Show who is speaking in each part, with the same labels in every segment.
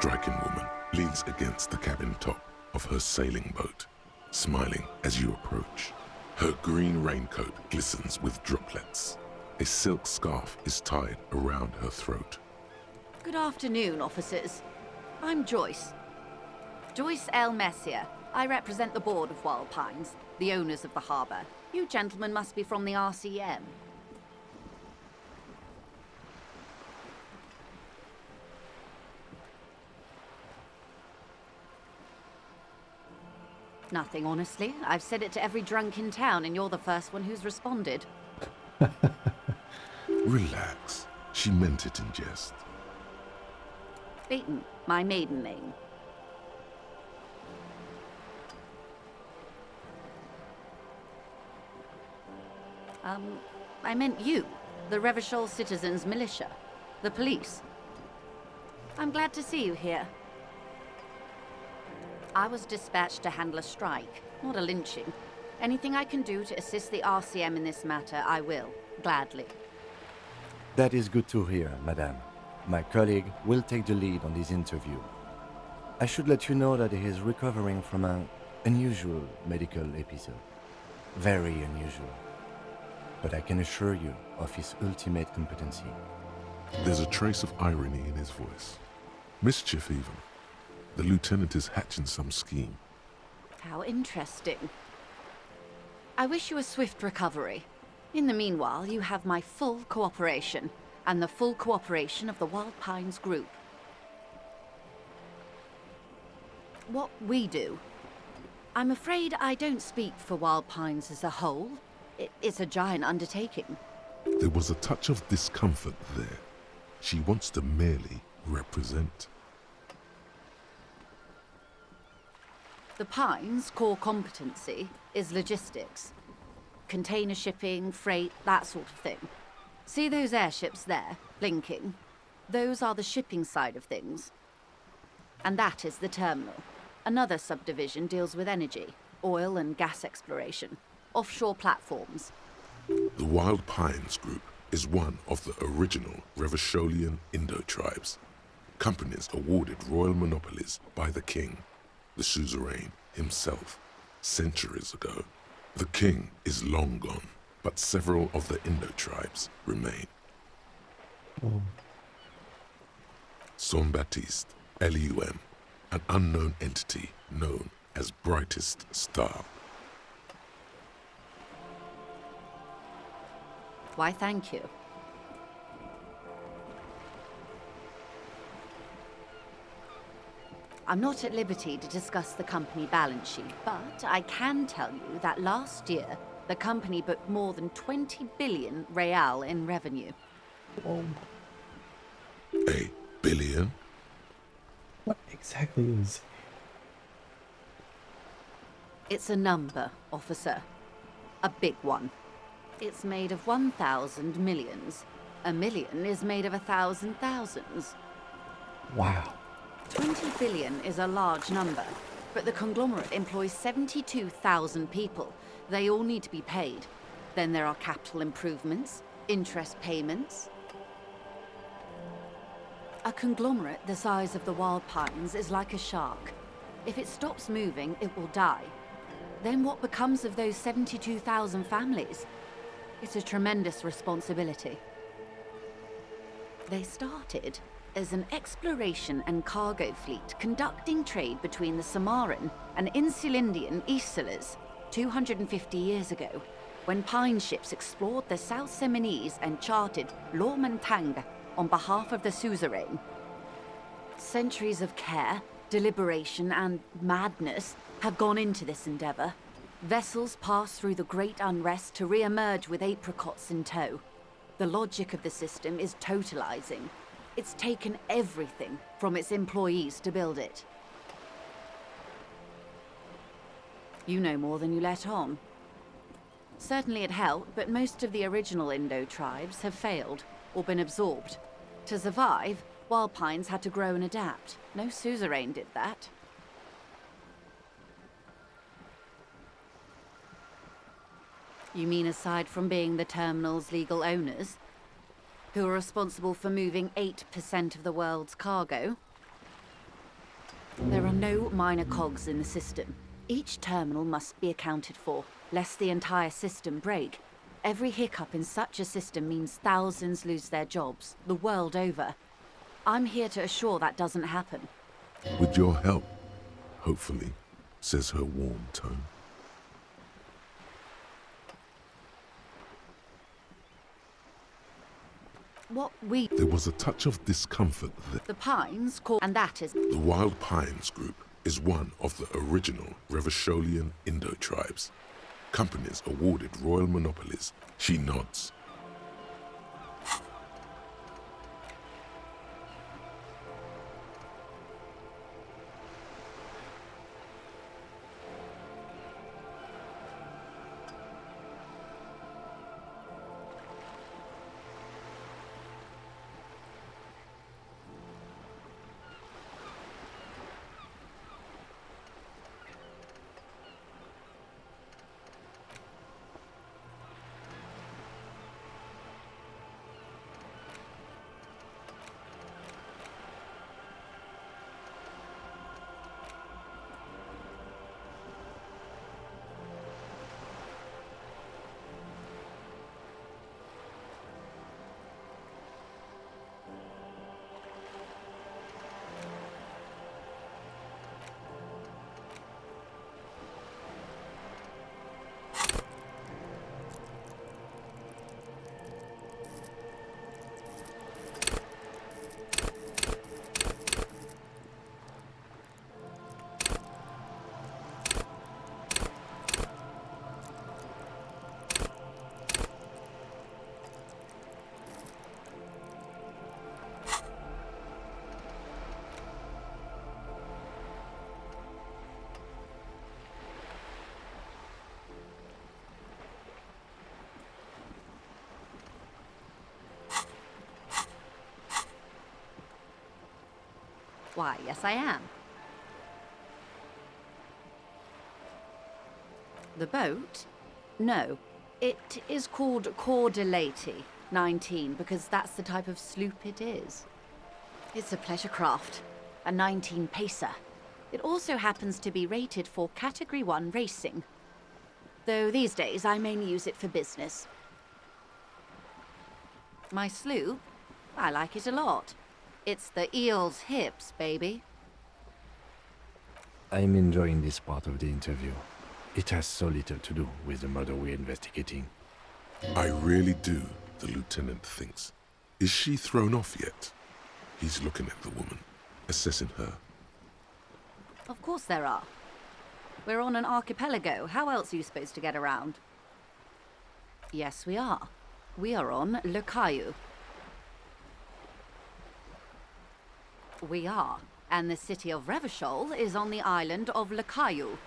Speaker 1: striking woman leans against the cabin top of her sailing boat, smiling as you approach. Her green raincoat glistens with droplets. A silk scarf is tied around her throat.
Speaker 2: Good afternoon, officers. I'm Joyce. Joyce L. Messier. I represent the board of Wild Pines, the owners of the harbour. You gentlemen must be from the RCM. Nothing, honestly. I've said it to every drunk in town, and you're the first one who's responded.
Speaker 1: Relax. She meant it in jest.
Speaker 2: Beaton, my maiden name. I meant you, the Revachol Citizens Militia, the police. I'm glad to see you here. I was dispatched to handle a strike, not a lynching. Anything I can do to assist the RCM in this matter, I will, gladly.
Speaker 3: That is good to hear, madame. My colleague will take the lead on this interview. I should let you know that he is recovering from an unusual medical episode. Very unusual. But I can assure you of his ultimate competency.
Speaker 1: There's a trace of irony in his voice. Mischief, even. The lieutenant is hatching some scheme.
Speaker 2: How interesting. I wish you a swift recovery. In the meanwhile, you have my full cooperation, and the full cooperation of the Wild Pines Group. What we do. I'm afraid I don't speak for Wild Pines as a whole. It's a giant undertaking.
Speaker 1: There was a touch of discomfort there. She wants to merely represent.
Speaker 2: The Pines' core competency is logistics. Container shipping, freight, that sort of thing. See those airships there, blinking? Those are the shipping side of things. And that is the terminal. Another subdivision deals with energy, oil and gas exploration, offshore platforms.
Speaker 1: The Wild Pines Group is one of the original Revacholian Indo-tribes. Companies awarded royal monopolies by the king, the suzerain himself, centuries ago. The king is long gone, but several of the Indo-tribes remain. Saint-Baptiste, Elysium, an unknown entity known as Brightest Star.
Speaker 2: Why, thank you. I'm not at liberty to discuss the company balance sheet, but I can tell you that last year, the company booked more than 20 billion real in revenue.
Speaker 1: A billion?
Speaker 4: What exactly is...
Speaker 2: It's a number, officer. A big one. It's made of 1,000 millions. A million is made of 1,000 thousands.
Speaker 4: Wow.
Speaker 2: 20 billion is a large number, but the conglomerate employs 72,000 people. They all need to be paid. Then there are capital improvements, interest payments. A conglomerate the size of the Wild Pines is like a shark. If it stops moving, it will die. Then what becomes of those 72,000 families? It's a tremendous responsibility. They started as an exploration and cargo fleet conducting trade between the Samaran and Insulindian Isolas 250 years ago, when pine ships explored the South Seminese and charted Lomantang on behalf of the suzerain. Centuries of care, deliberation, and madness have gone into this endeavor. Vessels pass through the great unrest to re-emerge with apricots in tow. The logic of the system is totalizing. It's taken everything from its employees to build it. You know more than you let on. Certainly it helped, but most of the original Indo tribes have failed or been absorbed. To survive, Wild Pines had to grow and adapt. No suzerain did that. You mean aside from being the terminal's legal owners, who are responsible for moving 8% of the world's cargo? There are no minor cogs in the system. Each terminal must be accounted for, lest the entire system break. Every hiccup in such a system means thousands lose their jobs, the world over. I'm here to assure that doesn't happen.
Speaker 1: With your help, hopefully, says her warm tone. There was a touch of discomfort there.
Speaker 2: The Pines call, and that is...
Speaker 1: The Wild Pines group is one of the original Revacholian Indo tribes. Companies awarded royal monopolies. She nods.
Speaker 2: Why, yes I am. The boat? No. It is called Cordelati 19 because that's the type of sloop it is. It's a pleasure craft, a 19 pacer. It also happens to be rated for Category 1 racing. Though these days I mainly use it for business. My sloop? I like it a lot. It's the eel's hips, baby.
Speaker 3: I'm enjoying this part of the interview. It has so little to do with the murder we're investigating.
Speaker 1: I really do, the lieutenant thinks. Is she thrown off yet? He's looking at the woman, assessing her.
Speaker 2: Of course there are. We're on an archipelago. How else are you supposed to get around? Yes, we are. We are on Le Caillou. We are. And the city of Revachol is on the island of Le Caillou.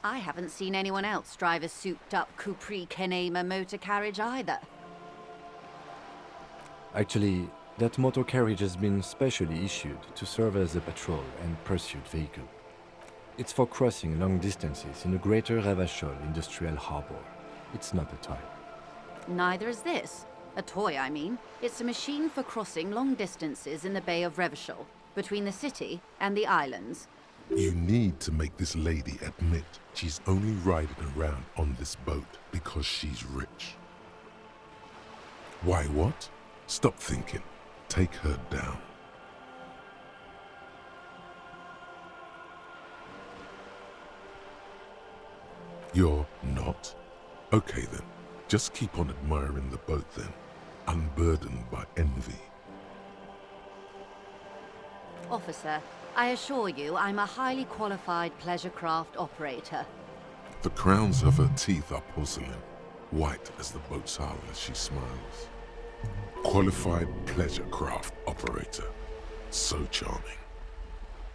Speaker 2: I haven't seen anyone else drive a souped-up Capri Kenema motor carriage either.
Speaker 3: Actually, that motor carriage has been specially issued to serve as a patrol and pursuit vehicle. It's for crossing long distances in the greater Revachol industrial harbor. It's not a toy.
Speaker 2: Neither is this. A toy, I mean. It's a machine for crossing long distances in the Bay of Revachol, between the city and the islands.
Speaker 1: You need to make this lady admit she's only riding around on this boat because she's rich. Why what? Stop thinking. Take her down. You're not? Okay then. Just keep on admiring the boat then, unburdened by envy.
Speaker 2: Officer, I assure you I'm a highly qualified pleasure craft operator.
Speaker 1: The crowns of her teeth are porcelain, white as the boat's hull as she smiles. Qualified pleasure craft operator. So charming.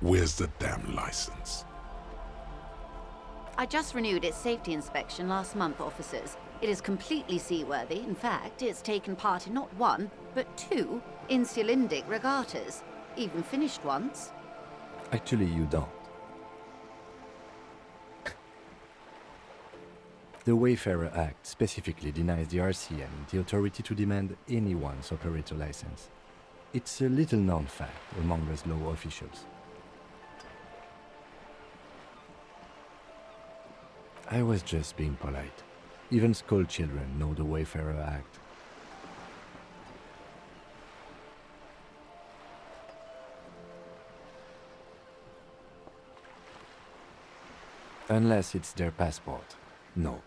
Speaker 1: Where's the damn license?
Speaker 2: I just renewed its safety inspection last month, officers. It is completely seaworthy. In fact, it's taken part in not one, but two insulindic regattas. Even finished once.
Speaker 3: Actually, you don't. The Wayfarer Act specifically denies the RCM the authority to demand anyone's operator license. It's a little known fact among us law officials. I was just being polite. Even school children know the Wayfarer Act. Unless it's their passport. No.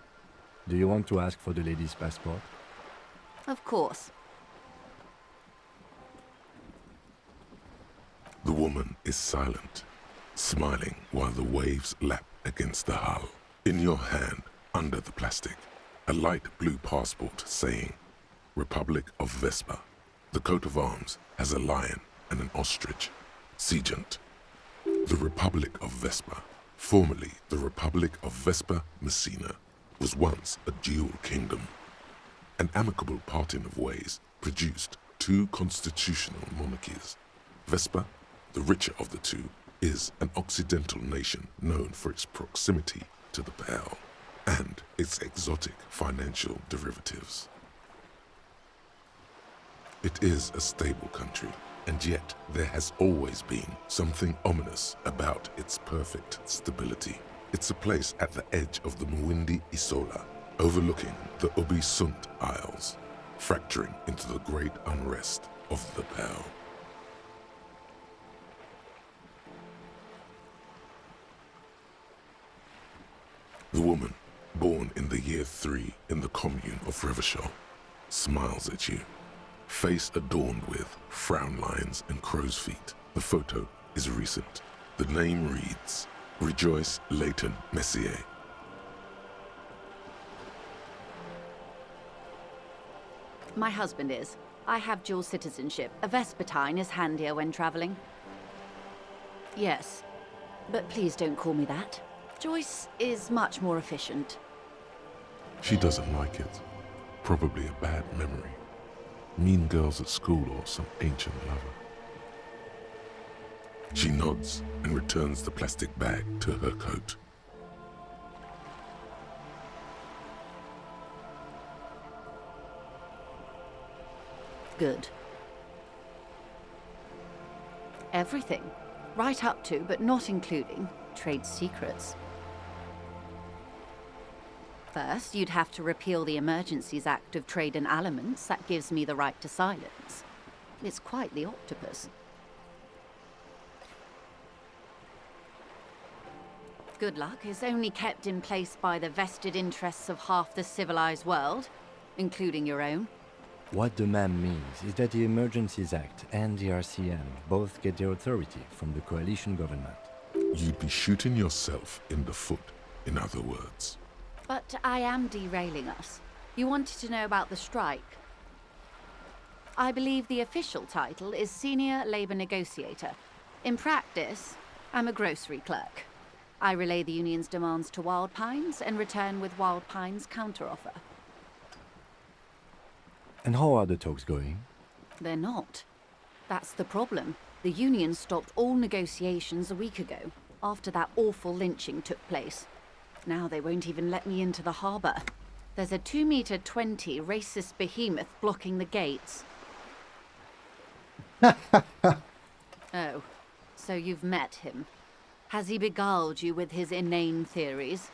Speaker 3: Do you want to ask for the lady's passport?
Speaker 2: Of course.
Speaker 1: The woman is silent, smiling while the waves lap against the hull. In your hand, under the plastic, a light blue passport saying, Republic of Vespa. The coat of arms has a lion and an ostrich. Seigent. The Republic of Vespa, formerly the Republic of Vespa Messina, was once a dual kingdom. An amicable parting of ways produced two constitutional monarchies. Vespa, the richer of the two, is an occidental nation known for its proximity to the Pale and its exotic financial derivatives. It is a stable country, and yet there has always been something ominous about its perfect stability. It's a place at the edge of the Muindi Isola, overlooking the Ubi Sunt Isles, fracturing into the great unrest of the Pale. The woman, born in the year 3 in the commune of Revachol, smiles at you, face adorned with frown lines and crow's feet. The photo is recent. The name reads, Joyce Leighton Messier.
Speaker 2: My husband is. I have dual citizenship. A Vespertine is handier when traveling. Yes, but please don't call me that. Joyce is much more efficient.
Speaker 1: She doesn't like it. Probably a bad memory. Mean girls at school or some ancient lover. She nods and returns the plastic bag to her coat.
Speaker 2: Good. Everything. Right up to, but not including, trade secrets. First, you'd have to repeal the Emergencies Act of Trade and Aliments. That gives me the right to silence. It's quite the octopus. Good luck is only kept in place by the vested interests of half the civilized world, including your own.
Speaker 3: What the ma'am means is that the Emergencies Act and the RCM both get their authority from the coalition government.
Speaker 1: You'd be shooting yourself in the foot, in other words.
Speaker 2: But I am derailing us. You wanted to know about the strike. I believe the official title is Senior Labor Negotiator. In practice, I'm a grocery clerk. I relay the union's demands to Wild Pines and return with Wild Pines' counteroffer.
Speaker 3: And how are the talks going?
Speaker 2: They're not. That's the problem. The union stopped all negotiations a week ago, after that awful lynching took place. Now they won't even let me into the harbour. There's a 2-meter-20 racist behemoth blocking the gates. Oh, so you've met him. Has he beguiled you with his inane theories?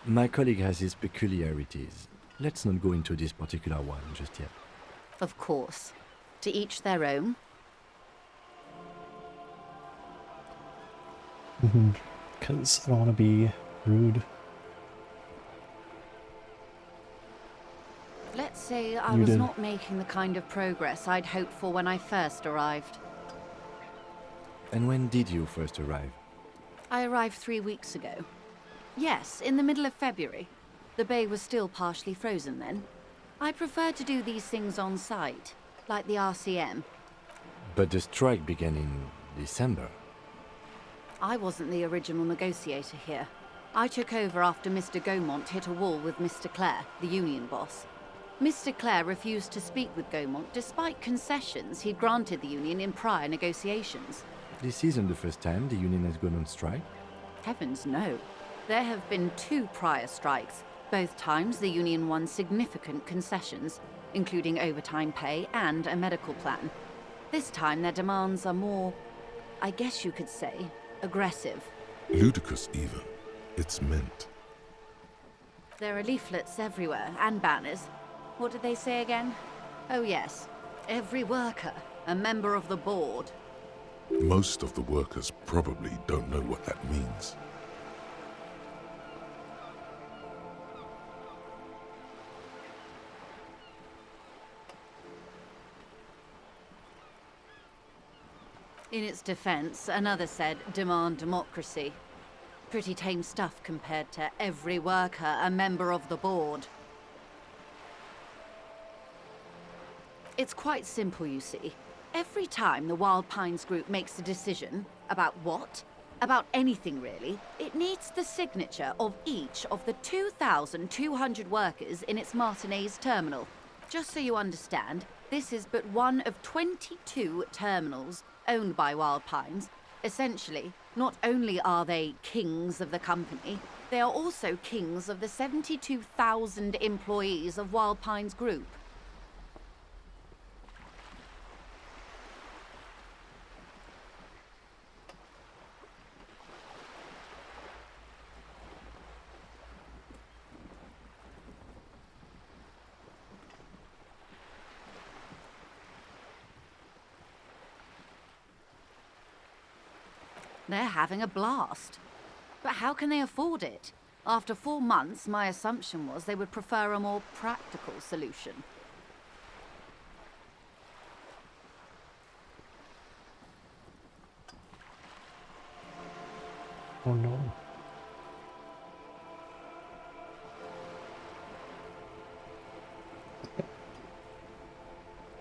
Speaker 3: My colleague has his peculiarities. Let's not go into this particular one just yet.
Speaker 2: Of course. To each their own.
Speaker 4: Because I don't want to be rude.
Speaker 2: Let's say I was not making the kind of progress I'd hoped for when I first arrived.
Speaker 3: And when did you first arrive?
Speaker 2: I arrived 3 weeks ago. Yes, in the middle of February. The bay was still partially frozen then. I prefer to do these things on site, like the RCM.
Speaker 3: But the strike began in December.
Speaker 2: I wasn't the original negotiator here. I took over after Mr. Gaumont hit a wall with Mr. Clare, the union boss. Mr. Clare refused to speak with Gaumont despite concessions he'd granted the union in prior negotiations.
Speaker 3: This isn't the first time the union has gone on strike.
Speaker 2: Heavens no. There have been 2 prior strikes. Both times the union won significant concessions, including overtime pay and a medical plan. This time their demands are more, I guess you could say, aggressive.
Speaker 1: Ludicrous even. It's meant.
Speaker 2: There are leaflets everywhere, and banners. What did they say again? Oh yes, every worker, a member of the board.
Speaker 1: Most of the workers probably don't know what that means.
Speaker 2: In its defense, another said, demand democracy. Pretty tame stuff compared to every worker, a member of the board. It's quite simple, you see. Every time the Wild Pines group makes a decision, about what? About anything really, it needs the signature of each of the 2,200 workers in its Martinez terminal. Just so you understand, this is but one of 22 terminals owned by Wild Pines. Essentially, not only are they kings of the company, they are also kings of the 72,000 employees of Wild Pines Group. They're having a blast. But how can they afford it? After 4 months, my assumption was they would prefer a more practical solution.
Speaker 4: Oh no.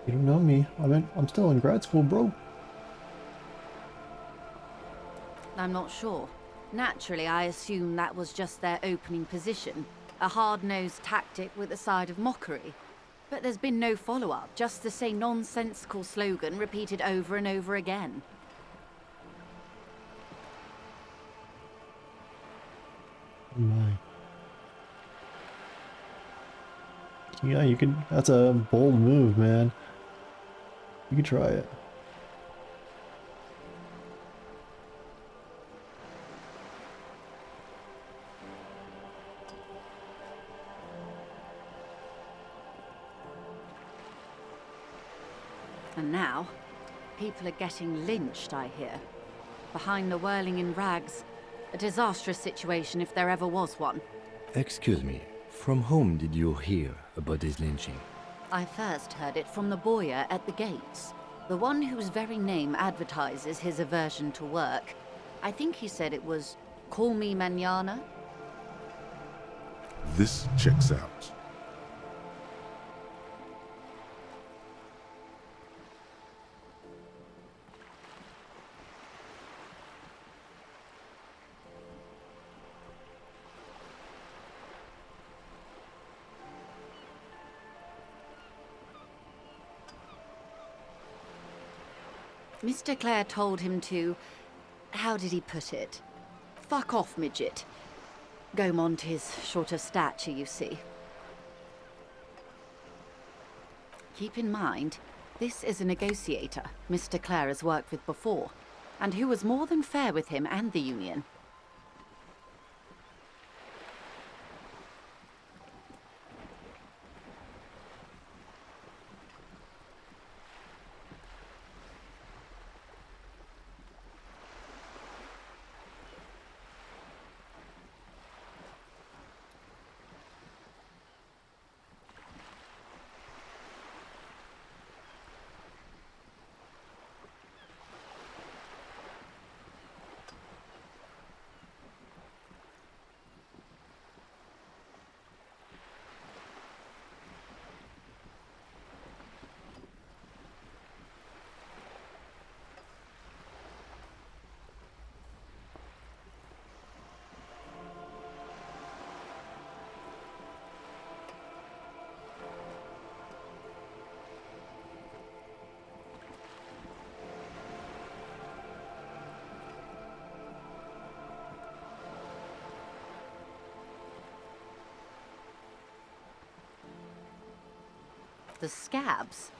Speaker 4: You don't know me. I'm still in grad school, bro.
Speaker 2: I'm not sure. Naturally, I assume that was just their opening position. A hard-nosed tactic with a side of mockery. But there's been no follow-up, just the same nonsensical slogan repeated over and over again.
Speaker 4: Oh my. Yeah, you could. That's a bold move, man. You could try it.
Speaker 2: And now, people are getting lynched, I hear. Behind the whirling in rags. A disastrous situation if there ever was one.
Speaker 3: Excuse me, from whom did you hear about this lynching?
Speaker 2: I first heard it from the bowyer at the gates. The one whose very name advertises his aversion to work. I think he said it was, "Call me mañana."
Speaker 1: This checks out.
Speaker 2: Mr. Clare told him to... how did he put it? Fuck off, midget. Gaumont is short of stature, you see. Keep in mind, this is a negotiator Mr. Clare has worked with before, and who was more than fair with him and the Union. The scabs.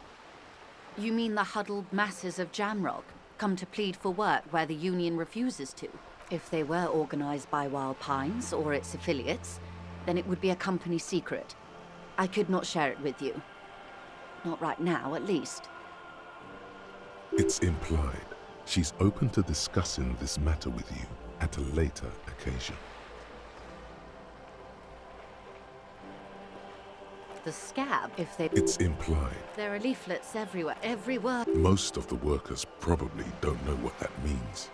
Speaker 2: You mean the huddled masses of Jamrock come to plead for work where the Union refuses to? If they were organized by Wild Pines or its affiliates, then it would be a company secret. I could not share it with you. Not right now, at least.
Speaker 1: It's implied she's open to discussing this matter with you at a later occasion.
Speaker 2: The scab, if they...
Speaker 1: It's implied.
Speaker 2: There are leaflets everywhere.
Speaker 1: Most of the workers probably don't know what that means.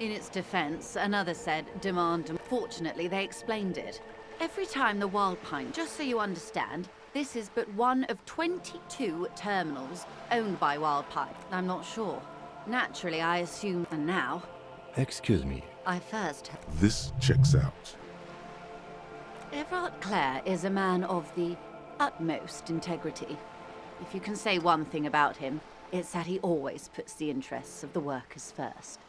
Speaker 2: In its defense, another said, demand. Fortunately, they explained it. Every time the Wild Pine, just so you understand, this is but one of 22 terminals owned by Wild Pine. I'm not sure. Naturally, I assume, and now...
Speaker 3: Excuse me.
Speaker 2: I first...
Speaker 1: This checks out.
Speaker 2: Everard Clare is a man of the utmost integrity. If you can say one thing about him, it's that he always puts the interests of the workers first.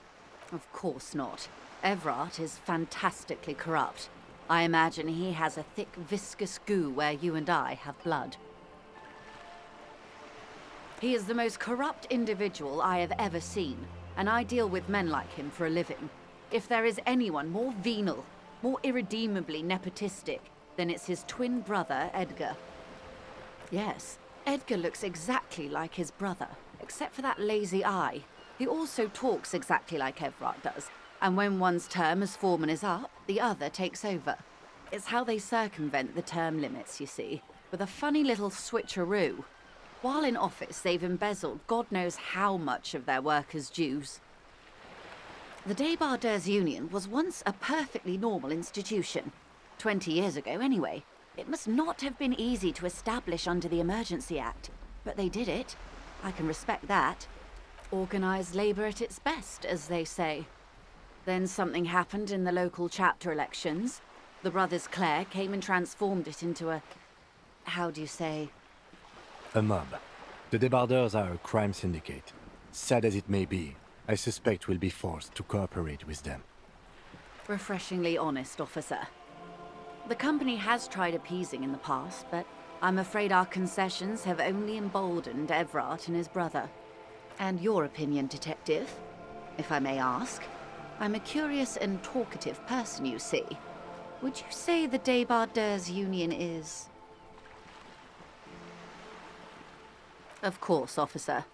Speaker 2: Of course not. Everard is fantastically corrupt. I imagine he has a thick, viscous goo where you and I have blood. He is the most corrupt individual I have ever seen, and I deal with men like him for a living. If there is anyone more venal, more irredeemably nepotistic, then it's his twin brother, Edgar. Yes, Edgar looks exactly like his brother, except for that lazy eye. He also talks exactly like Everard does, and when one's term as foreman is up, the other takes over. It's how they circumvent the term limits, you see, with a funny little switcheroo. While in office, they've embezzled God knows how much of their workers' dues. The Débardeurs Union was once a perfectly normal institution. 20 years ago, anyway. It must not have been easy to establish under the Emergency Act, but they did it. I can respect that. Organised labour at its best, as they say. Then something happened in the local chapter elections. The brothers Clare came and transformed it into a... how do you say?
Speaker 3: A mob. The Débardeurs are a crime syndicate. Sad as it may be, I suspect we'll be forced to cooperate with them.
Speaker 2: Refreshingly honest, officer. The company has tried appeasing in the past, but I'm afraid our concessions have only emboldened Everard and his brother. And your opinion, detective, if I may ask? I'm a curious and talkative person, you see. Would you say the Débardeurs Union is... Of course, officer.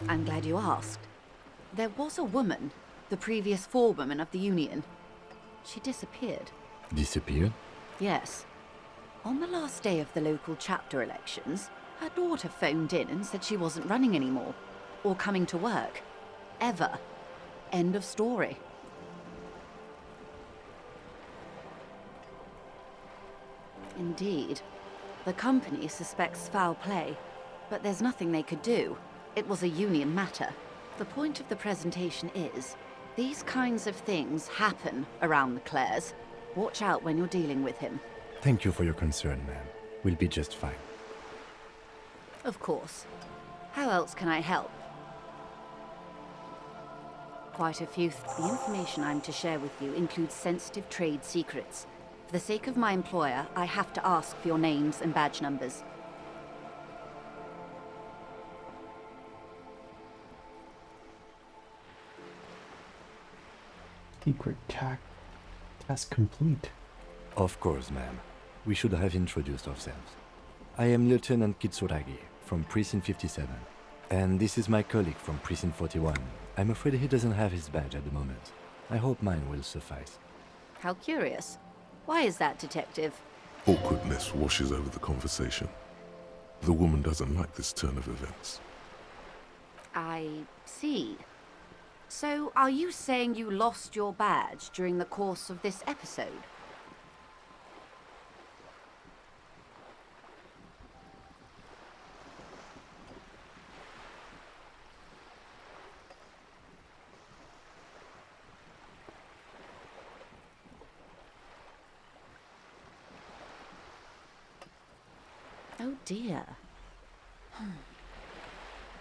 Speaker 2: I'm glad you asked. There was a woman, the previous forewoman of the Union. She disappeared.
Speaker 3: Disappeared?
Speaker 2: Yes. On the last day of the local chapter elections, her daughter phoned in and said she wasn't running anymore, or coming to work. Ever. End of story. Indeed. The company suspects foul play, but there's nothing they could do. It was a union matter. The point of the presentation is, these kinds of things happen around the Clares. Watch out when you're dealing with him.
Speaker 3: Thank you for your concern, ma'am. We'll be just fine.
Speaker 2: Of course. How else can I help? Quite a few. The information I'm to share with you includes sensitive trade secrets. For the sake of my employer, I have to ask for your names and badge numbers.
Speaker 4: Secret task complete.
Speaker 3: Of course, ma'am. We should have introduced ourselves. I am Lieutenant Kitsuragi from Precinct 57. And this is my colleague from Precinct 41. I'm afraid he doesn't have his badge at the moment. I hope mine will suffice.
Speaker 2: How curious. Why is that, Detective?
Speaker 1: Awkwardness washes over the conversation. The woman doesn't like this turn of events.
Speaker 2: I see. So, are you saying you lost your badge during the course of this episode? Oh dear.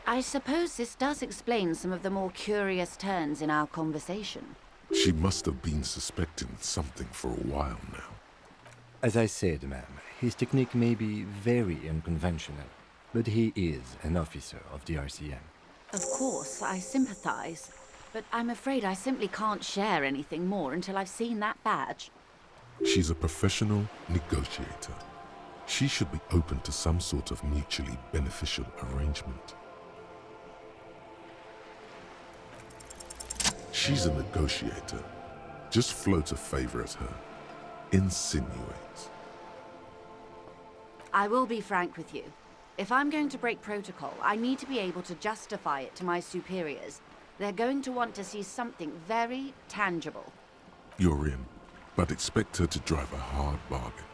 Speaker 2: I suppose this does explain some of the more curious turns in our conversation.
Speaker 1: She must have been suspecting something for a while now.
Speaker 3: As I said, ma'am, His technique may be very unconventional, but he is an officer of the RCM.
Speaker 2: Of course, I sympathize, but I'm afraid I simply can't share anything more until I've seen that badge.
Speaker 1: She's a professional negotiator. She should be open to some sort of mutually beneficial arrangement. She's a negotiator. Just float a favor at her. Insinuate.
Speaker 2: I will be frank with you. If I'm going to break protocol, I need to be able to justify it to my superiors. They're going to want to see something very tangible.
Speaker 1: You're in, but expect her to drive a hard bargain.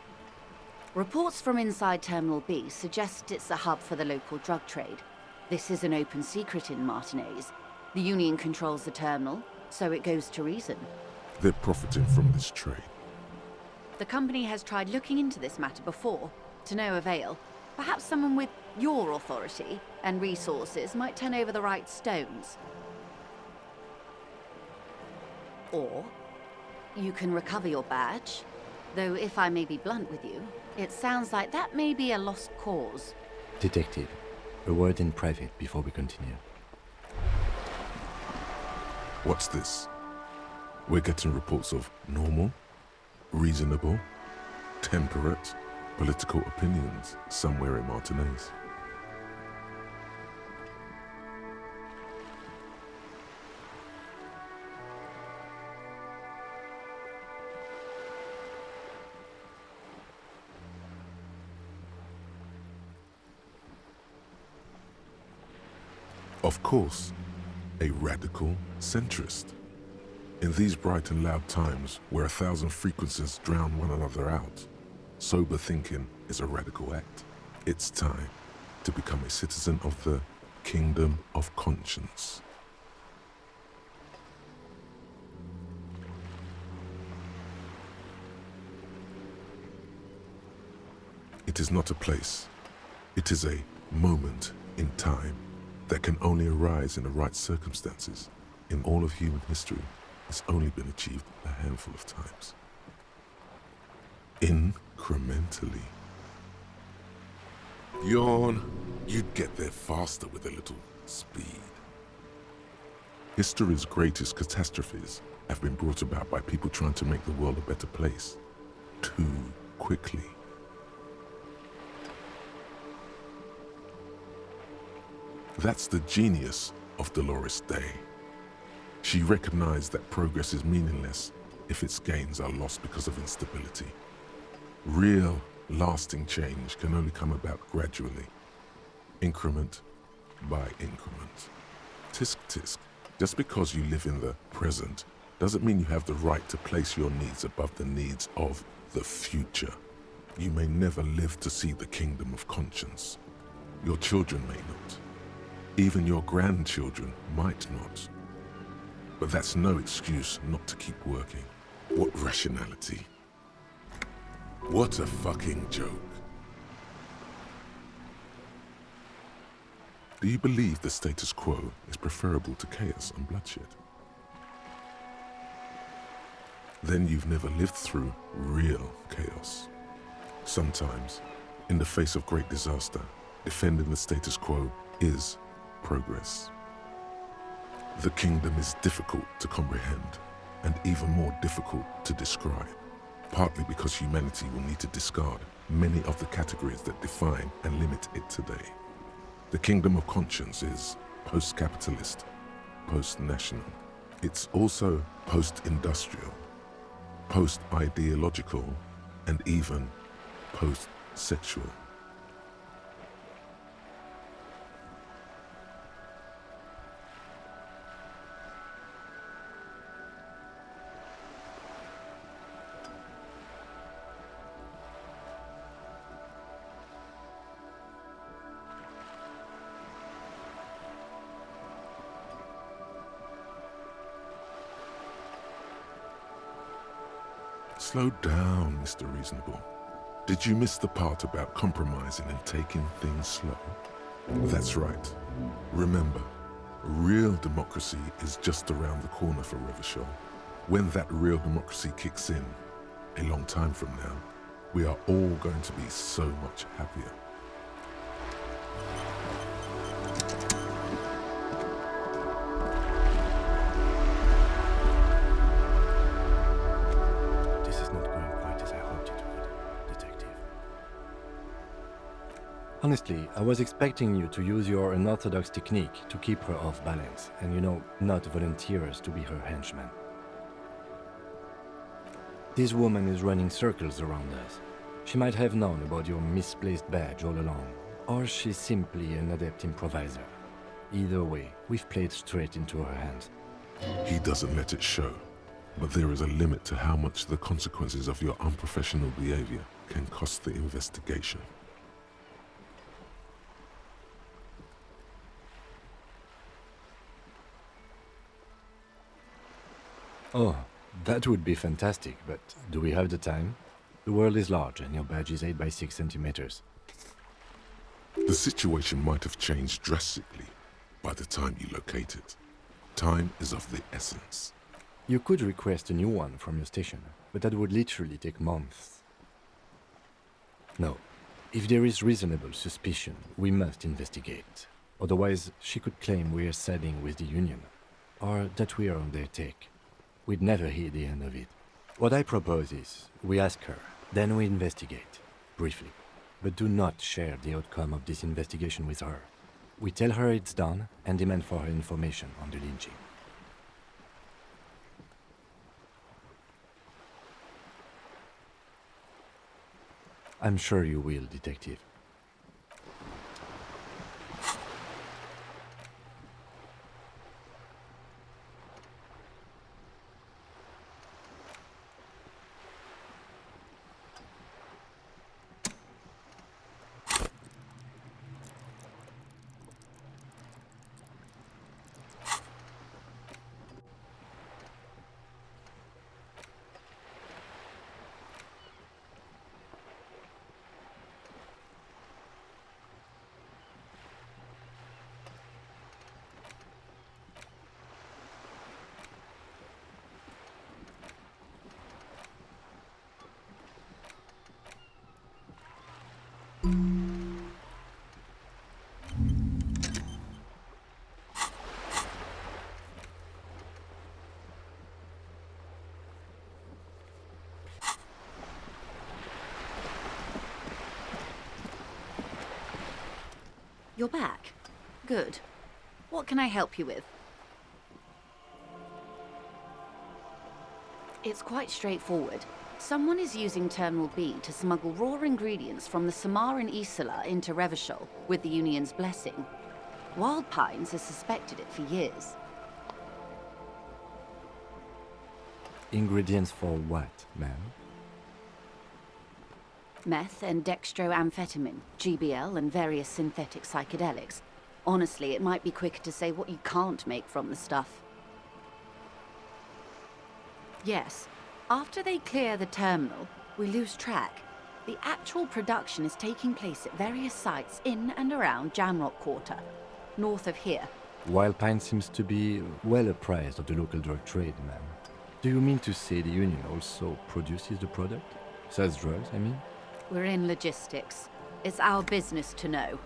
Speaker 2: Reports from inside Terminal B suggest it's a hub for the local drug trade. This is an open secret in Martinez. The Union controls the terminal, so it goes to reason.
Speaker 1: They're profiting from this trade.
Speaker 2: The company has tried looking into this matter before, to no avail. Perhaps someone with your authority and resources might turn over the right stones. Or you can recover your badge, though if I may be blunt with you, it sounds like that may be a lost cause.
Speaker 3: Detective, a word in private before we continue.
Speaker 1: What's this? We're getting reports of normal, reasonable, temperate, political opinions somewhere in Martinez. Of course, a radical centrist. In these bright and loud times where 1,000 frequencies drown one another out, sober thinking is a radical act. It's time to become a citizen of the kingdom of conscience. It is not a place. It is a moment in time that can only arise in the right circumstances. In all of human history, it's only been achieved a handful of times. Incrementally. Yawn, you'd get there faster with a little speed. History's greatest catastrophes have been brought about by people trying to make the world a better place too quickly. That's the genius of Dolores Day. She recognized that progress is meaningless if its gains are lost because of instability. Real, lasting change can only come about gradually, increment by increment. Tisk tisk, just because you live in the present doesn't mean you have the right to place your needs above the needs of the future. You may never live to see the kingdom of conscience. Your children may not. Even your grandchildren might not. But that's no excuse not to keep working. What rationality? What a fucking joke. Do you believe the status quo is preferable to chaos and bloodshed? Then you've never lived through real chaos. Sometimes, in the face of great disaster, defending the status quo is progress. The kingdom is difficult to comprehend and even more difficult to describe, partly because humanity will need to discard many of the categories that define and limit it today. The kingdom of conscience is post-capitalist, post-national. It's also post-industrial, post-ideological, and even post-sexual. Slow down, Mr. Reasonable. Did you miss the part about compromising and taking things slow? That's right. Remember, real democracy is just around the corner for Revachol. When that real democracy kicks in, a long time from now, We are all going to be so much happier.
Speaker 3: This is not going quite as I hoped it would, Detective. Honestly, I was expecting you to use your unorthodox technique to keep her off balance, and not volunteer us to be her henchmen. This woman is running circles around us. She might have known about your misplaced badge all along, or she's simply an adept improviser. Either way, we've played straight into her hands.
Speaker 1: He doesn't let it show, but there is a limit to how much the consequences of your unprofessional behavior can cost the investigation.
Speaker 3: Oh, that would be fantastic, but do we have the time? The world is large and your badge is 8 by 6 centimeters.
Speaker 1: The situation might have changed drastically by the time you locate it. Time is of the essence.
Speaker 3: You could request a new one from your station, but that would literally take months. No, if there is reasonable suspicion, we must investigate. Otherwise, she could claim we are siding with the Union, or that we are on their take. We'd never hear the end of it. What I propose is, we ask her, then we investigate, briefly. But do not share the outcome of this investigation with her. We tell her it's done and demand for her information on the lynching. I'm sure you will, Detective.
Speaker 2: You're back. Good. What can I help you with? It's quite straightforward. Someone is using Terminal B to smuggle raw ingredients from the Samaran Isla into Revachol with the Union's blessing. Wild Pines has suspected it for years.
Speaker 3: Ingredients for what, ma'am?
Speaker 2: Meth and dextroamphetamine, GBL, and various synthetic psychedelics. Honestly, it might be quicker to say what you can't make from the stuff. Yes, after they clear the terminal, we lose track. The actual production is taking place at various sites in and around Jamrock Quarter, north of here.
Speaker 3: Wild Pine seems to be well apprised of the local drug trade, ma'am. Do you mean to say the Union also produces the product? Sells drugs, I mean?
Speaker 2: We're in logistics. It's our business to know.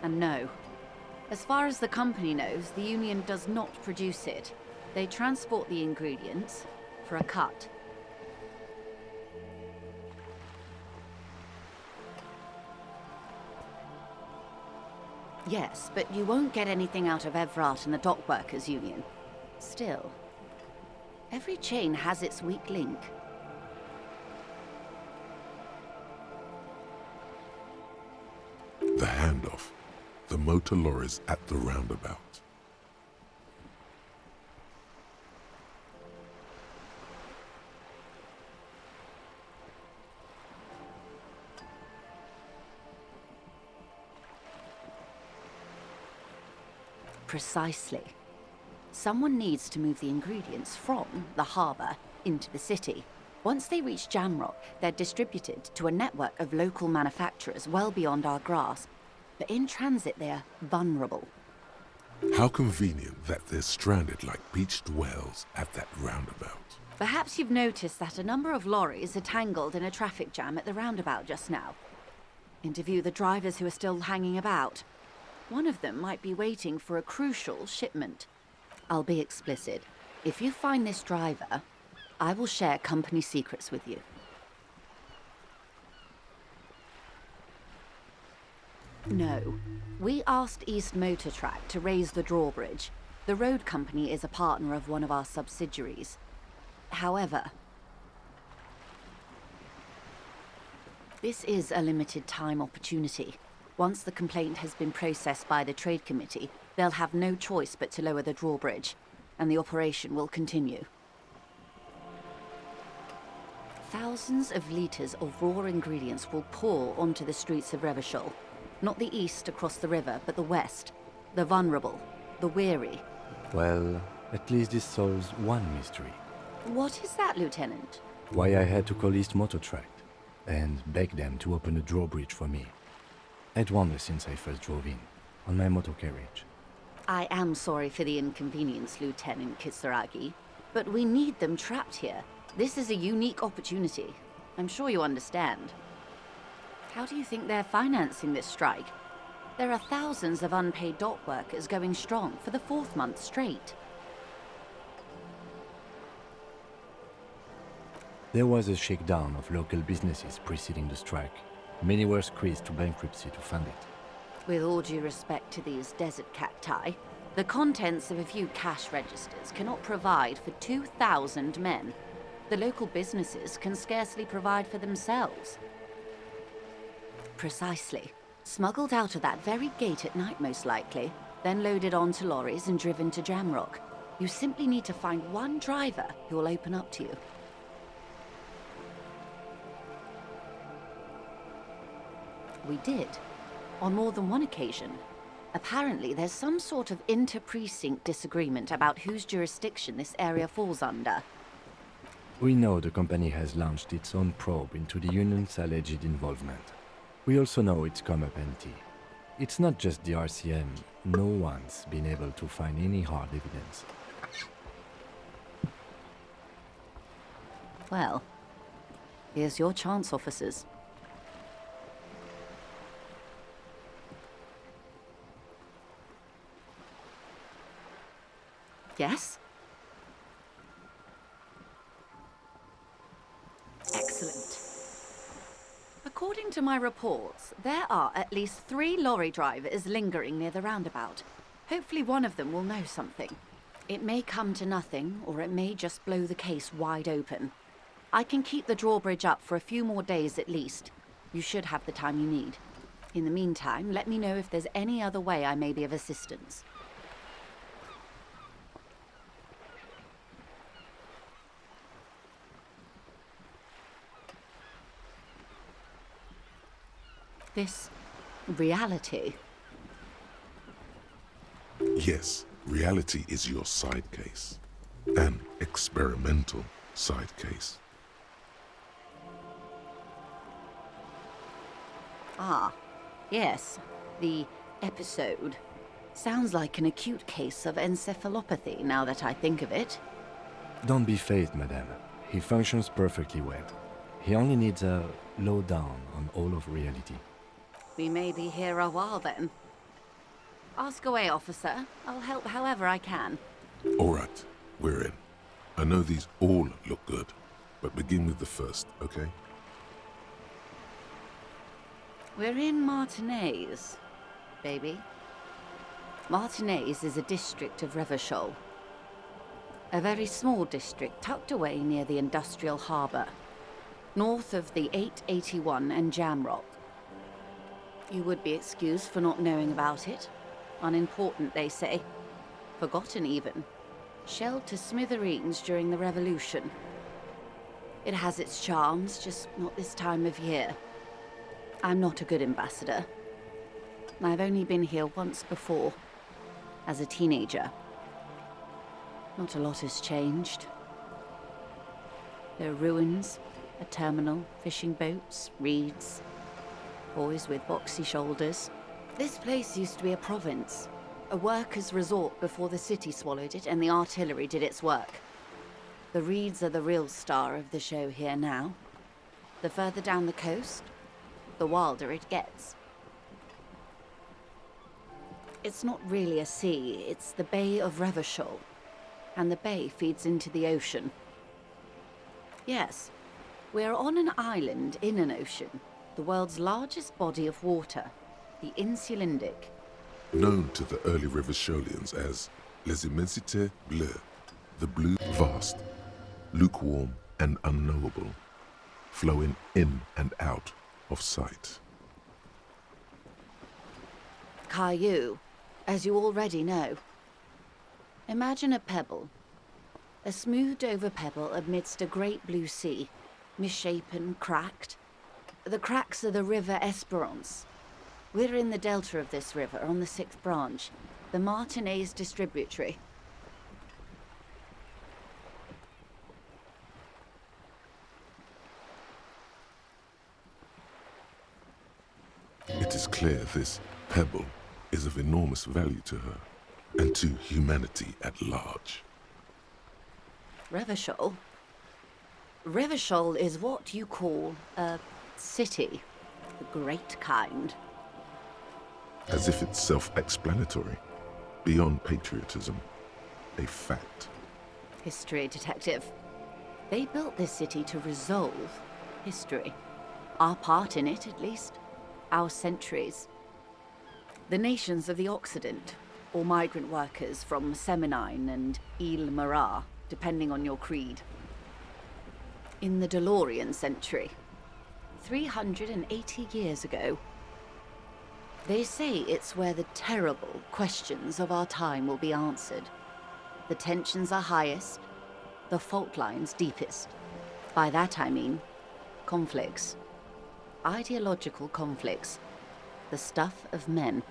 Speaker 2: And no. As far as the company knows, the Union does not produce it. They transport the ingredients for a cut. Yes, but you won't get anything out of Evrat and the Dockworkers Union. Still, every chain has its weak link.
Speaker 1: The handoff. The motor lorries at the roundabout.
Speaker 2: Precisely. Someone needs to move the ingredients from the harbour into the city. Once they reach Jamrock, they're distributed to a network of local manufacturers well beyond our grasp. But in transit, they're vulnerable.
Speaker 1: How convenient that they're stranded like beached whales at that roundabout.
Speaker 2: Perhaps you've noticed that a number of lorries are tangled in a traffic jam at the roundabout just now. Interview the drivers who are still hanging about. One of them might be waiting for a crucial shipment. I'll be explicit. If you find this driver, I will share company secrets with you. No. We asked East Motor Track to raise the drawbridge. The road company is a partner of one of our subsidiaries. However, this is a limited time opportunity. Once the complaint has been processed by the trade committee, they'll have no choice but to lower the drawbridge, and the operation will continue. Thousands of litres of raw ingredients will pour onto the streets of Revachol. Not the east across the river, but the west. The vulnerable, the weary.
Speaker 3: Well, at least this solves one mystery.
Speaker 2: What is that, Lieutenant?
Speaker 3: Why I had to call East Motor Track and beg them to open a drawbridge for me. I'd wondered since I first drove in, on my motor carriage.
Speaker 2: I am sorry for the inconvenience, Lieutenant Kisaragi, but we need them trapped here. This is a unique opportunity. I'm sure you understand. How do you think they're financing this strike? There are thousands of unpaid dock workers going strong for the 4th month straight.
Speaker 3: There was a shakedown of local businesses preceding the strike. Many were squeezed to bankruptcy to fund it.
Speaker 2: With all due respect to these desert cacti, the contents of a few cash registers cannot provide for 2,000 men. The local businesses can scarcely provide for themselves. Precisely. Smuggled out of that very gate at night, most likely, then loaded onto lorries and driven to Jamrock. You simply need to find one driver who will open up to you. We did, on more than one occasion. Apparently, there's some sort of inter-precinct disagreement about whose jurisdiction this area falls under.
Speaker 3: We know the company has launched its own probe into the union's alleged involvement. We also know it's come up empty. It's not just the RCM. No one's been able to find any hard evidence.
Speaker 2: Well, here's your chance, officers. Yes? Excellent. According to my reports, there are at least 3 lorry drivers lingering near the roundabout. Hopefully one of them will know something. It may come to nothing, or it may just blow the case wide open. I can keep the drawbridge up for a few more days at least. You should have the time you need. In the meantime, let me know if there's any other way I may be of assistance. This reality.
Speaker 1: Yes, reality is your side case. An experimental side case.
Speaker 2: Ah, yes, the episode. Sounds like an acute case of encephalopathy now that I think of it.
Speaker 3: Don't be phased, madame. He functions perfectly well. He only needs a lowdown on all of reality.
Speaker 2: We may be here a while then. Ask away, officer. I'll help however I can.
Speaker 1: All right, we're in. I know these all look good, but begin with the first, okay?
Speaker 2: We're in Martinez, baby. Martinez is a district of Revachol. A very small district tucked away near the industrial harbour, north of the 881 and Jamrock. You would be excused for not knowing about it. Unimportant, they say. Forgotten, even. Shelled to smithereens during the Revolution. It has its charms, just not this time of year. I'm not a good ambassador. I've only been here once before, as a teenager. Not a lot has changed. There are ruins, a terminal, fishing boats, reeds, boys with boxy shoulders. This place used to be a province, a workers' resort before the city swallowed it and the artillery did its work. The reeds are the real star of the show here now. The further down the coast, the wilder it gets. It's not really a sea, it's the Bay of Revachol, and the bay feeds into the ocean. Yes, we're on an island in an ocean, the world's largest body of water, the Insulindic.
Speaker 1: Known to the early Revacholians as Les Immensités Bleues, the blue vast, lukewarm and unknowable, flowing in and out of sight.
Speaker 2: Caillou, as you already know. Imagine a pebble. A smoothed over pebble amidst a great blue sea, misshapen, cracked. The cracks are the river Esperance. We're in the delta of this river on the 6th branch, the Martinez distributary.
Speaker 1: It is clear this pebble is of enormous value to her and to humanity at large.
Speaker 2: Revachol? Revachol is what you call a city, the great kind.
Speaker 1: As if it's self-explanatory, beyond patriotism, a fact.
Speaker 2: History detective. They built this city to resolve history. Our part in it, at least. Our centuries. The nations of the Occident, or migrant workers from Semenine and Ile Marat, depending on your creed. In the DeLorean century, 380 years ago. They say it's where the terrible questions of our time will be answered. The tensions are highest, the fault lines deepest. By that I mean conflicts. Ideological conflicts. The stuff of men.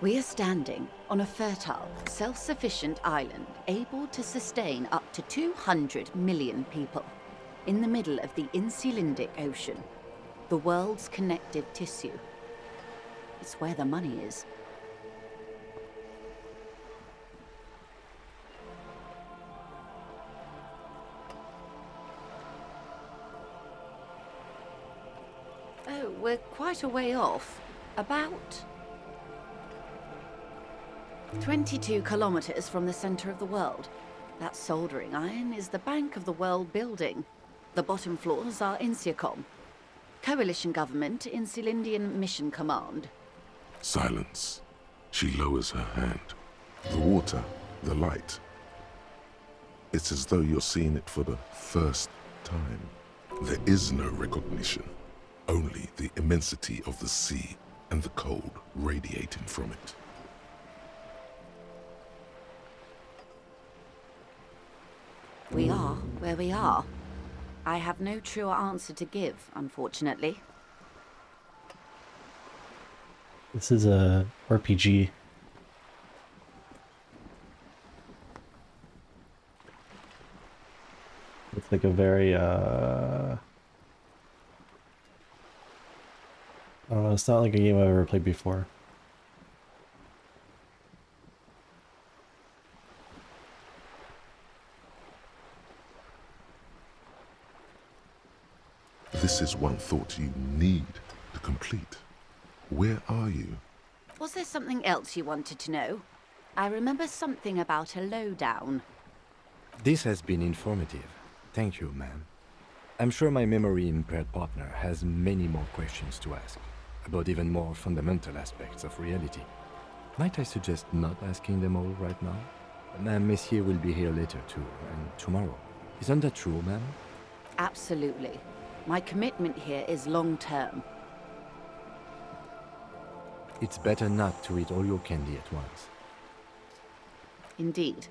Speaker 2: We are standing on a fertile, self-sufficient island able to sustain up to 200 million people in the middle of the Insulindic Ocean, the world's connective tissue. It's where the money is. Oh, we're quite a way off. About 22 kilometers from the center of the world. That soldering iron is the Bank of the World building. The bottom floors are Insiacom. Coalition government, Insulindian Mission Command.
Speaker 1: Silence. She lowers her hand. The water, the light. It's as though you're seeing it for the first time. There is no recognition, only the immensity of the sea and the cold radiating from it.
Speaker 2: We are where we are. I have no truer answer to give, unfortunately.
Speaker 4: This is a RPG. It's like a very I don't know, it's not like a game I've ever played before.
Speaker 1: This is one thought you need to complete. Where are you?
Speaker 2: Was there something else you wanted to know? I remember something about a lowdown.
Speaker 3: This has been informative. Thank you, ma'am. I'm sure my memory-impaired partner has many more questions to ask, about even more fundamental aspects of reality. Might I suggest not asking them all right now? Ma'am, Messier will be here later too, and tomorrow. Isn't that true, ma'am?
Speaker 2: Absolutely. My commitment here is long-term.
Speaker 3: It's better not to eat all your candy at once.
Speaker 2: Indeed.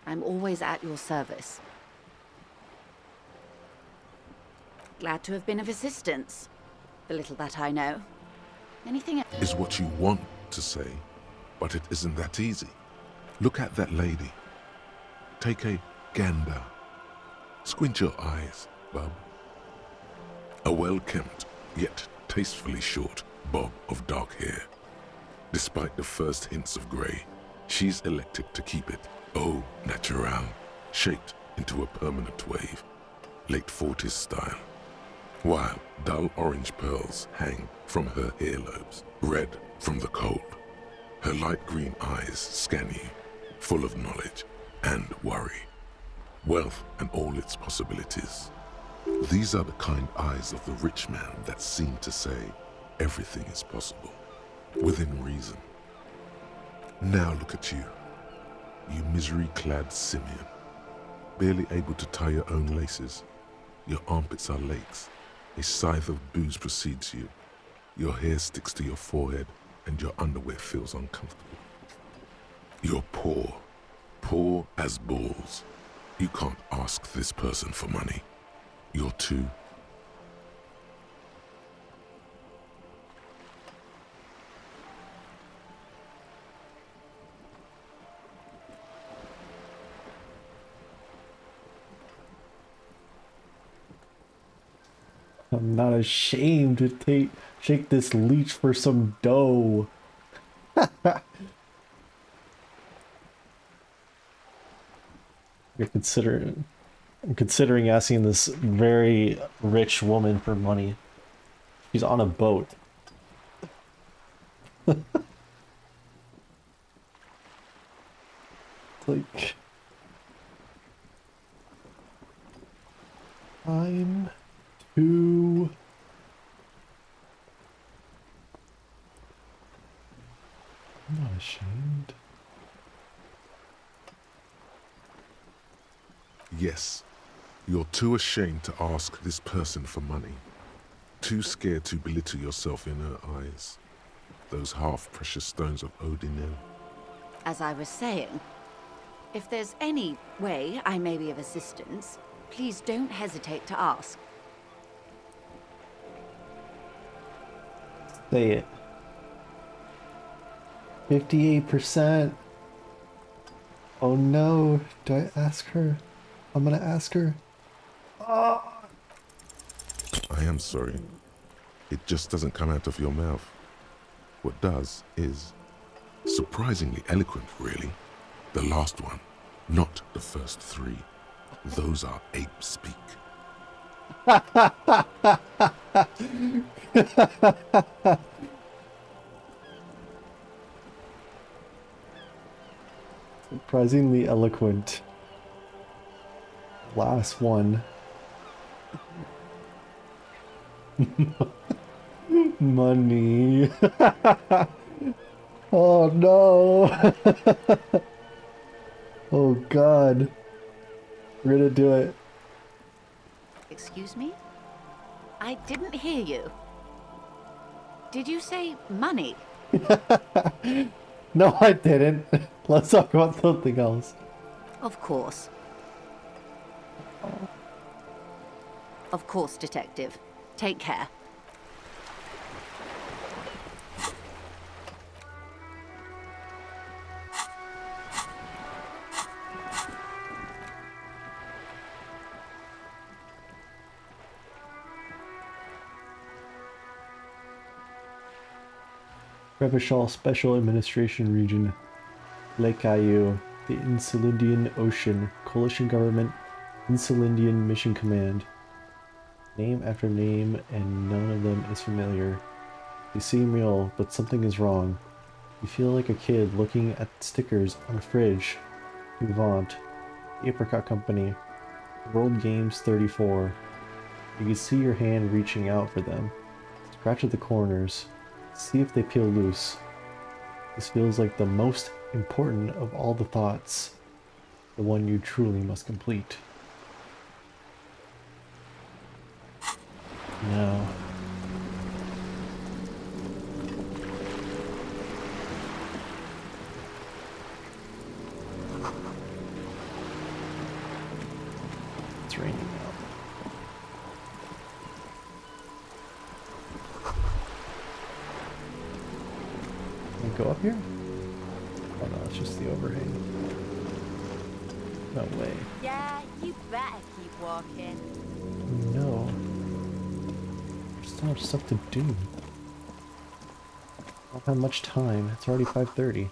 Speaker 2: I'm always at your service. Glad to have been of assistance. The little that I know. Anything else?
Speaker 1: Is what you want to say, but it isn't that easy. Look at that lady. Take a gander. Squint your eyes, bub. A well-kempt, yet tastefully short bob of dark hair. Despite the first hints of grey, she's elected to keep it au naturel, shaped into a permanent wave, late 40s style, while dull orange pearls hang from her earlobes, red from the cold. Her light green eyes scan you, full of knowledge and worry, wealth and all its possibilities. These are the kind eyes of the rich man that seem to say everything is possible, within reason. Now look at you, you misery-clad simian, barely able to tie your own laces. Your armpits are lakes, a scythe of booze precedes you. Your hair sticks to your forehead and your underwear feels uncomfortable. You're poor, poor as balls. You can't ask this person for money. You're too.
Speaker 4: I'm not ashamed to shake this leech for some dough. I'm considering asking this very rich woman for money. She's on a boat. Like, I'm too... I'm not ashamed.
Speaker 1: Yes, you're too ashamed to ask this person for money. Too scared to belittle yourself in her eyes. Those half-precious stones of Odinel.
Speaker 2: As I was saying, if there's any way I may be of assistance, please don't hesitate to ask.
Speaker 4: Say it. 58%. Oh no, do I ask her? I'm gonna ask her. Oh.
Speaker 1: I am sorry. It just doesn't come out of your mouth. What does is surprisingly eloquent, really. The last one, not the first three. Those are ape speak. Surprisingly eloquent. Last one. Money. Oh no. Oh god. We're gonna do it.
Speaker 2: Excuse me? I didn't hear you. Did you say money?
Speaker 4: No, I didn't. Let's talk about something else.
Speaker 2: Of course. Of course, Detective. Take care.
Speaker 4: Revachol Special Administration Region, Lake Caillou, the Insulindian Ocean, Coalition Government, Insulindian Mission Command. Name after name, and none of them is familiar. They seem real, but something is wrong. You feel like a kid looking at stickers on a fridge. Vivant, Apricot Company, World Games 34. You can see your hand reaching out for them. Scratch at the corners. See if they peel loose. This feels like the most important of all the thoughts. The one you truly must complete. No. It's raining now. Can we go up here? Oh no, it's just the overhang. No way.
Speaker 5: Yeah, you better keep walking.
Speaker 4: No. There's so much stuff to do. I don't have much time. It's already 5:30.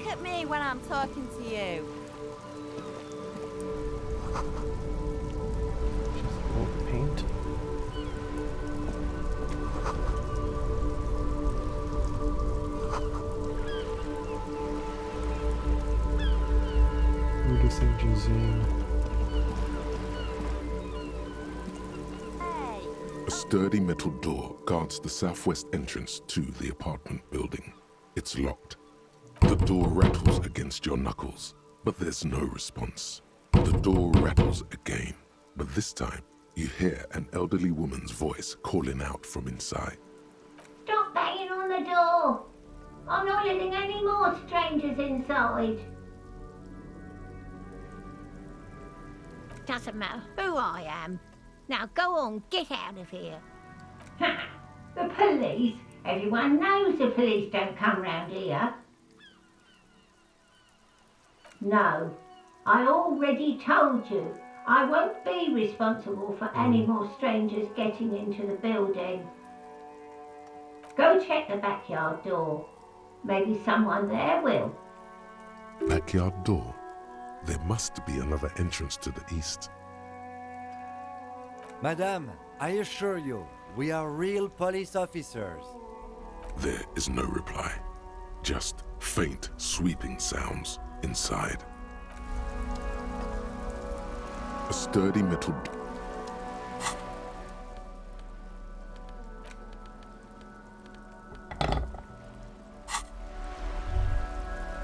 Speaker 5: Look at me when I'm talking to you.
Speaker 4: Old paint.
Speaker 5: Hey,
Speaker 1: A sturdy metal door guards the southwest entrance to the apartment building. It's locked. The door rattles against your knuckles, but there's no response. The door rattles again, but this time you hear an elderly woman's voice calling out from inside.
Speaker 6: Stop banging on the door! I'm not letting any more strangers inside.
Speaker 5: doesn't matter who I am. Now go on, get out of here.
Speaker 6: Ha! The police? Everyone knows the police don't come round here. No, I already told you. I won't be responsible for any more strangers getting into the building. Go check the backyard door. Maybe someone there will.
Speaker 1: Backyard door? There must be another entrance to the east.
Speaker 3: Madame, I assure you, we are real police officers.
Speaker 1: There is no reply. Just faint, sweeping sounds inside. A sturdy metal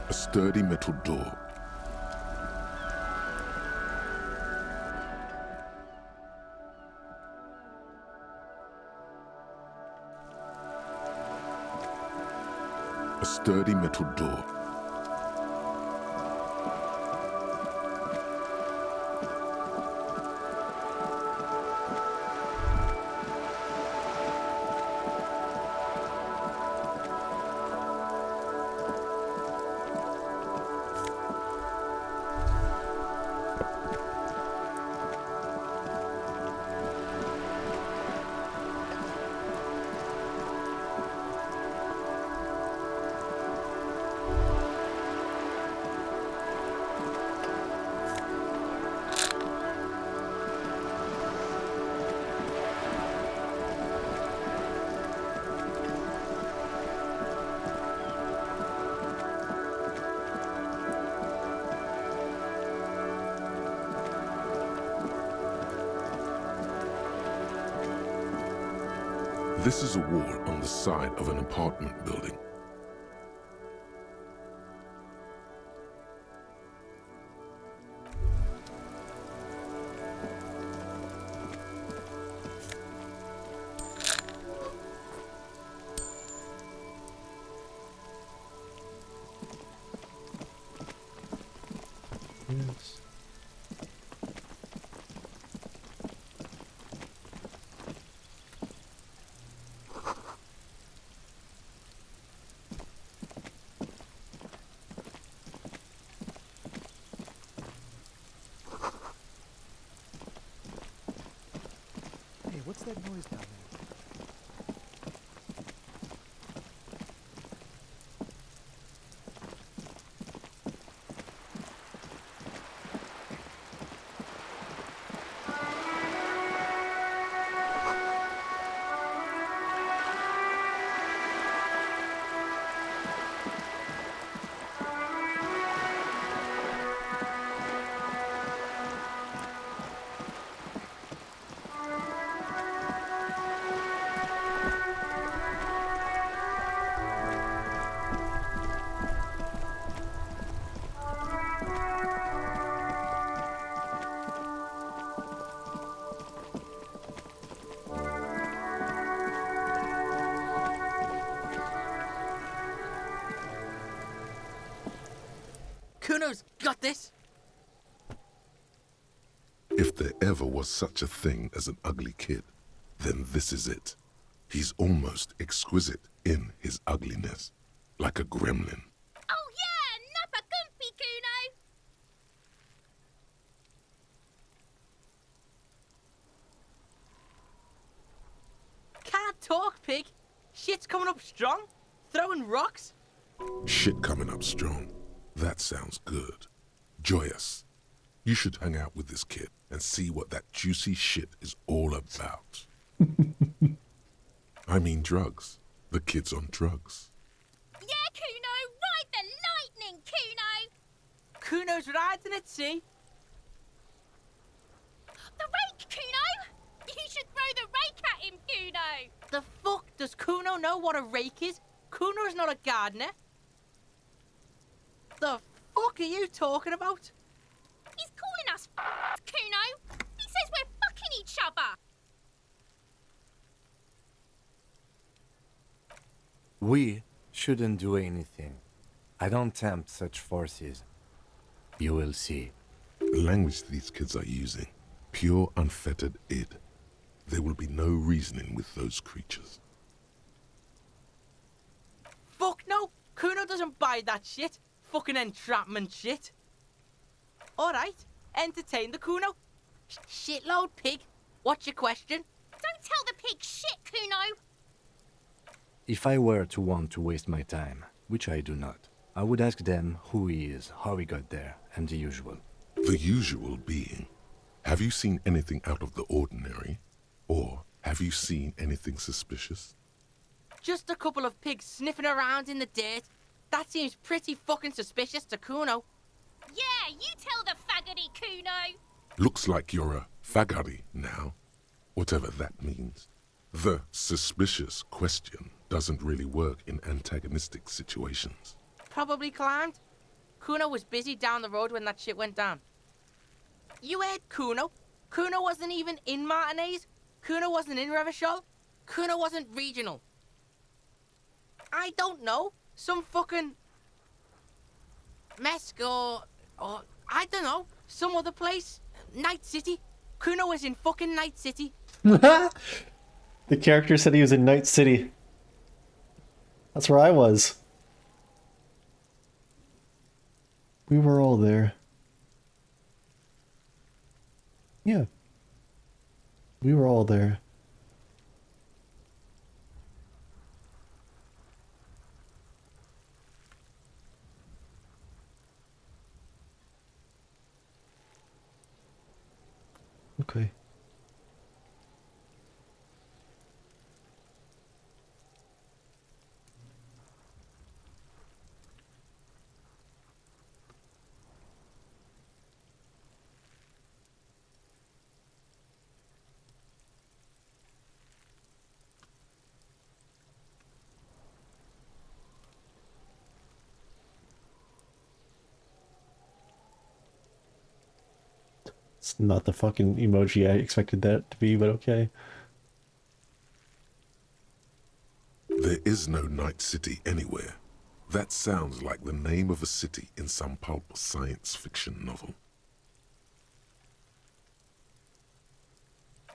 Speaker 1: A sturdy metal door. A sturdy metal door. This is a wall on the side of an apartment building.
Speaker 4: Yes.
Speaker 7: Hey, what's that noise down there?
Speaker 8: Cuno's got this!
Speaker 1: If there ever was such a thing as an ugly kid, then this is it. He's almost exquisite in his ugliness, like a gremlin.
Speaker 5: Oh yeah, nappa gumpy, Cuno!
Speaker 8: Can't talk, pig! Shit's coming up strong! Throwing rocks!
Speaker 1: Shit coming up strong. That sounds good. Joyous, you should hang out with this kid and see what that juicy shit is all about. I mean drugs. The kid's on drugs.
Speaker 5: Yeah, Cuno, ride the lightning, Cuno!
Speaker 8: Cuno's riding at sea.
Speaker 5: The rake, Cuno! You should throw the rake at him, Cuno!
Speaker 8: The fuck does Cuno know what a rake is? Cuno's not a gardener. The fuck are you talking about?
Speaker 5: He's calling us Cuno! He says we're fucking each other!
Speaker 3: We shouldn't do anything. I don't tempt such forces. You will see.
Speaker 1: The language these kids are using, pure unfettered id. There will be no reasoning with those creatures.
Speaker 8: Fuck no! Cuno doesn't buy that shit. Fucking entrapment shit. Alright, entertain the Cuno. Shitload pig. What's your question?
Speaker 5: Don't tell the pig shit, Cuno!
Speaker 3: If I were to want to waste my time, which I do not, I would ask them who he is, how he got there, and the usual.
Speaker 1: The usual being, have you seen anything out of the ordinary? Or have you seen anything suspicious?
Speaker 8: Just a couple of pigs sniffing around in the dirt. That seems pretty fucking suspicious to Cuno.
Speaker 5: Yeah, you tell the faggoty, Cuno!
Speaker 1: Looks like you're a fagari now, whatever that means. The suspicious question doesn't really work in antagonistic situations.
Speaker 8: Probably climbed. Cuno was busy down the road when that shit went down. You heard Cuno. Cuno wasn't even in Martinez. Cuno wasn't in Revachol. Cuno wasn't regional. I don't know. Some fucking Mesk or I don't know. Some other place. Night City. Cuno was in fucking Night City.
Speaker 4: The character said he was in Night City. That's where I was. We were all there. Yeah. We were all there. Okay. It's not the fucking emoji I expected that to be, but okay.
Speaker 1: There is no Night City anywhere. That sounds like the name of a city in some pulp science fiction novel.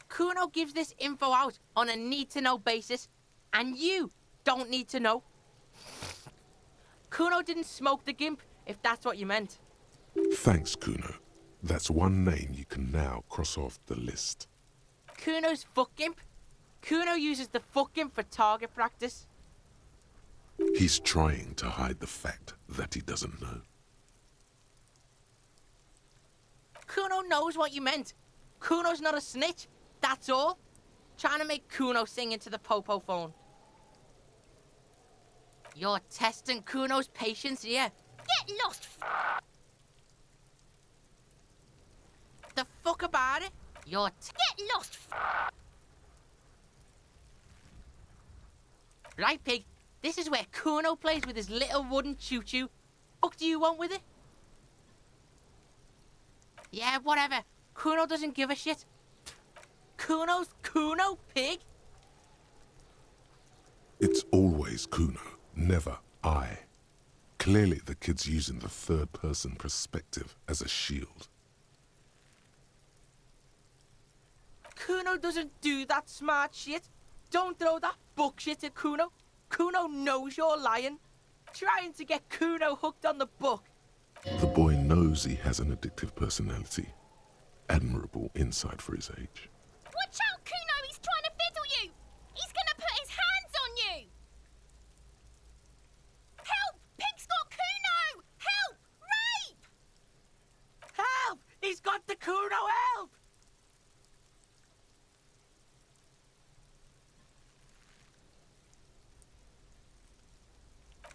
Speaker 8: Cuno gives this info out on a need-to-know basis, and you don't need to know. Cuno didn't smoke the gimp, if that's what you meant.
Speaker 1: Thanks, Cuno. That's one name you can now cross off the list.
Speaker 8: Cuno's fuck gimp? Cuno uses the fuck gimp for target practice.
Speaker 1: He's trying to hide the fact that he doesn't know.
Speaker 8: Cuno knows what you meant. Cuno's not a snitch, that's all. Trying to make Cuno sing into the popo phone. You're testing Cuno's patience here.
Speaker 5: Get lost,
Speaker 8: The fuck about it? You're
Speaker 5: Get lost,
Speaker 8: Right, pig. This is where Cuno plays with his little wooden choo-choo. Fuck do you want with it? Yeah, whatever. Cuno doesn't give a shit. Cuno's Cuno, pig.
Speaker 1: It's always Cuno, never I. Clearly the kid's using the third-person perspective as a shield.
Speaker 8: Cuno doesn't do that smart shit. Don't throw that bullshit at Cuno. Cuno knows you're lying. Trying to get Cuno hooked on the book.
Speaker 1: The boy knows he has an addictive personality. Admirable insight for his age.
Speaker 5: Watch out, Cuno! He's trying to fiddle you! He's gonna put his hands on you! Help! Pig's got Cuno! Help!
Speaker 8: Cuno, help!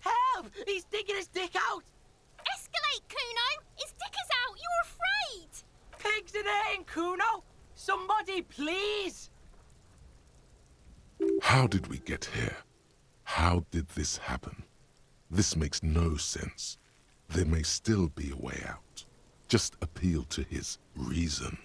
Speaker 8: Help! He's digging his dick out!
Speaker 5: Escalate, Cuno! His dick is out! You're afraid!
Speaker 8: Pigs in eating, Cuno! Somebody, please!
Speaker 1: How did we get here? How did this happen? This makes no sense. There may still be a way out. Just appeal to his reason.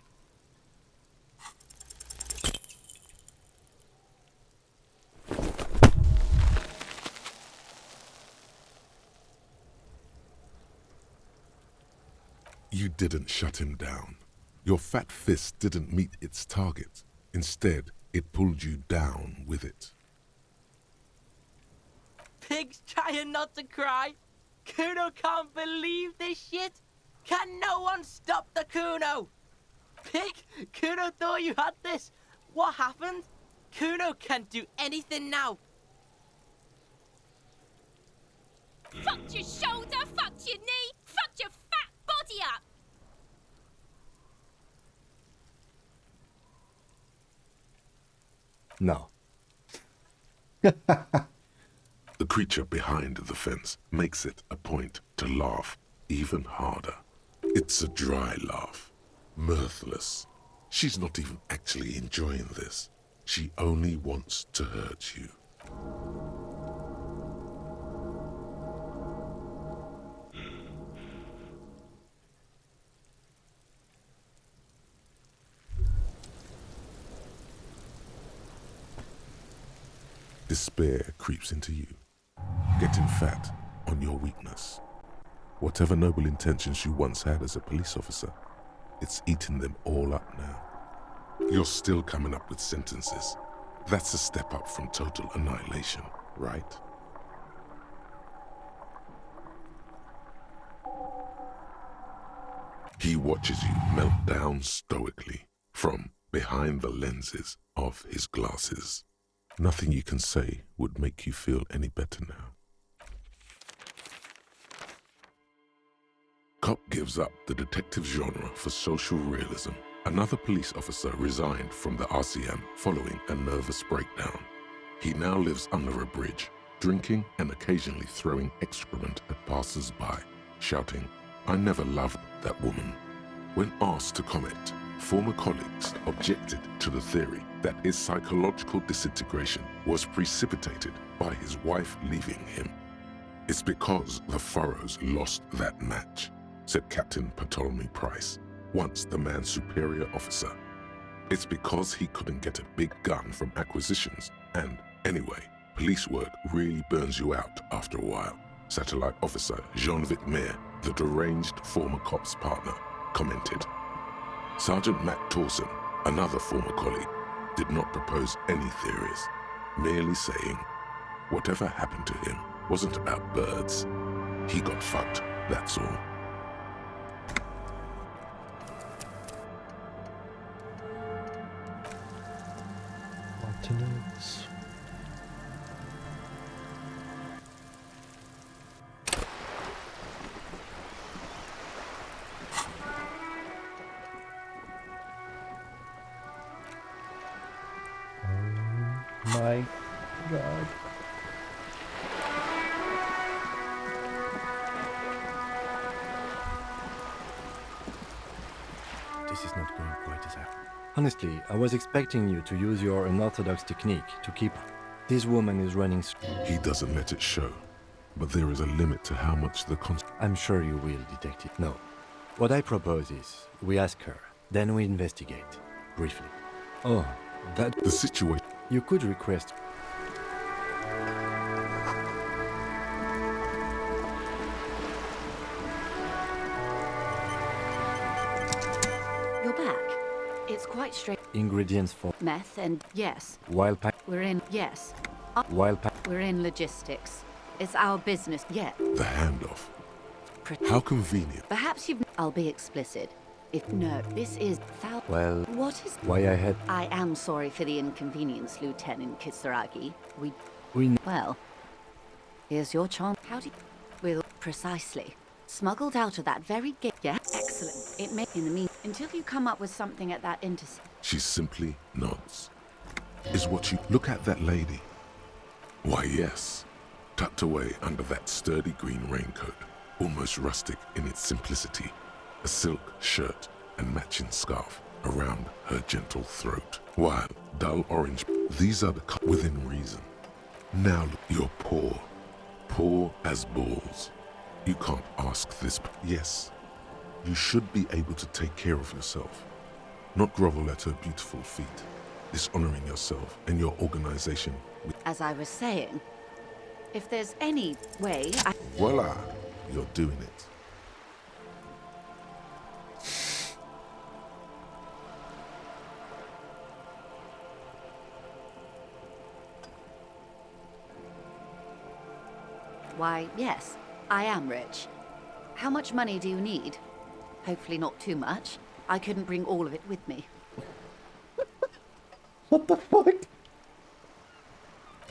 Speaker 1: You didn't shut him down. Your fat fist didn't meet its target. Instead, it pulled you down with it.
Speaker 8: Pig's trying not to cry. Cuno can't believe this shit. Can no one stop the Cuno? Pig, Cuno thought you had this. What happened? Cuno can't do anything now.
Speaker 5: Fucked your shoulder, fucked your knee, fucked your fat body up!
Speaker 3: No.
Speaker 1: The creature behind the fence makes it a point to laugh even harder. It's a dry laugh, mirthless. She's not even actually enjoying this. She only wants to hurt you. Despair creeps into you, getting fat on your weakness. Whatever noble intentions you once had as a police officer, it's eating them all up now. You're still coming up with sentences. That's a step up from total annihilation, right? He watches you melt down stoically from behind the lenses of his glasses. Nothing you can say would make you feel any better now. Cop gives up the detective genre for social realism. Another police officer resigned from the RCM following a nervous breakdown. He now lives under a bridge, drinking and occasionally throwing excrement at passers-by, shouting, "I never loved that woman." When asked to comment, former colleagues objected to the theory that his psychological disintegration was precipitated by his wife leaving him. "It's because the Furrows lost that match," said Captain Ptolemy Price, once the man's superior officer. "It's because he couldn't get a big gun from acquisitions, and anyway, police work really burns you out after a while," Satellite Officer Jean-Vic Mayer, the deranged former cop's partner, commented. Sergeant Matt Torson, another former colleague, did not propose any theories, merely saying, whatever happened to him wasn't about birds. He got fucked, that's all.
Speaker 4: Continents. Oh my God.
Speaker 3: This is not going quite as I... Honestly, I was expecting you to use your unorthodox technique to keep... This woman is running...
Speaker 1: He doesn't let it show, but there is a limit to how much the
Speaker 3: I'm sure you will, Detective. No. What I propose is, we ask her, then we investigate. Briefly. Oh, that...
Speaker 1: The situation...
Speaker 3: You could request...
Speaker 2: You're back. It's quite straight.
Speaker 3: Ingredients for...
Speaker 2: Meth and yes.
Speaker 3: Wild pack...
Speaker 2: We're in yes.
Speaker 3: Wild pack...
Speaker 2: We're in logistics. It's our business. Yeah.
Speaker 1: The handoff.
Speaker 2: Pretty.
Speaker 1: How convenient.
Speaker 2: Perhaps you've... I'll be explicit. If no, this is foul.
Speaker 3: Well...
Speaker 2: What is...
Speaker 3: Why I had...
Speaker 2: I am sorry for the inconvenience, Lieutenant Kisaragi.
Speaker 3: We...
Speaker 2: Well, here's your chance. How do you... We'll... Precisely. Smuggled out of that very gate. Yeah? Excellent. It may in the mean until you come up with something at that intersection.
Speaker 1: She simply nods. Is what you look at that lady? Why, yes. Tucked away under that sturdy green raincoat, almost rustic in its simplicity, a silk shirt and matching scarf around her gentle throat, while dull orange, these are the within reason. Now look, you're poor as balls. You can't ask this. Yes, you should be able to take care of yourself, not grovel at her beautiful feet, dishonoring yourself and your organization.
Speaker 2: As I was saying, if there's any way
Speaker 1: Voila, you're doing it.
Speaker 2: Why, yes, I am rich. How much money do you need? Hopefully not too much. I couldn't bring all of it with me.
Speaker 4: What the fuck?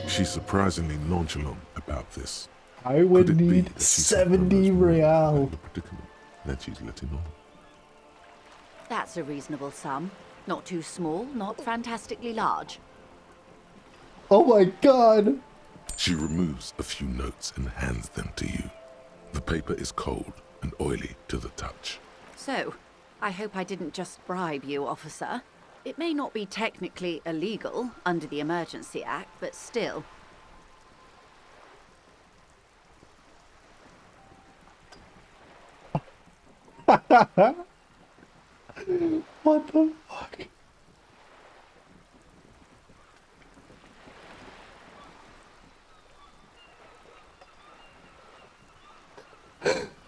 Speaker 1: She's surprisingly nonchalant about this.
Speaker 4: I
Speaker 1: Could
Speaker 4: would
Speaker 1: it be
Speaker 4: need
Speaker 1: that she's
Speaker 4: 70
Speaker 1: almost
Speaker 4: real.
Speaker 1: the predicament that she's letting on?
Speaker 2: That's a reasonable sum. Not too small, not fantastically large.
Speaker 4: Oh my god!
Speaker 1: She removes a few notes and hands them to you. The paper is cold and oily to the touch.
Speaker 2: So, I hope I didn't just bribe you, officer. It may not be technically illegal under the Emergency Act, but still.
Speaker 4: What the fuck?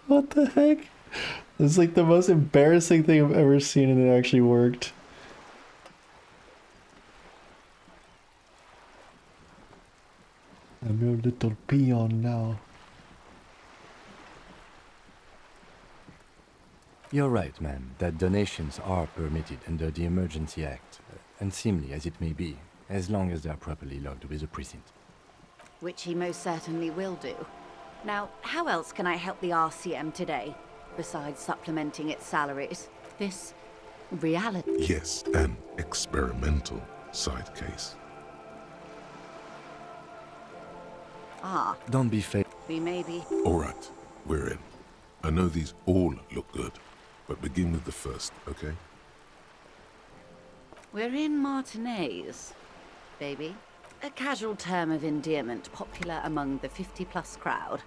Speaker 4: What the heck? This is like the most embarrassing thing I've ever seen, and it actually worked. I'm your little peon now.
Speaker 3: You're right, ma'am, that donations are permitted under the Emergency Act, unseemly as it may be, as long as they are properly logged with the precinct.
Speaker 2: Which he most certainly will do. Now, how else can I help the RCM today, besides supplementing its salaries? This reality.
Speaker 1: Yes, an experimental side case.
Speaker 2: Ah,
Speaker 3: Don't be fake.
Speaker 2: we may be.
Speaker 1: All right, we're in. I know these all look good, but begin with the first, okay?
Speaker 2: We're in Martinez, baby. A casual term of endearment popular among the 50-plus crowd.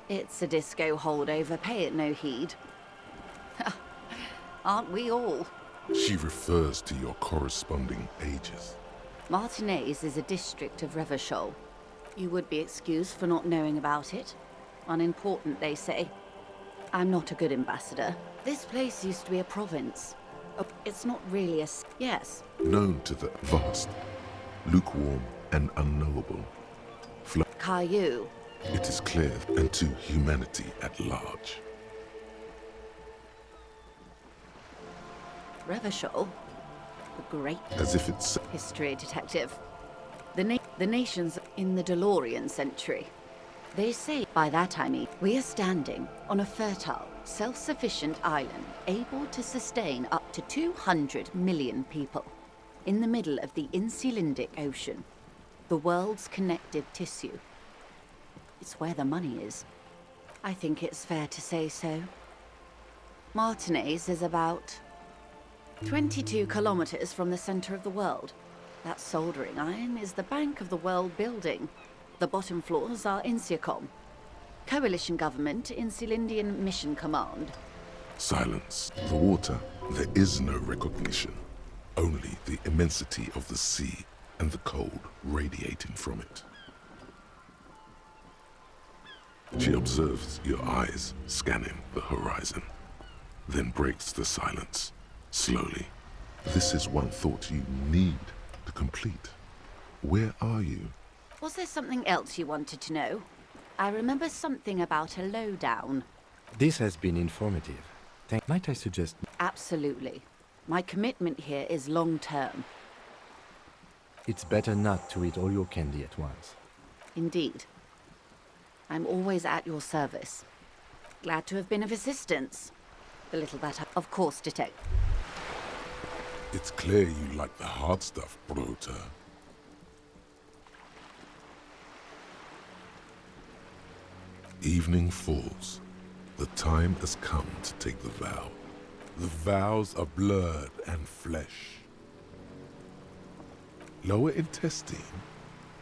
Speaker 2: It's a disco holdover, pay it no heed. Aren't we all?
Speaker 1: She refers to your corresponding ages.
Speaker 2: Martinez is a district of Revachol. You would be excused for not knowing about it. Unimportant, they say. I'm not a good ambassador. This place used to be a province. It's not really a... Yes.
Speaker 1: Known to the vast, lukewarm and unknowable.
Speaker 2: Caillou.
Speaker 1: It is clear, and to humanity at large.
Speaker 2: Revachol. The great
Speaker 1: As if it's...
Speaker 2: history detective. The nation's in the DeLorean century. They say, by that I mean, we are standing on a fertile, self-sufficient island able to sustain up to 200 million people in the middle of the Insulindic Ocean, the world's connective tissue. It's where the money is. I think it's fair to say so. Martinez is about 22 kilometers from the center of the world. That soldering iron is the bank of the world building. The bottom floors are Insiacom. Coalition government, Insulindian Mission Command.
Speaker 1: Silence. The water. There is no recognition. Only the immensity of the sea and the cold radiating from it. She observes your eyes scanning the horizon, then breaks the silence, slowly. This is one thought you need to complete. Where are you?
Speaker 2: Was there something else you wanted to know? I remember something about a lowdown.
Speaker 3: This has been informative. Might I suggest...
Speaker 2: Absolutely. My commitment here is long-term.
Speaker 3: It's better not to eat all your candy at once.
Speaker 2: Indeed. I'm always at your service. Glad to have been of assistance. The little that of course detect.
Speaker 1: It's clear you like the hard stuff, Brota. Evening falls. The time has come to take the vow. The vows are blood and flesh. Lower intestine?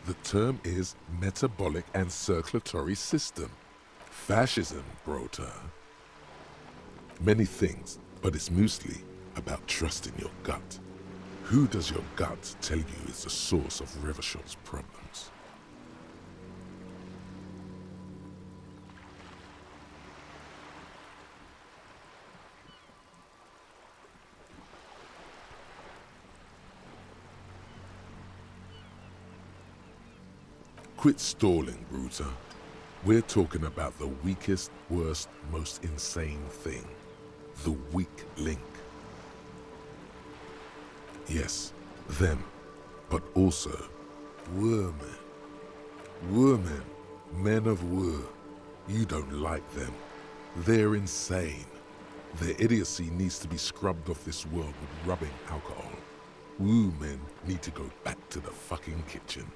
Speaker 1: The term is metabolic and circulatory system. Fascism, Brota. Many things, but it's mostly about trusting your gut. Who does your gut tell you is the source of Revishol's problems? Quit stalling, Bruta. We're talking about the weakest, worst, most insane thing. The weak link. Yes, them, but also women. Women, men of war. You don't like them. They're insane. Their idiocy needs to be scrubbed off this world with rubbing alcohol. Women need to go back to the fucking kitchen.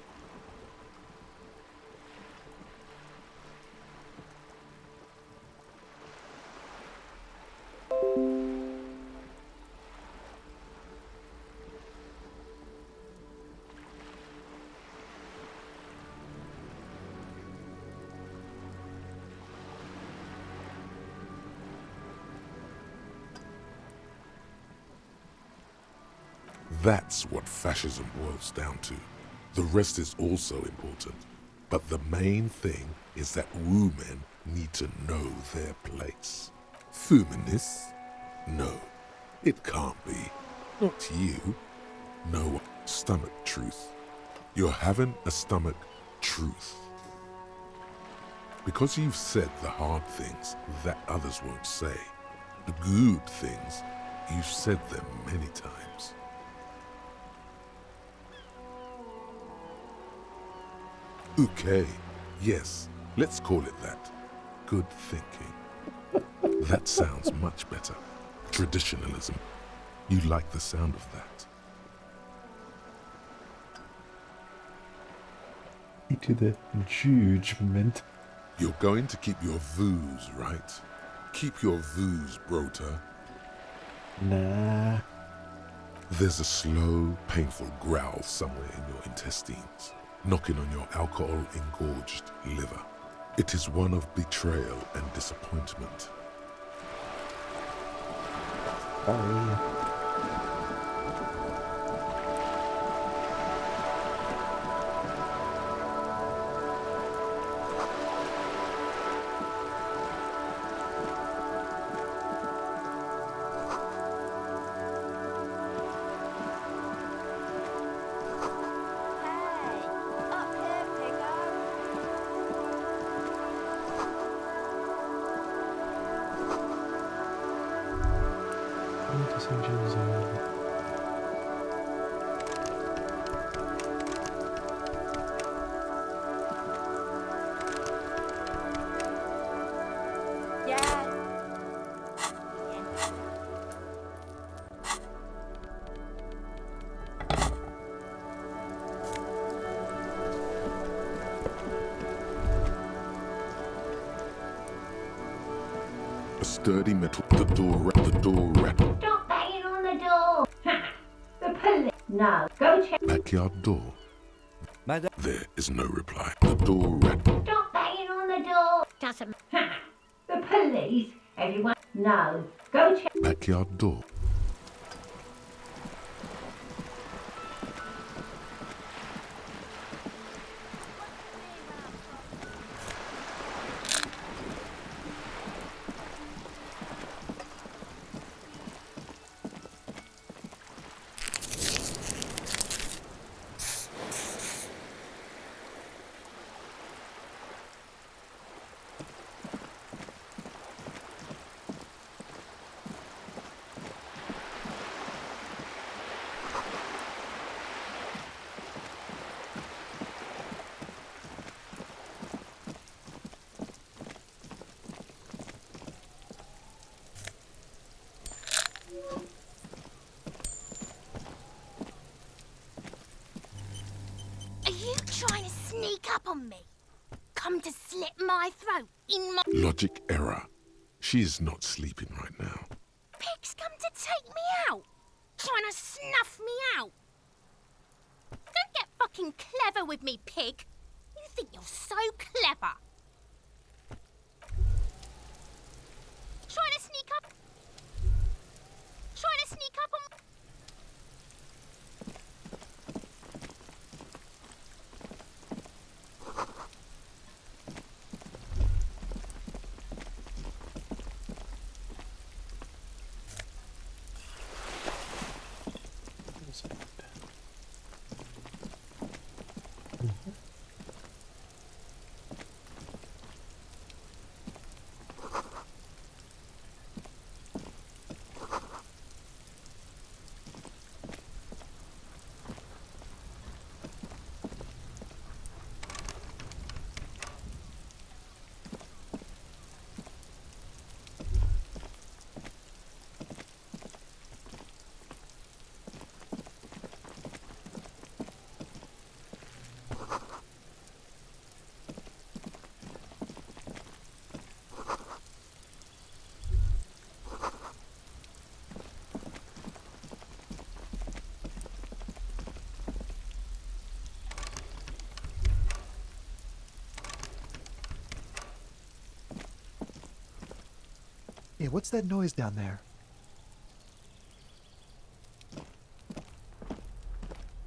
Speaker 1: That's what fascism boils down to. The rest is also important. But the main thing is that women need to know their place. Feminists? No, it can't be. Not you. No, stomach truth. You're having a stomach truth. Because you've said the hard things that others won't say. The good things, you've said them many times. Okay, yes, let's call it that. Good thinking. That sounds much better. Traditionalism. You like the sound of that.
Speaker 4: To the judgment.
Speaker 1: You're going to keep your views, right? Keep your views, Brota.
Speaker 4: Nah.
Speaker 1: There's a slow, painful growl somewhere in your intestines, knocking on your alcohol-engorged liver. It is one of betrayal and disappointment.
Speaker 4: Sorry.
Speaker 1: A sturdy metal, the door rattle.
Speaker 6: Stop banging on the door! Ha! The police! No, go check.
Speaker 1: Backyard door.
Speaker 3: Madam.
Speaker 1: There is no reply. The door rattle.
Speaker 6: Stop banging on the door!
Speaker 5: Doesn't
Speaker 6: Ha! The police! Everyone! No, go check.
Speaker 1: Backyard door.
Speaker 5: sneak up on me? Come to slit my throat in my...
Speaker 1: Logic error. She is not sleeping right now.
Speaker 5: Pig's come to take me out. Trying to snuff me out. Don't get fucking clever with me, pig. You think you're so clever. Trying to sneak up... Trying to sneak up on...
Speaker 7: Yeah, what's that noise down there?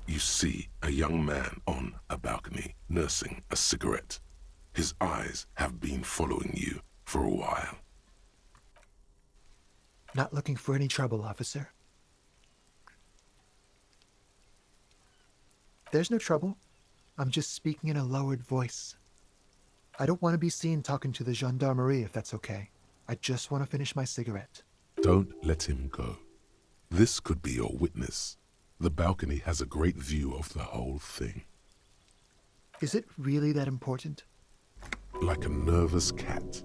Speaker 1: You see a young man on a balcony nursing a cigarette. His eyes have been following you for a while.
Speaker 7: Not looking for any trouble, officer. There's no trouble. I'm just speaking in a lowered voice. I don't want to be seen talking to the gendarmerie, if that's okay. I just want to finish my cigarette.
Speaker 1: Don't let him go. This could be your witness. The balcony has a great view of the whole thing.
Speaker 7: Is it really that important?
Speaker 1: Like a nervous cat,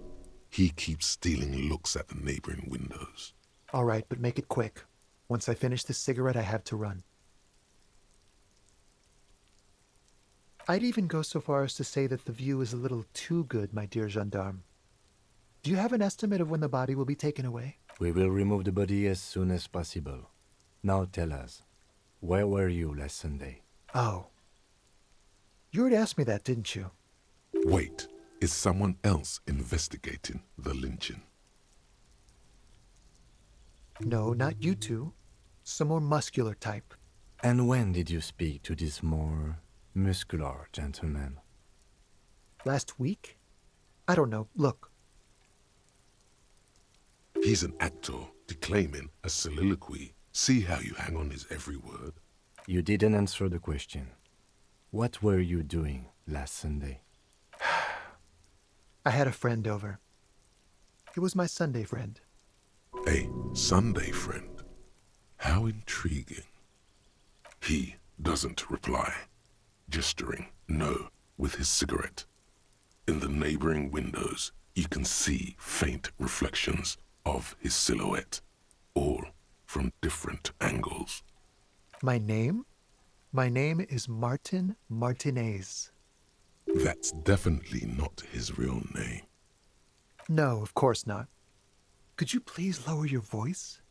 Speaker 1: he keeps stealing looks at the neighboring windows.
Speaker 7: All right, but make it quick. Once I finish this cigarette, I have to run. I'd even go so far as to say that the view is a little too good, my dear gendarme. Do you have an estimate of when the body will be taken away?
Speaker 3: We will remove the body as soon as possible. Now tell us, where were you last Sunday?
Speaker 7: Oh. You already asked me that, didn't you?
Speaker 1: Wait, is someone else investigating the lynching?
Speaker 7: No, not you two. Some more muscular type.
Speaker 3: And when did you speak to this more muscular gentleman?
Speaker 7: Last week? I don't know. Look.
Speaker 1: He's an actor declaiming a soliloquy. See how you hang on his every word?
Speaker 3: You didn't answer the question. What were you doing last Sunday?
Speaker 7: I had a friend over. He was my Sunday friend.
Speaker 1: A Sunday friend? How intriguing. He doesn't reply, gesturing no with his cigarette. In the neighboring windows, you can see faint reflections of his silhouette, all from different angles.
Speaker 7: My name? My name is Martin Martinez.
Speaker 1: That's definitely not his real name.
Speaker 7: No, of course not. Could you please lower your voice?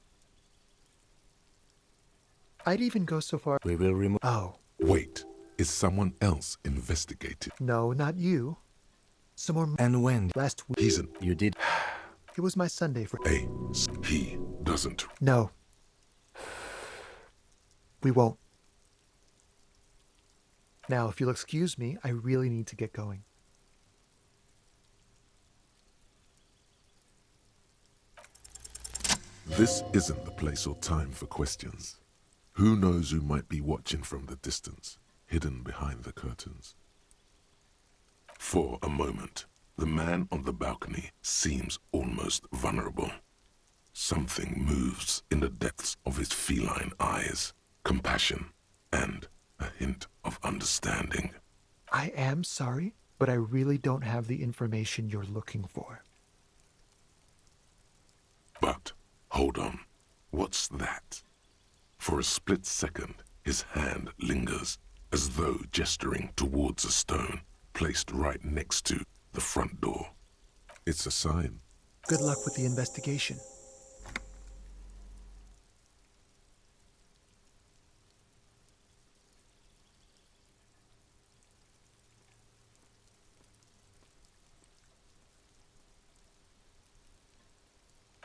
Speaker 7: I'd even go so far...
Speaker 3: We will remove...
Speaker 7: Oh.
Speaker 1: Wait, is someone else investigating?
Speaker 7: No, not you. Some more...
Speaker 3: And when?
Speaker 7: Last week...
Speaker 1: He's an...
Speaker 3: You did...
Speaker 7: It was my Sunday friend.
Speaker 1: He doesn't...
Speaker 7: No. We won't. Now, if you'll excuse me, I really need to get going.
Speaker 1: This isn't the place or time for questions. Who knows who might be watching from the distance, hidden behind the curtains? For a moment, the man on the balcony seems almost vulnerable. Something moves in the depths of his feline eyes, compassion and a hint of understanding.
Speaker 7: I am sorry, but I really don't have the information you're looking for.
Speaker 1: But, hold on, what's that? For a split second, his hand lingers, as though gesturing towards a stone, placed right next to the front door. It's a sign.
Speaker 7: Good luck with the investigation.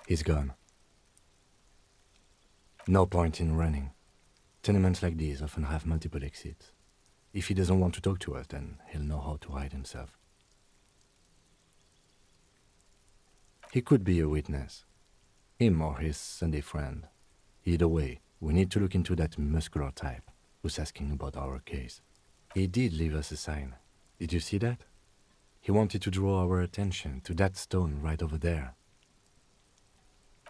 Speaker 3: He's gone. No point in running. Tenements like these often have multiple exits. If he doesn't want to talk to us, then he'll know how to hide himself. He could be a witness. Him or his Sunday friend. Either way, we need to look into that muscular type who's asking about our case. He did leave us a sign. Did you see that? He wanted to draw our attention to that stone right over there.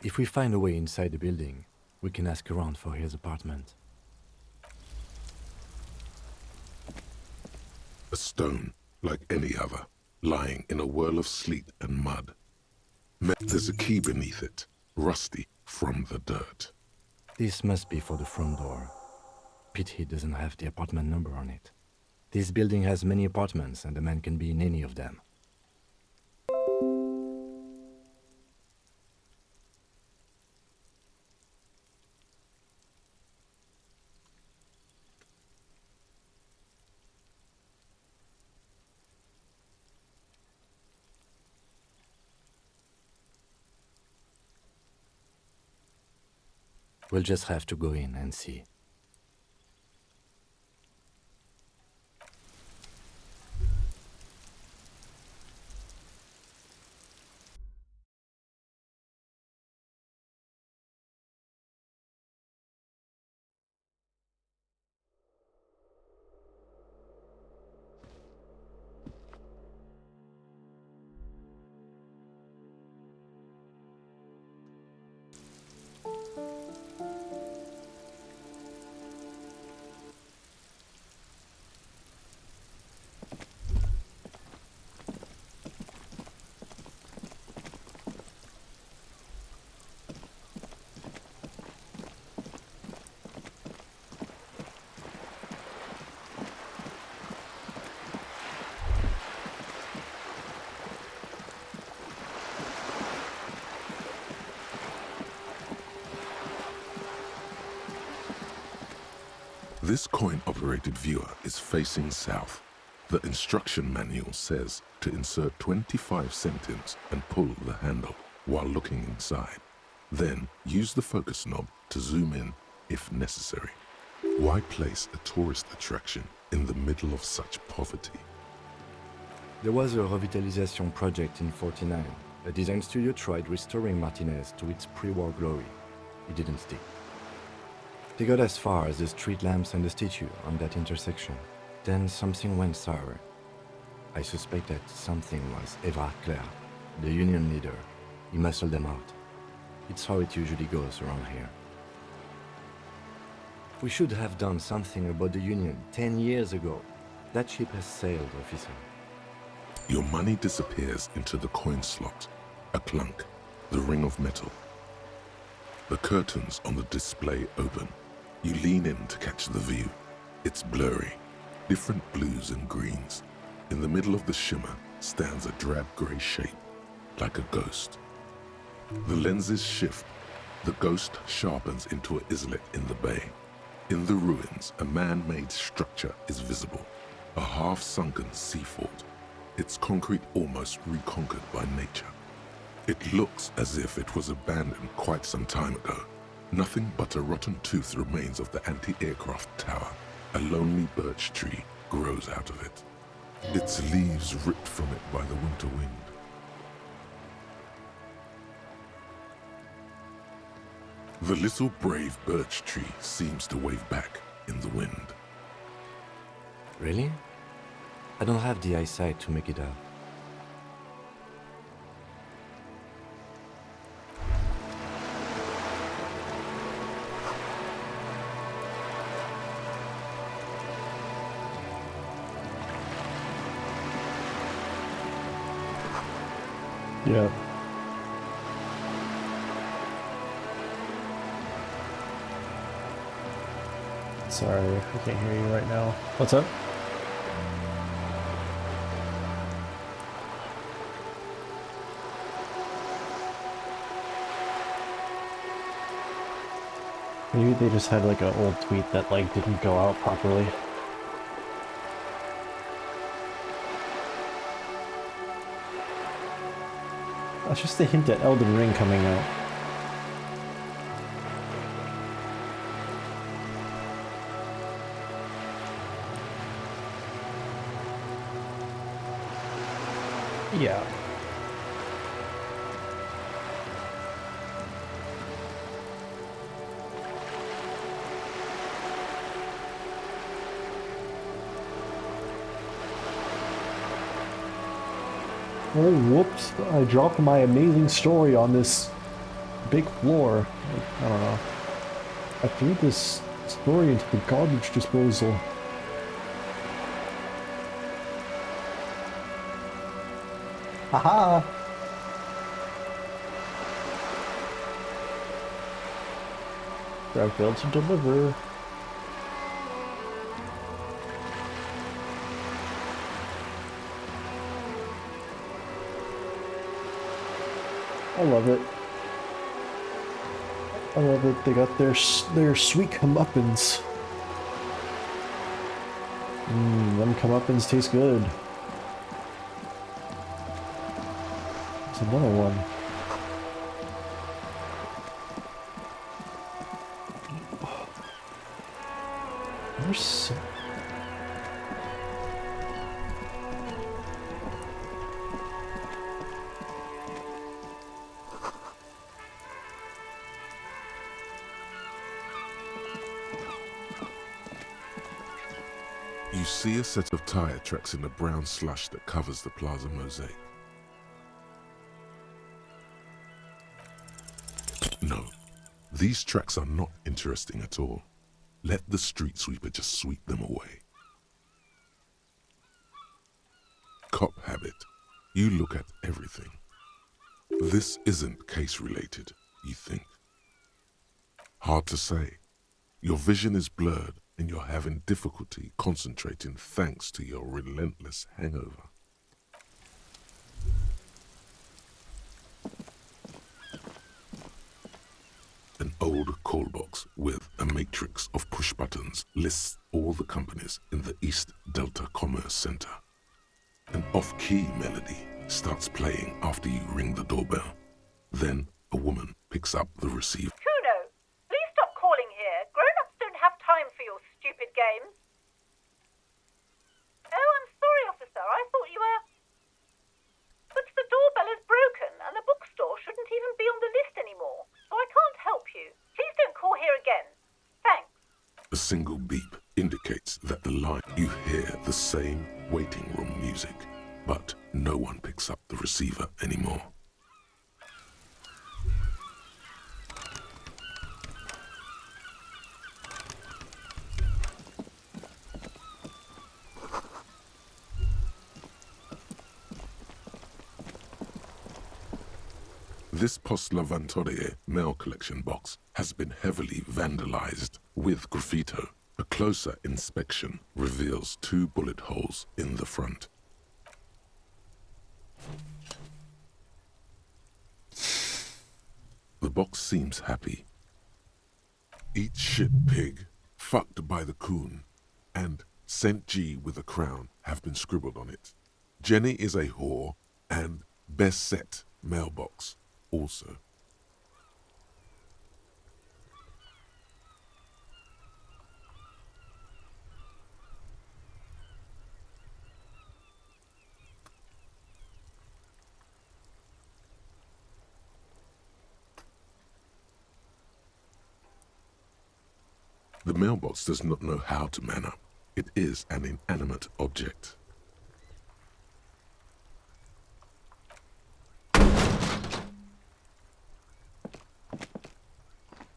Speaker 3: If we find a way inside the building, we can ask around for his apartment.
Speaker 1: A stone, like any other, lying in a whirl of sleet and mud. There's a key beneath it, rusty from the dirt.
Speaker 3: This must be for the front door. Pity he doesn't have the apartment number on it. This building has many apartments and the man can be in any of them. We'll just have to go in and see.
Speaker 1: This coin-operated viewer is facing south. The instruction manual says to insert 25 centimes and pull the handle while looking inside. Then use the focus knob to zoom in if necessary. Why place a tourist attraction in the middle of such poverty?
Speaker 3: There was a revitalization project in '49. A design studio tried restoring Martinez to its pre-war glory. It didn't stick. They got as far as the street lamps and the statue on that intersection. Then something went sour. I suspect that something was Évrard Claire, the union leader. He muscled them out. It's how it usually goes around here. We should have done something about the union 10 years ago. That ship has sailed, officer.
Speaker 1: Your money disappears into the coin slot. A clunk, the ring of metal. The curtains on the display open. You lean in to catch the view. It's blurry, different blues and greens. In the middle of the shimmer stands a drab grey shape, like a ghost. The lenses shift. The ghost sharpens into an islet in the bay. In the ruins, a man-made structure is visible, a half-sunken sea fort, its concrete almost reconquered by nature. It looks as if it was abandoned quite some time ago. Nothing but a rotten tooth remains of the anti-aircraft tower. A lonely birch tree grows out of it, its leaves ripped from it by the winter wind. The little brave birch tree seems to wave back in the wind.
Speaker 3: Really? I don't have the eyesight to make it out.
Speaker 4: Yeah. Sorry, I can't hear you right now. What's up? Maybe they just had like an old tweet that like didn't go out properly. That's just a hint at Elden Ring coming out. Yeah. Oh, whoops. I dropped my amazing story on this big floor. I don't know. I threw this story into the garbage disposal. Haha! I failed to deliver. I love it. I love it. They got their sweet comeuppance. Them comeuppance taste good. There's another one. There's so...
Speaker 1: You see a set of tire tracks in the brown slush that covers the plaza mosaic. No, these tracks are not interesting at all. Let the street sweeper just sweep them away. Cop habit. You look at everything. This isn't case-related, you think. Hard to say. Your vision is blurred and you're having difficulty concentrating thanks to your relentless hangover. An old call box with a matrix of push buttons lists all the companies in the East Delta Commerce Center. An off-key melody starts playing after you ring the doorbell. Then a woman picks up the receiver.
Speaker 9: Cuno, please stop calling here. Grown-ups don't have time for your stupid games. Oh, I'm sorry, officer. I thought you were... But the doorbell is broken and the bookstore shouldn't even be on the list anymore. So I can't help you. Please don't call here again. Thanks.
Speaker 1: A single beep indicates that the line you hear the same waiting room music, but no one picks up the receiver anymore. This Post Lavatorie mail collection box has been heavily vandalized with graffito. A closer inspection reveals 2 bullet holes in the front. The box seems happy. Eat shit pig, fucked by the coon, and St. G with a crown have been scribbled on it. Jenny is a whore, and best set mailbox also. The mailbox does not know how to man up. It is an inanimate object.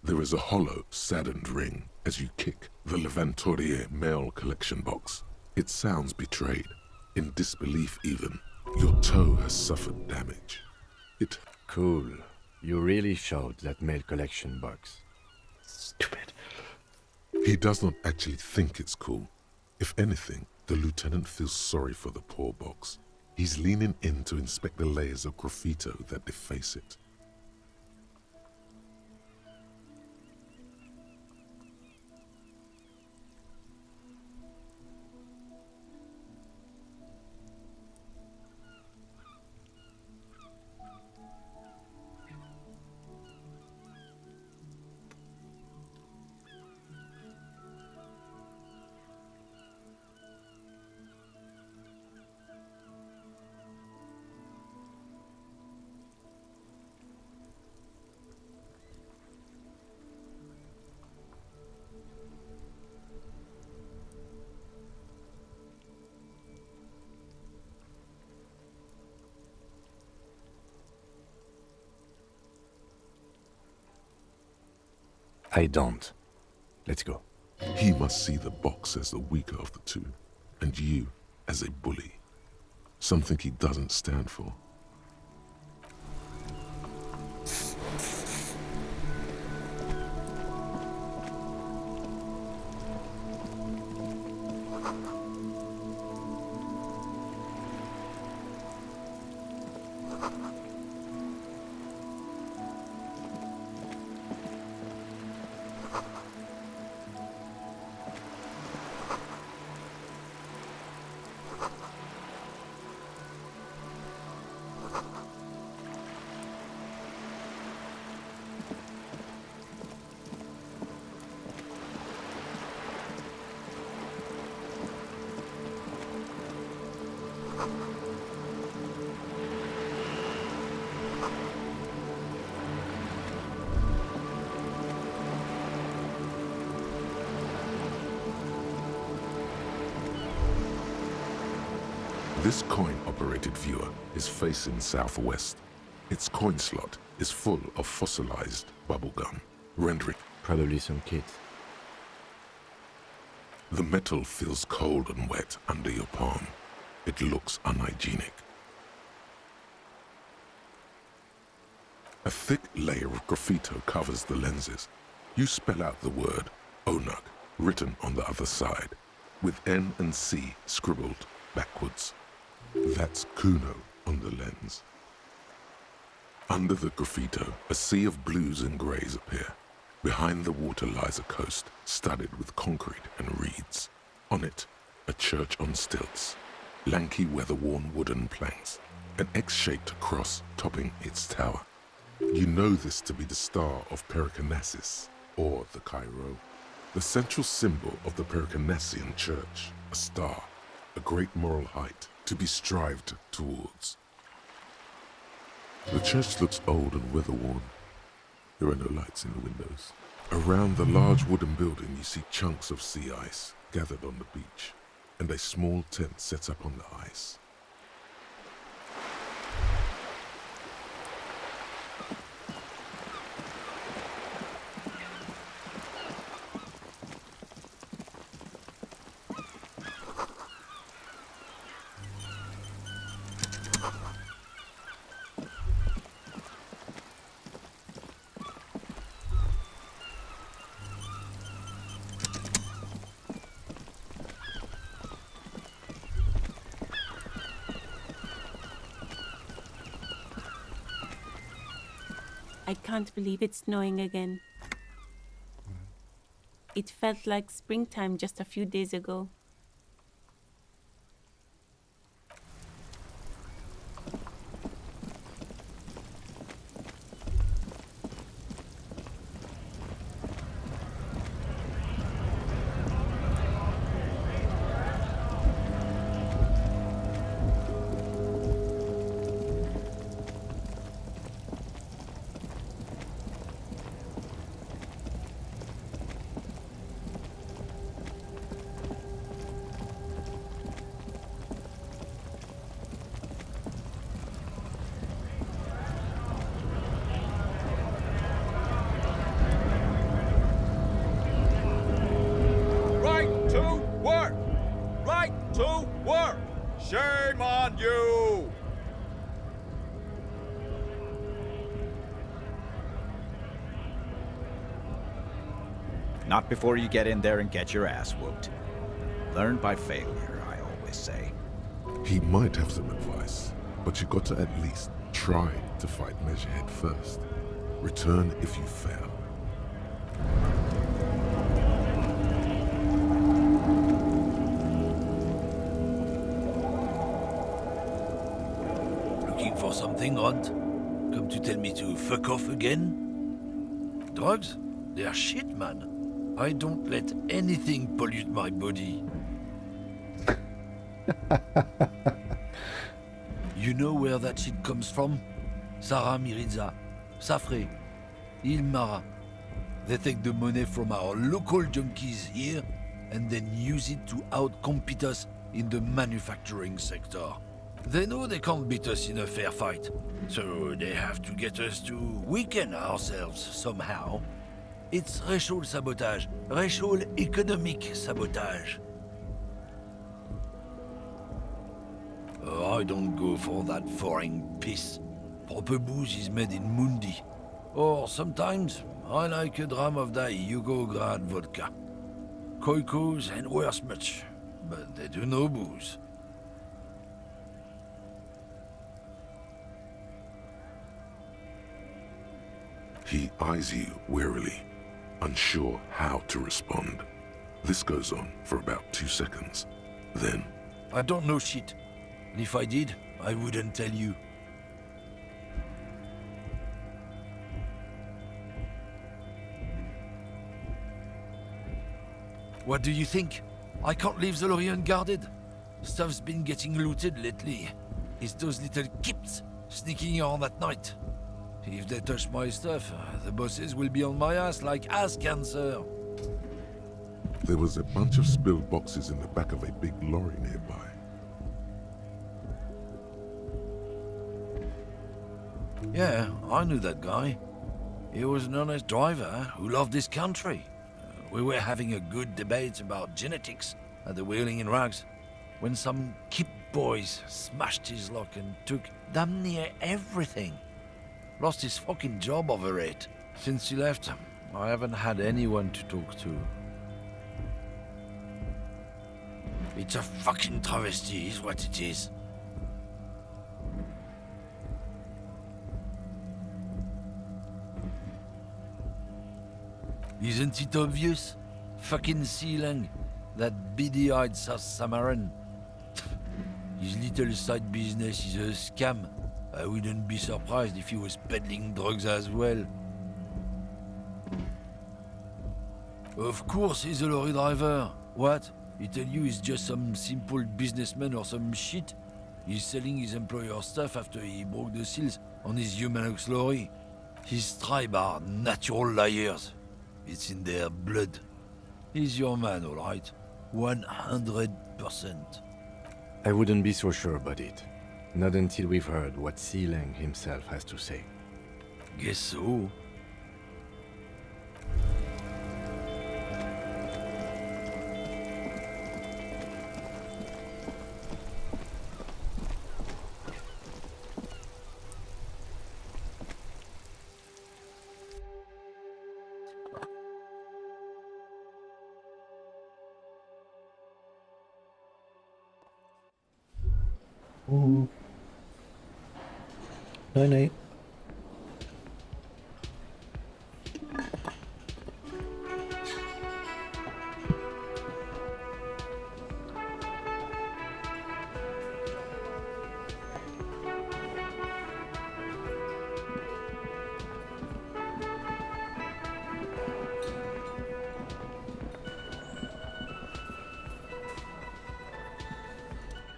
Speaker 1: There is a hollow, saddened ring as you kick the Lavatorie mail collection box. It sounds betrayed, in disbelief even. Your toe has suffered damage. It...
Speaker 3: Cool. You really showed that mail collection box.
Speaker 4: Stupid.
Speaker 1: He does not actually think it's cool. If anything, the lieutenant feels sorry for the poor box. He's leaning in to inspect the layers of graffito that deface it.
Speaker 3: I don't. Let's go.
Speaker 1: He must see the box as the weaker of the two, and you as a bully. Something he doesn't stand for. This coin-operated viewer is facing southwest. Its coin slot is full of fossilized bubblegum, rendering.
Speaker 3: Probably some kids.
Speaker 1: The metal feels cold and wet under your palm. It looks unhygienic. A thick layer of graffito covers the lenses. You spell out the word Onug, written on the other side, with N and C scribbled backwards. That's Cuno on the lens. Under the graffito, a sea of blues and greys appear. Behind the water lies a coast studded with concrete and reeds. On it, a church on stilts, lanky weather-worn wooden planks, an X-shaped cross topping its tower. You know this to be the star of Pericarnassus, or the Cairo, the central symbol of the Pericarnassian church, a star, a great moral height to be strived towards. The church looks old and weather-worn. There are no lights in the windows. Around the large wooden building you see chunks of sea ice gathered on the beach, and a small tent set up on the ice.
Speaker 10: I can't believe it's snowing again. It felt like springtime just a few days ago.
Speaker 11: Shame on you!
Speaker 12: Not before you get in there and get your ass whooped. Learn by failure, I always say.
Speaker 1: He might have some advice, but you got to at least try to fight Measurehead first. Return if you fail.
Speaker 13: Looking for something, Runt? Come to tell me to fuck off again? Drugs? They're shit, man. I don't let anything pollute my body. You know where that shit comes from? Sarah Miriza, Safre, Ilmara. They take the money from our local junkies here and then use it to outcompete us in the manufacturing sector. They know they can't beat us in a fair fight, so they have to get us to weaken ourselves somehow. It's racial sabotage. Racial economic sabotage. I don't go for that foreign piss. Proper booze is made in Mundi. Or sometimes, I like a dram of that Yugograd vodka. Koikos and worse much, but they do no booze.
Speaker 1: He eyes you wearily, unsure how to respond. This goes on for about 2 seconds. Then,
Speaker 13: I don't know shit. And if I did, I wouldn't tell you. What do you think? I can't leave the lorry unguarded. Stuff's been getting looted lately. It's those little kips sneaking around at night. If they touch my stuff, the bosses will be on my ass like ass cancer.
Speaker 1: there was a bunch of spilled boxes in the back of a big lorry nearby.
Speaker 13: Yeah, I knew that guy. He was an honest driver who loved his country. We were having a good debate about genetics at the Wheeling in Rags when some Kip boys smashed his lock and took damn near everything. Lost his fucking job over it. Since he left, I haven't had anyone to talk to. It's a fucking travesty, is what it is. Isn't it obvious? Fucking Sealang, that beady-eyed South Samaran. His little side business is a scam. I wouldn't be surprised if he was peddling drugs as well. Of course he's a lorry driver. What? He tell you he's just some simple businessman or some shit? He's selling his employer's stuff after he broke the seals on his Humanox lorry. His tribe are natural liars. It's in their blood. He's your man, all right? 100%.
Speaker 3: I wouldn't be so sure about it. Not until we've heard what Sealang himself has to say.
Speaker 13: Guess so.
Speaker 4: Ooh. Night night.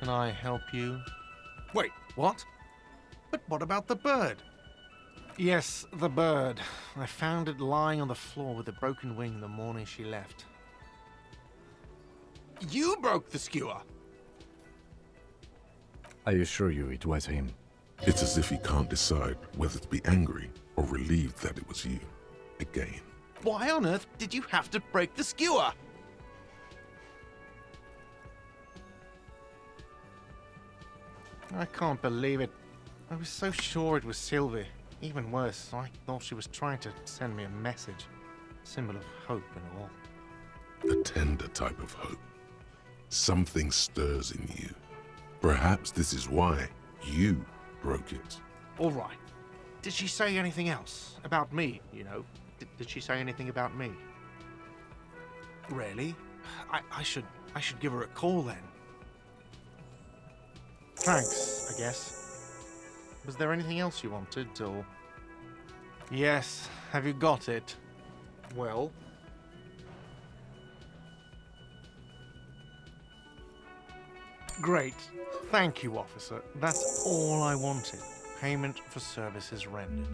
Speaker 11: Can I help you? Wait, what? But what about the bird? Yes, the bird. I found it lying on the floor with a broken wing the morning she left. You broke the skewer!
Speaker 3: I assure you it was him.
Speaker 1: It's as if he can't decide whether to be angry or relieved that it was you. Again.
Speaker 11: Why on earth did you have to break the skewer? I can't believe it. I was so sure it was Sylvie. Even worse, I thought she was trying to send me a message. Symbol of hope and all.
Speaker 1: A tender type of hope. Something stirs in you. Perhaps this is why you broke it.
Speaker 11: All right. Did she say anything else? About me, you know? Did she say anything about me? Really? I should give her a call then. Thanks, I guess. Was there anything else you wanted, or...? Yes. Have you got it? Well... Great. Thank you, officer. That's all I wanted. Payment for services rendered.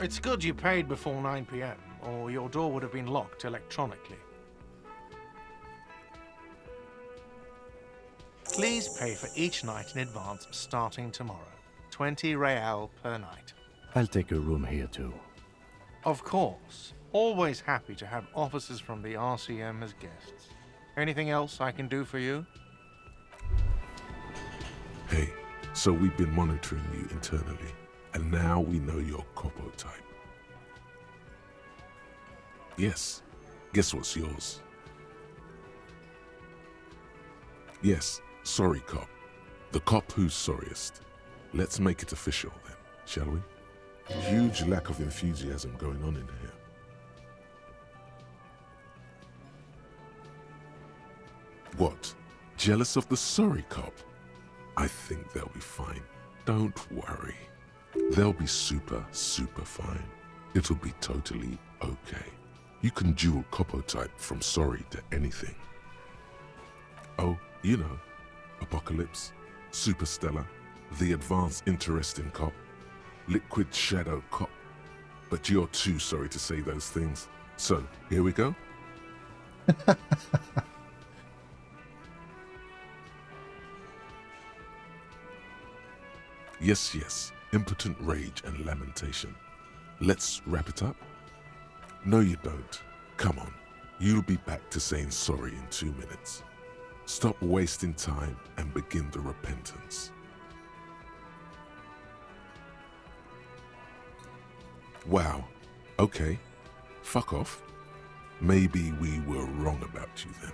Speaker 11: It's good you paid before 9 p.m., or your door would have been locked electronically. Please pay for each night in advance starting tomorrow. 20 real per night.
Speaker 3: I'll take a room here too.
Speaker 11: Of course. always happy to have officers from the RCM as guests. Anything else I can do for you?
Speaker 1: Hey, so we've been monitoring you internally, and now we know your Copo type. Yes, guess what's yours? Yes, sorry cop. The cop who's sorriest. Let's make it official then, shall we? Huge lack of enthusiasm going on in here. What? Jealous of the sorry cop? I think they'll be fine. Don't worry. They'll be super fine. It'll be totally okay. You can dual Copo type from sorry to anything. Oh, you know, Apocalypse, Superstellar, the advanced interesting cop, liquid shadow cop. But you're too sorry to say those things. So, here we go. Yes, impotent rage and lamentation. Let's wrap it up? No, you don't. Come on, you'll be back to saying sorry in 2 minutes. Stop wasting time and begin the repentance. Wow, okay, fuck off. Maybe we were wrong about you then.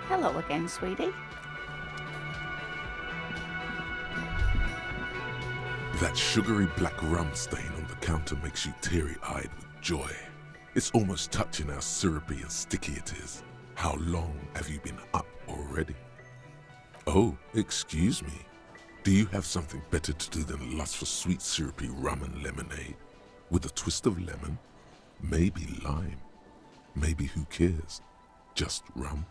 Speaker 2: Hello again, sweetie.
Speaker 1: That sugary black rum stain on the counter makes you teary-eyed with joy. It's almost touching how syrupy and sticky it is. How long have you been up already? Oh, excuse me. Do you have something better to do than lust for sweet syrupy rum and lemonade? With a twist of lemon? Maybe lime. Maybe who cares? Just rum.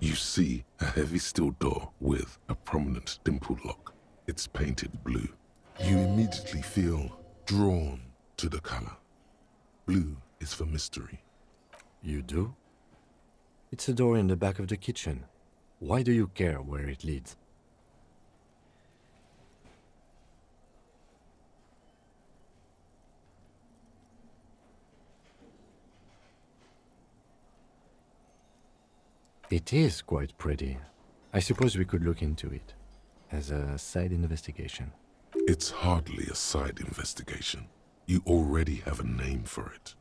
Speaker 1: You see a heavy steel door with a prominent dimple lock. It's painted blue. You immediately feel drawn to the color. Blue is for mystery.
Speaker 3: You do? It's a door in the back of the kitchen. Why do you care where it leads? It is quite pretty. I suppose we could look into it as a side investigation.
Speaker 1: It's hardly a side investigation. You already have a name for it.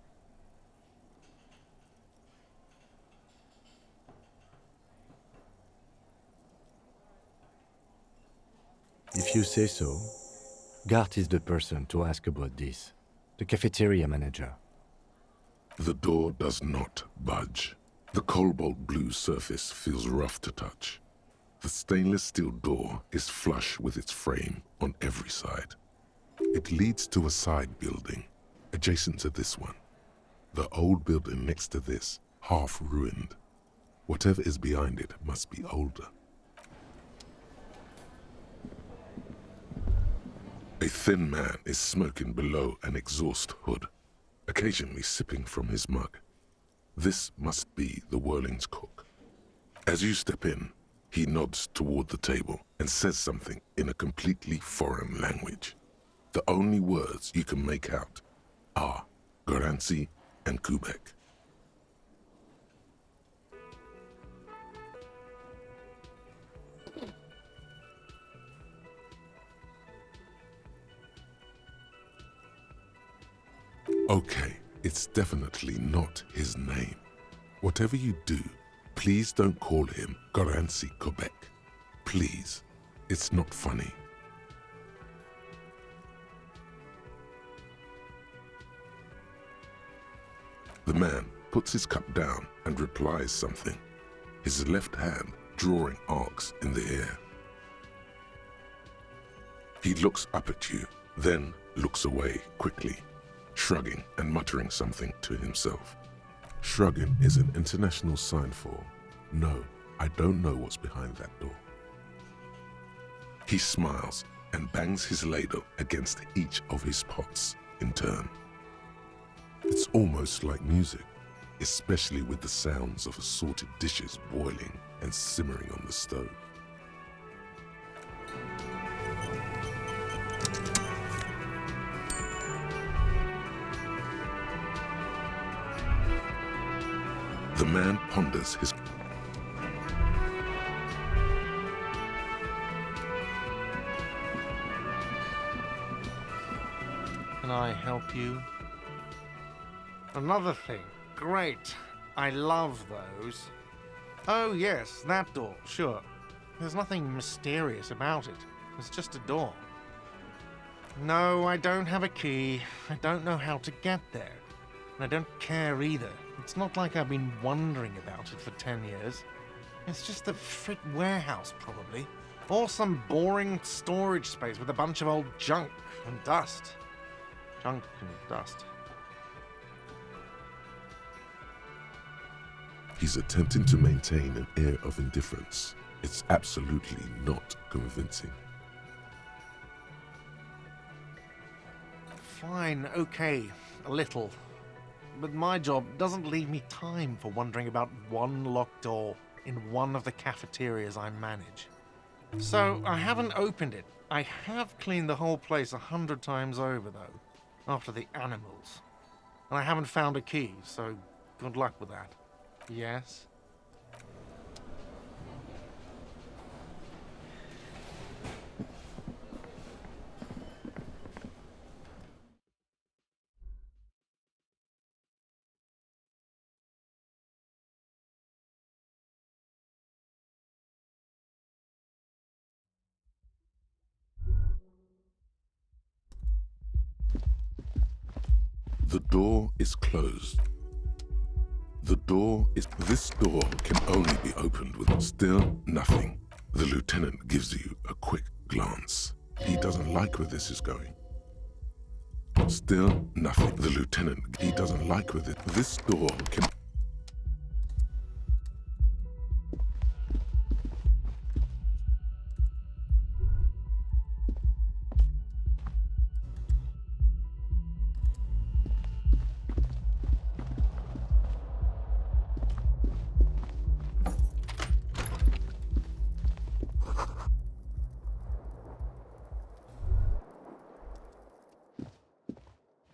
Speaker 3: If you say so, Gart is the person to ask about this. The cafeteria manager.
Speaker 1: The door does not budge. The cobalt blue surface feels rough to touch. The stainless steel door is flush with its frame on every side. It leads to a side building, adjacent to this one. The old building next to this, half ruined. Whatever is behind it must be older. A thin man is smoking below an exhaust hood, occasionally sipping from his mug. This must be the Whirling's cook. As you step in, he nods toward the table and says something in a completely foreign language. The only words you can make out are Garancy and Quebec. Okay, it's definitely not his name. Whatever you do, please don't call him Garancy Quebec. Please, it's not funny. The man puts his cup down and replies something, his left hand drawing arcs in the air. He looks up at you, then looks away quickly, shrugging and muttering something to himself. Shrugging is an international sign for, no, I don't know what's behind that door. He smiles and bangs his ladle against each of his pots in turn. It's almost like music, especially with the sounds of assorted dishes boiling and simmering on the stove. The man ponders his...
Speaker 11: Can I help you? Another thing. Great. I love those. Oh yes, that door, sure. There's nothing mysterious about it. It's just a door. No, I don't have a key. I don't know how to get there. And I don't care either. It's not like I've been wondering about it for 10 years. It's just a frick warehouse, probably. Or some boring storage space with a bunch of old junk and dust. Junk and dust.
Speaker 1: He's attempting to maintain an air of indifference. It's absolutely not convincing.
Speaker 11: Fine, okay, a little. But my job doesn't leave me time for wondering about one locked door in one of the cafeterias I manage. So I haven't opened it. I have cleaned the whole place 100 times over, though, after the animals. And I haven't found a key, so good luck with that. Yes?
Speaker 1: The door is closed. This door can only be opened with still nothing. The lieutenant gives you a quick glance. He doesn't like where this is going. Still nothing. The lieutenant, he doesn't like where this door can...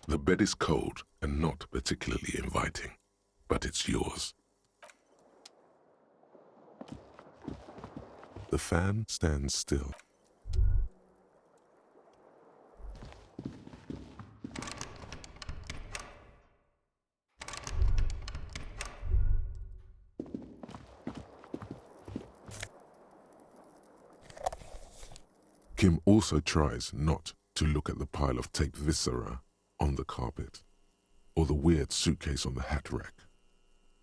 Speaker 1: The bed is cold and not particularly inviting, but it's yours. The fan stands still. Kim also tries not to look at the pile of taped viscera on the carpet, or the weird suitcase on the hat rack,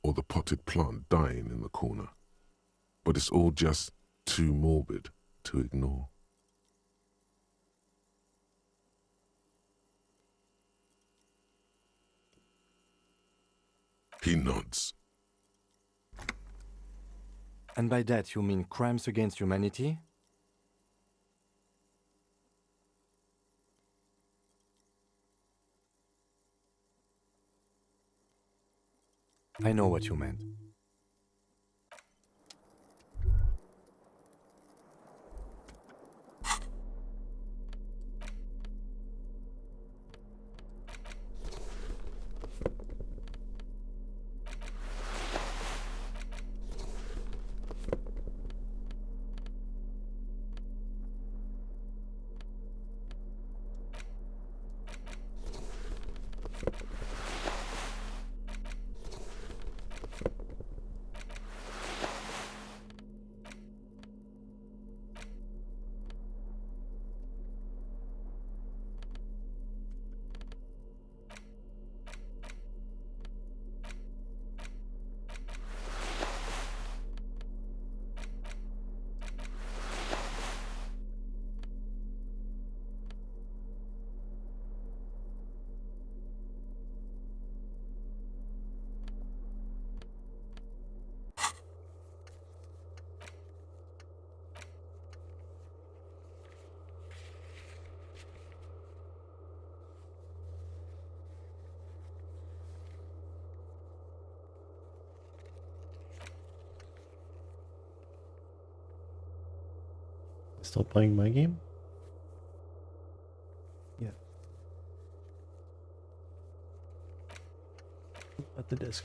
Speaker 1: or the potted plant dying in the corner. But it's all just too morbid to ignore. He nods.
Speaker 3: And by that you mean crimes against humanity? I know what you meant.
Speaker 4: Still playing my game? Yeah. At the disc.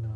Speaker 4: No.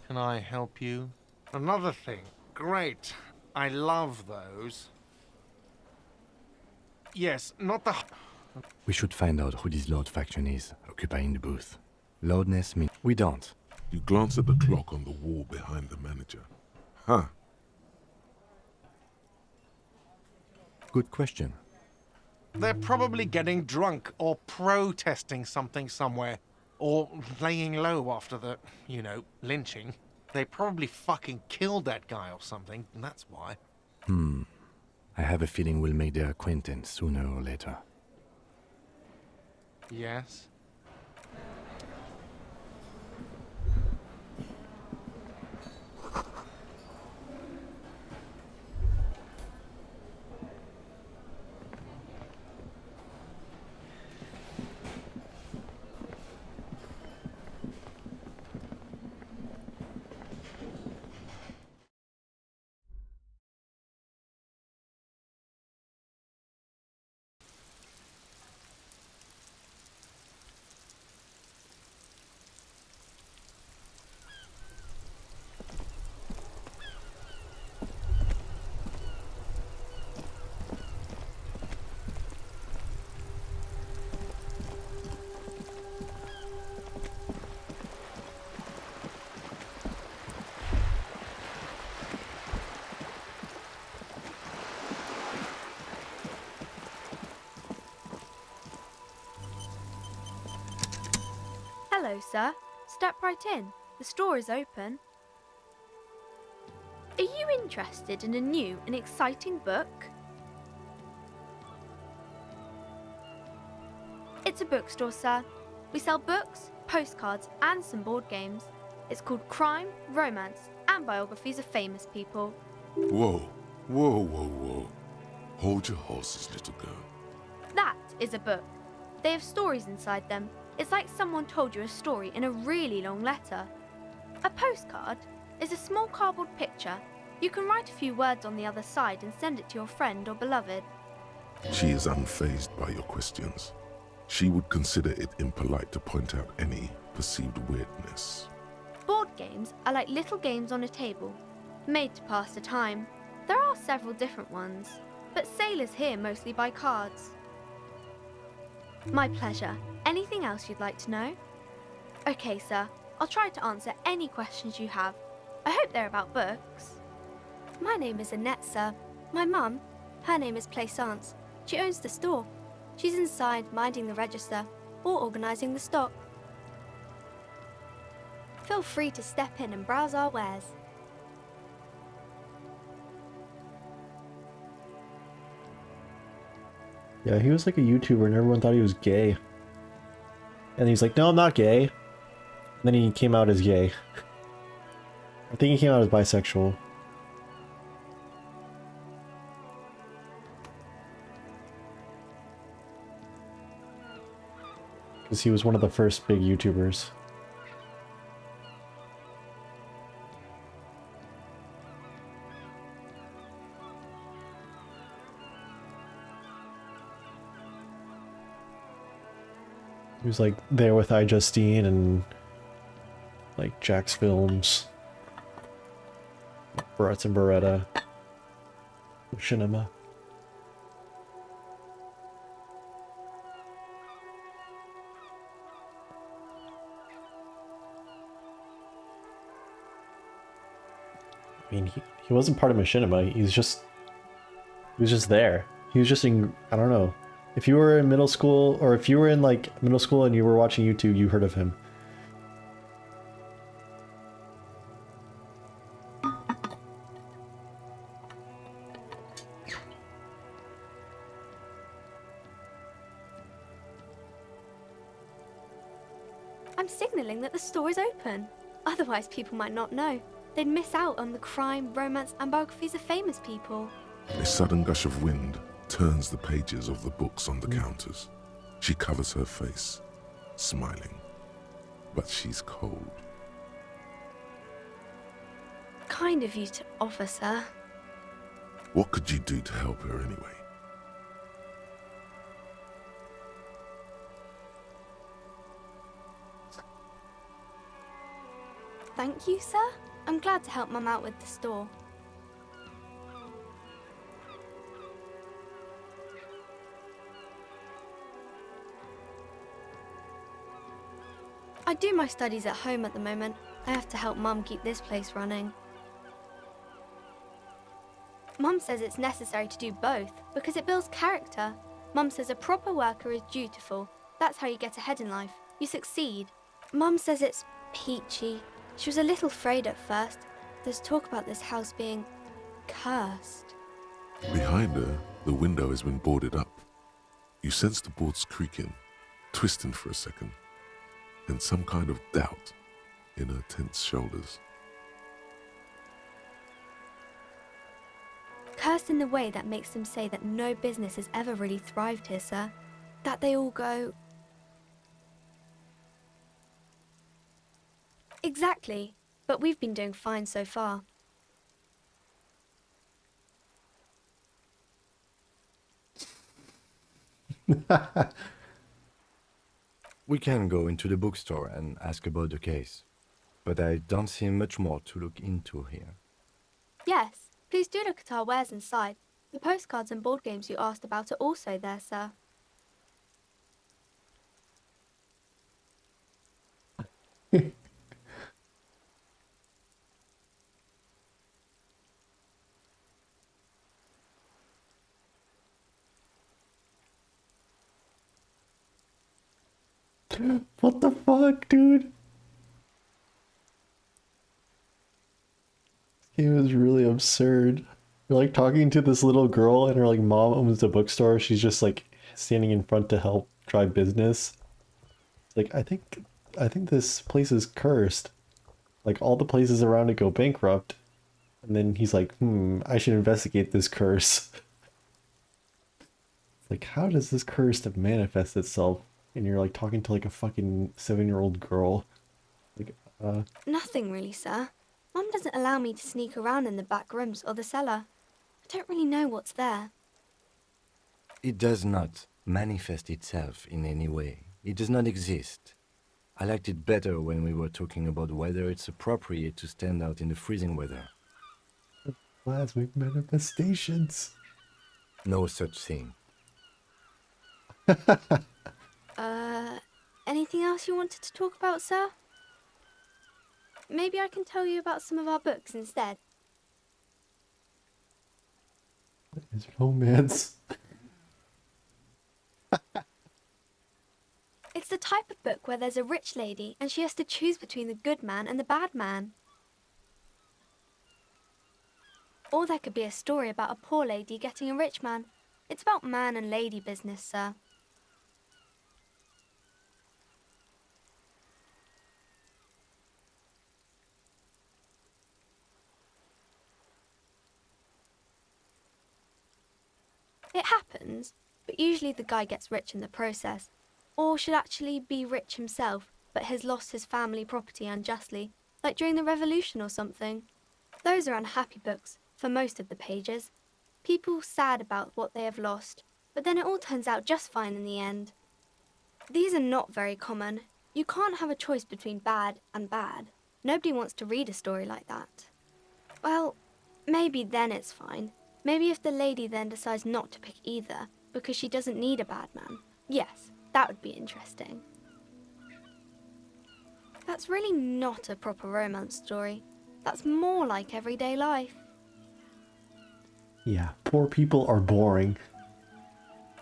Speaker 11: Can I help you? Another thing. Great. I love those. Yes, not the...
Speaker 3: We should find out who this Lord faction is, occupying the booth. Loudness means we don't.
Speaker 1: You glance at the clock on the wall behind the manager. Huh.
Speaker 3: Good question.
Speaker 11: They're probably getting drunk or protesting something somewhere. Or laying low after the, lynching. They probably fucking killed that guy or something, and that's why.
Speaker 3: I have a feeling we'll make their acquaintance sooner or later.
Speaker 11: Yes?
Speaker 14: Hello, sir. Step right in. The store is open. Are you interested in a new and exciting book? It's a bookstore, sir. We sell books, postcards, and some board games. It's called Crime, Romance, and Biographies of Famous People.
Speaker 1: Whoa, whoa, whoa, whoa. Hold your horses, little girl.
Speaker 14: That is a book. They have stories inside them. It's like someone told you a story in a really long letter. A postcard is a small cardboard picture. You can write a few words on the other side and send it to your friend or beloved.
Speaker 1: She is unfazed by your questions. She would consider it impolite to point out any perceived weirdness.
Speaker 14: Board games are like little games on a table, made to pass the time. There are several different ones, but sailors here mostly buy cards. My pleasure. Anything else you'd like to know? Okay, sir. I'll try to answer any questions you have. I hope they're about books. My name is Annette, sir. My mum, her name is Plaisance. She owns the store. She's inside minding the register or organising the stock. Feel free to step in and browse our wares.
Speaker 4: Yeah, he was like a YouTuber and everyone thought he was gay. And he's like, no, I'm not gay. And then he came out as gay. I think he came out as bisexual. Because he was one of the first big YouTubers. He was like there with iJustine and like Jack's Films, Barretts and Beretta, Cinema. I mean, he wasn't part of Machinima. He was just there. He was just in, I don't know. If you were in middle school, or if you were in like middle school and you were watching YouTube, you heard of him.
Speaker 14: I'm signalling that the store is open. Otherwise, people might not know. They'd miss out on the crime, romance, and biographies of famous people.
Speaker 1: A sudden gush of wind turns the pages of the books on the counters. She covers her face, smiling. But she's cold.
Speaker 14: Kind of you to offer, sir.
Speaker 1: What could you do to help her anyway?
Speaker 14: Thank you, sir. I'm glad to help Mum out with the store. I do my studies at home at the moment. I have to help Mum keep this place running. Mum says it's necessary to do both because it builds character. Mum says a proper worker is dutiful. That's how you get ahead in life. You succeed. Mum says it's peachy. She was a little afraid at first. There's talk about this house being cursed.
Speaker 1: Behind her, the window has been boarded up. You sense the boards creaking, twisting for a second, and some kind of doubt in her tense shoulders.
Speaker 14: Cursed in the way that makes them say that no business has ever really thrived here, sir. That they all go... Exactly. But we've been doing fine so far.
Speaker 3: We can go into the bookstore and ask about the case, but I don't see much more to look into here.
Speaker 14: Yes, please do look at our wares inside. The postcards and board games you asked about are also there, sir.
Speaker 4: What the fuck, dude? It was really absurd. You're like talking to this little girl and her like mom owns a bookstore. She's just like standing in front to help drive business. Like, I think this place is cursed. Like all the places around it go bankrupt. And then he's like, I should investigate this curse. Like, how does this curse manifest itself? And you're like talking to like a fucking 7-year-old girl. Like,
Speaker 14: Nothing really, sir. Mum doesn't allow me to sneak around in the back rooms or the cellar. I don't really know what's there.
Speaker 3: It does not manifest itself in any way. It does not exist. I liked it better when we were talking about whether it's appropriate to stand out in the freezing weather.
Speaker 4: Plasmic manifestations.
Speaker 3: No such thing.
Speaker 14: Anything else you wanted to talk about, sir? Maybe I can tell you about some of our books instead.
Speaker 4: What is romance?
Speaker 14: It's the type of book where there's a rich lady and she has to choose between the good man and the bad man. Or there could be a story about a poor lady getting a rich man. It's about man and lady business, sir. It happens, but usually the guy gets rich in the process. Or should actually be rich himself, but has lost his family property unjustly, like during the revolution or something. Those are unhappy books, for most of the pages. People sad about what they have lost, but then it all turns out just fine in the end. These are not very common. You can't have a choice between bad and bad. Nobody wants to read a story like that. Well, maybe then it's fine. Maybe if the lady then decides not to pick either, because she doesn't need a bad man. Yes, that would be interesting. That's really not a proper romance story. That's more like everyday life.
Speaker 4: Yeah, poor people are boring.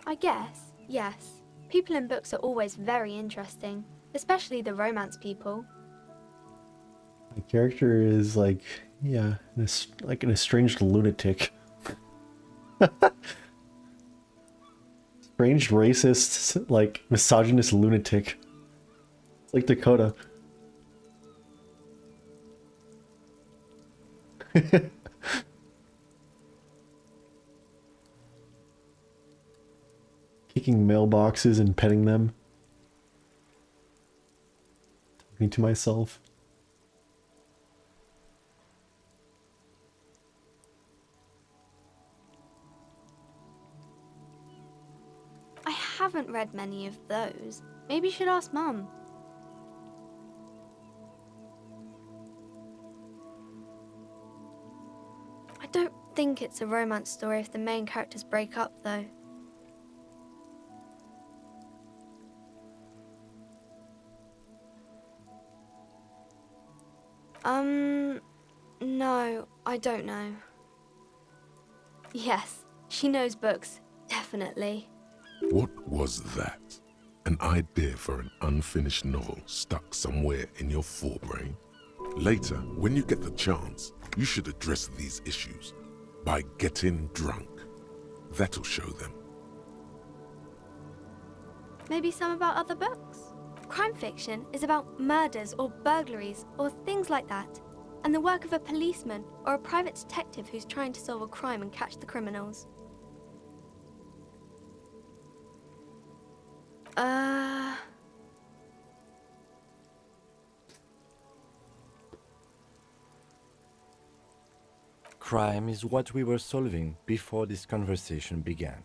Speaker 14: I guess, yes. People in books are always very interesting, especially the romance people.
Speaker 4: My character is like, yeah, like an estranged lunatic. Strange racist, like misogynist lunatic. It's like Dakota. Kicking mailboxes and petting them. Talking to myself.
Speaker 14: I haven't read many of those. Maybe you should ask Mum. I don't think it's a romance story if the main characters break up, though. No, I don't know. Yes, she knows books, definitely.
Speaker 1: What was that? An idea for an unfinished novel stuck somewhere in your forebrain? Later, when you get the chance, you should address these issues by getting drunk. That'll show them.
Speaker 14: Maybe some about other books? Crime fiction is about murders or burglaries or things like that, and the work of a policeman or a private detective who's trying to solve a crime and catch the criminals.
Speaker 3: Crime is what we were solving before this conversation began.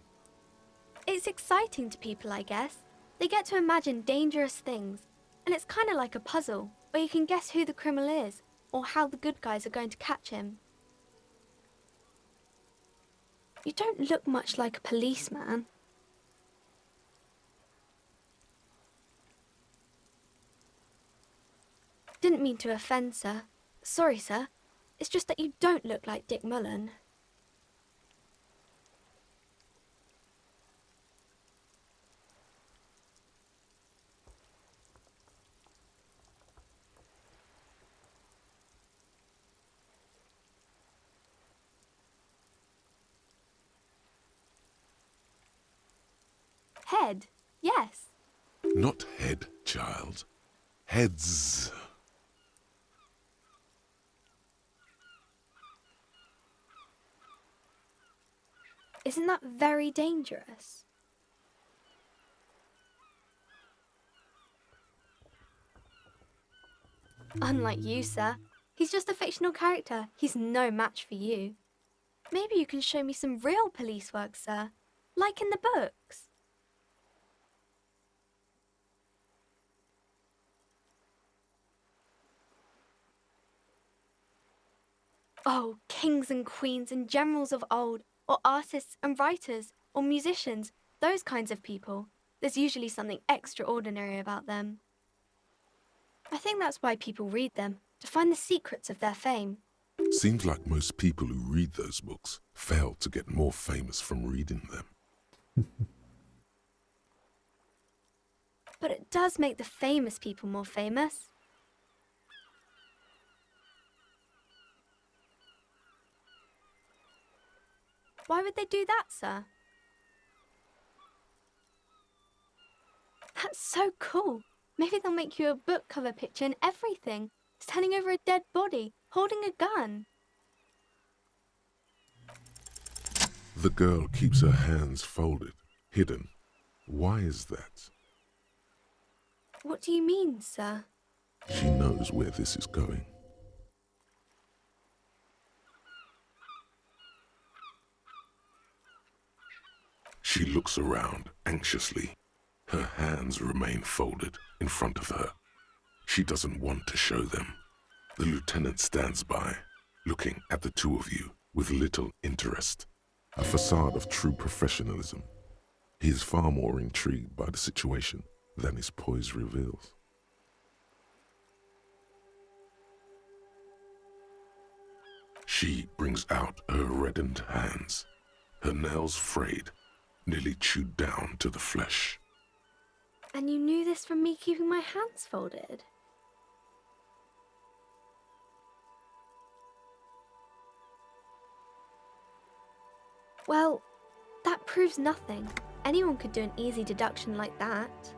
Speaker 14: It's exciting to people, I guess. They get to imagine dangerous things, and it's kind of like a puzzle, where you can guess who the criminal is, or how the good guys are going to catch him. You don't look much like a policeman. Didn't mean to offend, sir. Sorry, sir. It's just that you don't look like Dick Mullen. Head, yes.
Speaker 1: Not head, child. Heads.
Speaker 14: Isn't that very dangerous? Unlike you, sir. He's just a fictional character. He's no match for you. Maybe you can show me some real police work, sir. Like in the books. Oh, kings and queens and generals of old, or artists and writers, or musicians, those kinds of people. There's usually something extraordinary about them. I think that's why people read them, to find the secrets of their fame.
Speaker 1: Seems like most people who read those books fail to get more famous from reading them.
Speaker 14: But it does make the famous people more famous. Why would they do that, sir? That's so cool. Maybe they'll make you a book cover picture and everything. Standing over a dead body, holding a gun.
Speaker 1: The girl keeps her hands folded, hidden. Why is that?
Speaker 14: What do you mean, sir?
Speaker 1: She knows where this is going. She looks around anxiously. Her hands remain folded in front of her. She doesn't want to show them. The lieutenant stands by, looking at the two of you with little interest. A facade of true professionalism. He is far more intrigued by the situation than his poise reveals. She brings out her reddened hands, her nails frayed, nearly chewed down to the flesh.
Speaker 14: And you knew this from me keeping my hands folded? Well, that proves nothing. Anyone could do an easy deduction like that.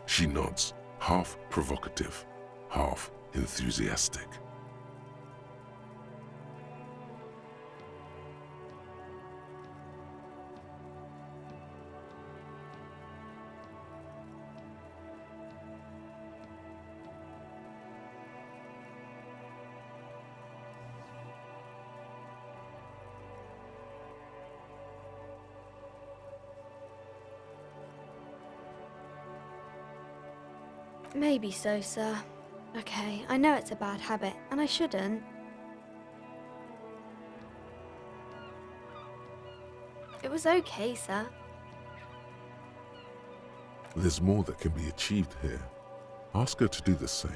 Speaker 1: She nods, half provocative, half enthusiastic.
Speaker 14: Maybe so, sir. Okay, I know it's a bad habit, and I shouldn't. It was okay, sir.
Speaker 1: There's more that can be achieved here. Ask her to do the same.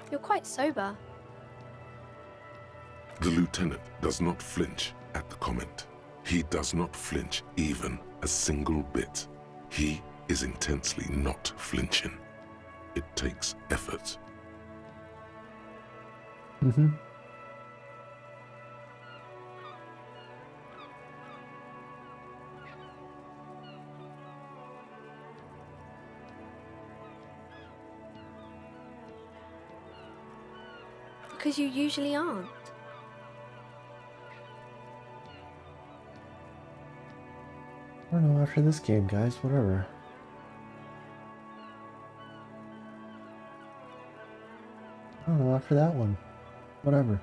Speaker 14: You're quite sober.
Speaker 1: The lieutenant does not flinch at the comment. He does not flinch even a single bit. He is intensely not flinching. It takes effort.
Speaker 4: Mm-hmm.
Speaker 14: Because you usually aren't.
Speaker 4: I don't know, after this game, guys, whatever. I don't know, after that one. Whatever.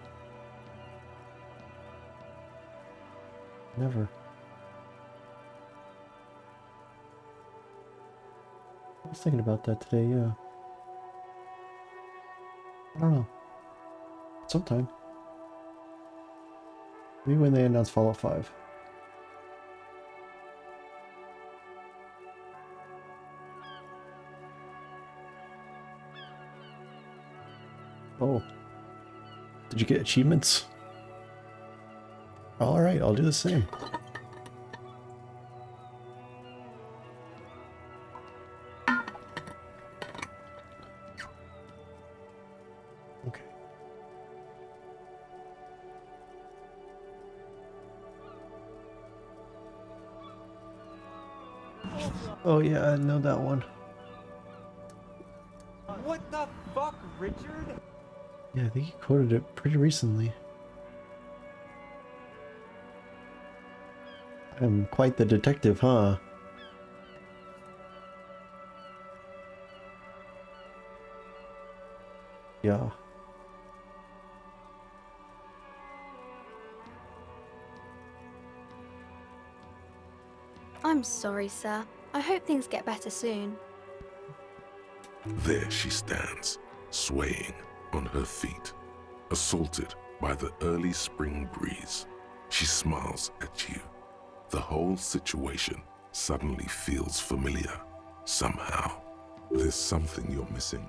Speaker 4: Never. I was thinking about that today, yeah. I don't know. Sometime. Maybe when they announce Fallout 5. Oh. Did you get achievements? Alright, I'll do the same. Okay. Oh yeah, I know that one.
Speaker 15: What the fuck, Richard?
Speaker 4: Yeah, I think he quoted it pretty recently. I'm quite the detective, huh? Yeah.
Speaker 14: I'm sorry, sir. I hope things get better soon.
Speaker 1: There she stands, swaying on her feet, assaulted by the early spring breeze. She smiles at you. The whole situation suddenly feels familiar. Somehow, there's something you're missing.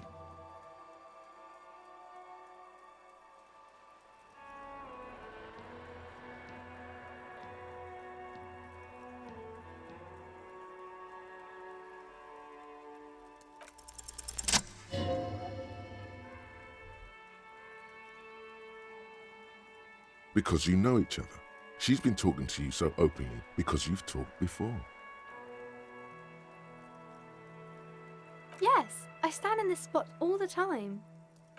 Speaker 1: Because you know each other. She's been talking to you so openly because you've talked before.
Speaker 14: Yes, I stand in this spot all the time.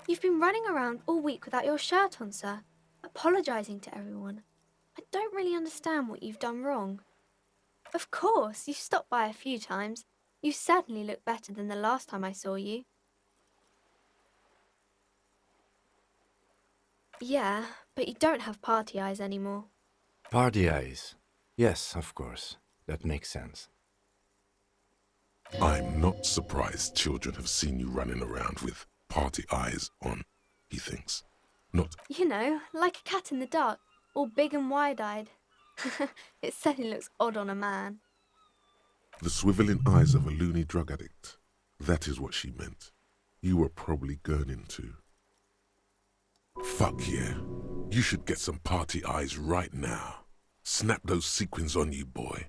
Speaker 14: You've been running around all week without your shirt on, sir, apologising to everyone. I don't really understand what you've done wrong. Of course, you've stopped by a few times. You certainly look better than the last time I saw you. Yeah, but you don't have party eyes anymore.
Speaker 3: Party eyes. Yes, of course. That makes sense.
Speaker 1: I'm not surprised children have seen you running around with party eyes on, he thinks. Not,
Speaker 14: You know, like a cat in the dark, all big and wide-eyed. It certainly looks odd on a man.
Speaker 1: the swiveling eyes of a loony drug addict. That is what she meant. You were probably gurning too. Fuck yeah. You should get some party eyes right now. Snap those sequins on you, boy.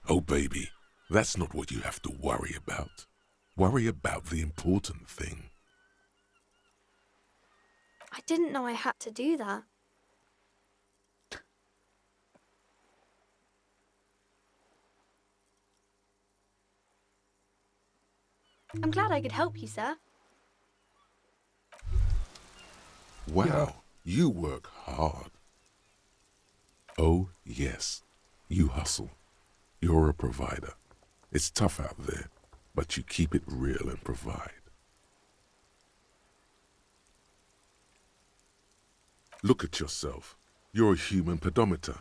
Speaker 1: Oh, baby, that's not what you have to worry about. Worry about the important thing.
Speaker 14: I didn't know I had to do that. I'm glad I could help you, sir.
Speaker 1: Wow, you work hard. Oh, yes, you hustle. You're a provider. It's tough out there, but you keep it real and provide. Look at yourself. You're a human pedometer.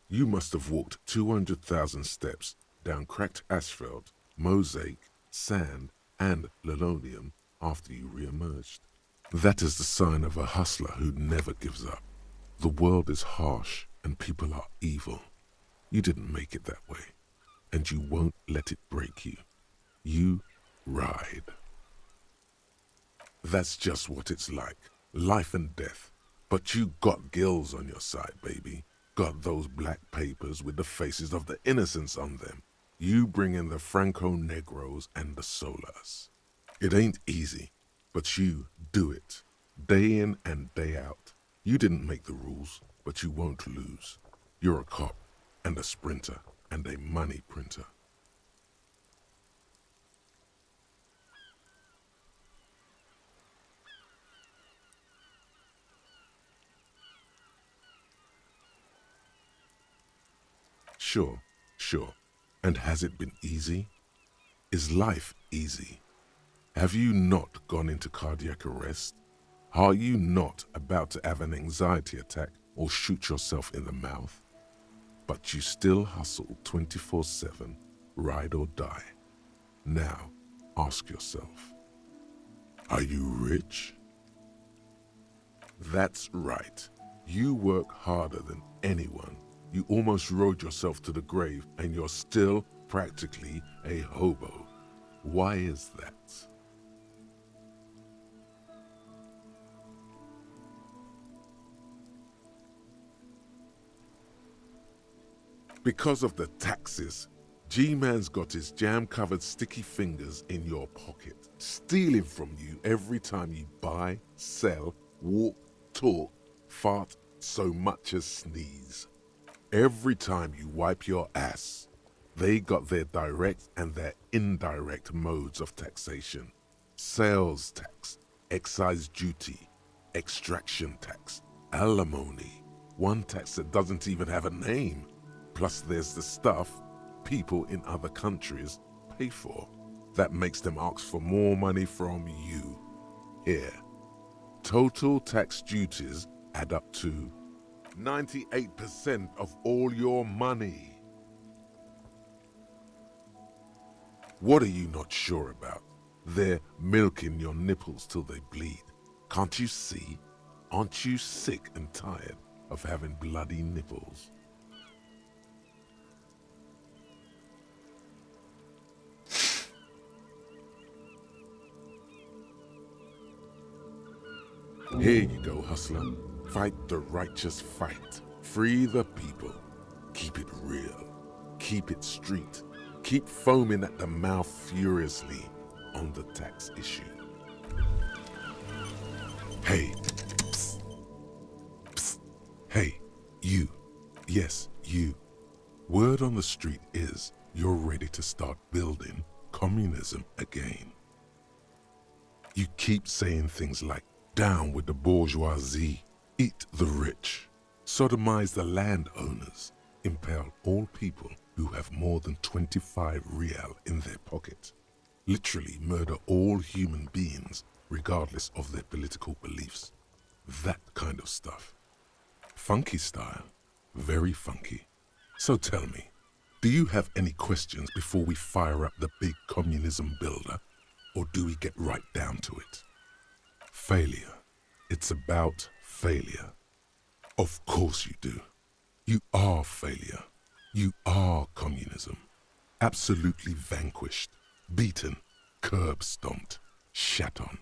Speaker 1: You must have walked 200,000 steps down cracked asphalt, mosaic, sand, and linoleum after you re-emerged. That is the sign of a hustler who never gives up. The world is harsh and people are evil. You didn't make it that way, and you won't let it break you. You ride. That's just what it's like, life and death. But you got gills on your side, baby. Got those black papers with the faces of the innocents on them. You bring in the Franco-Negros and the Solas. It ain't easy, but you do it, day in and day out. You didn't make the rules, but you won't lose. You're a cop, and a sprinter, and a money printer. Sure. And has it been easy? Is life easy? Have you not gone into cardiac arrest? Are you not about to have an anxiety attack or shoot yourself in the mouth? But you still hustle 24/7, ride or die. Now, ask yourself, are you rich? That's right. You work harder than anyone. You almost rode yourself to the grave and you're still practically a hobo. Why is that? Because of the taxes. G-Man's got his jam-covered sticky fingers in your pocket, stealing from you every time you buy, sell, walk, talk, fart, so much as sneeze. Every time you wipe your ass, they got their direct and their indirect modes of taxation. Sales tax, excise duty, extraction tax, alimony, one tax that doesn't even have a name. Plus there's the stuff people in other countries pay for. That makes them ask for more money from you. Here, total tax duties add up to 98% of all your money. What are you not sure about? They're milking your nipples till they bleed. Can't you see? Aren't you sick and tired of having bloody nipples? Here you go, hustler. Fight the righteous fight. Free the people. Keep it real. Keep it street. Keep foaming at the mouth furiously on the tax issue. Hey, psst, psst. Hey, you. Yes, you. Word on the street is you're ready to start building communism again. You keep saying things like, down with the bourgeoisie, eat the rich, sodomize the landowners, impale all people who have more than 25 real in their pocket, literally murder all human beings regardless of their political beliefs. That kind of stuff. Funky style, very funky. So tell me, do you have any questions before we fire up the big communism builder, or do we get right down to it? Failure. It's about failure. Of course you do. You are failure. You are communism. Absolutely vanquished, beaten, curb-stomped, shat on.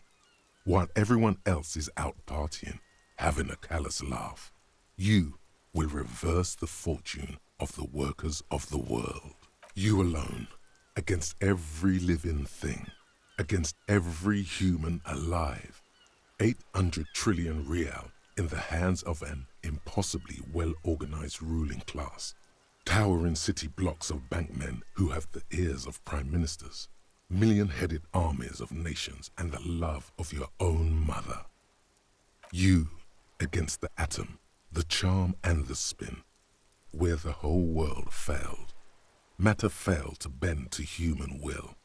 Speaker 1: While everyone else is out partying, having a callous laugh, you will reverse the fortune of the workers of the world. You alone, against every living thing, against every human alive. 800 trillion real in the hands of an impossibly well-organized ruling class. Towering city blocks of bankmen who have the ears of prime ministers. Million-headed armies of nations and the love of your own mother. You against the atom, the charm and the spin, where the whole world failed. Matter failed to bend to human will.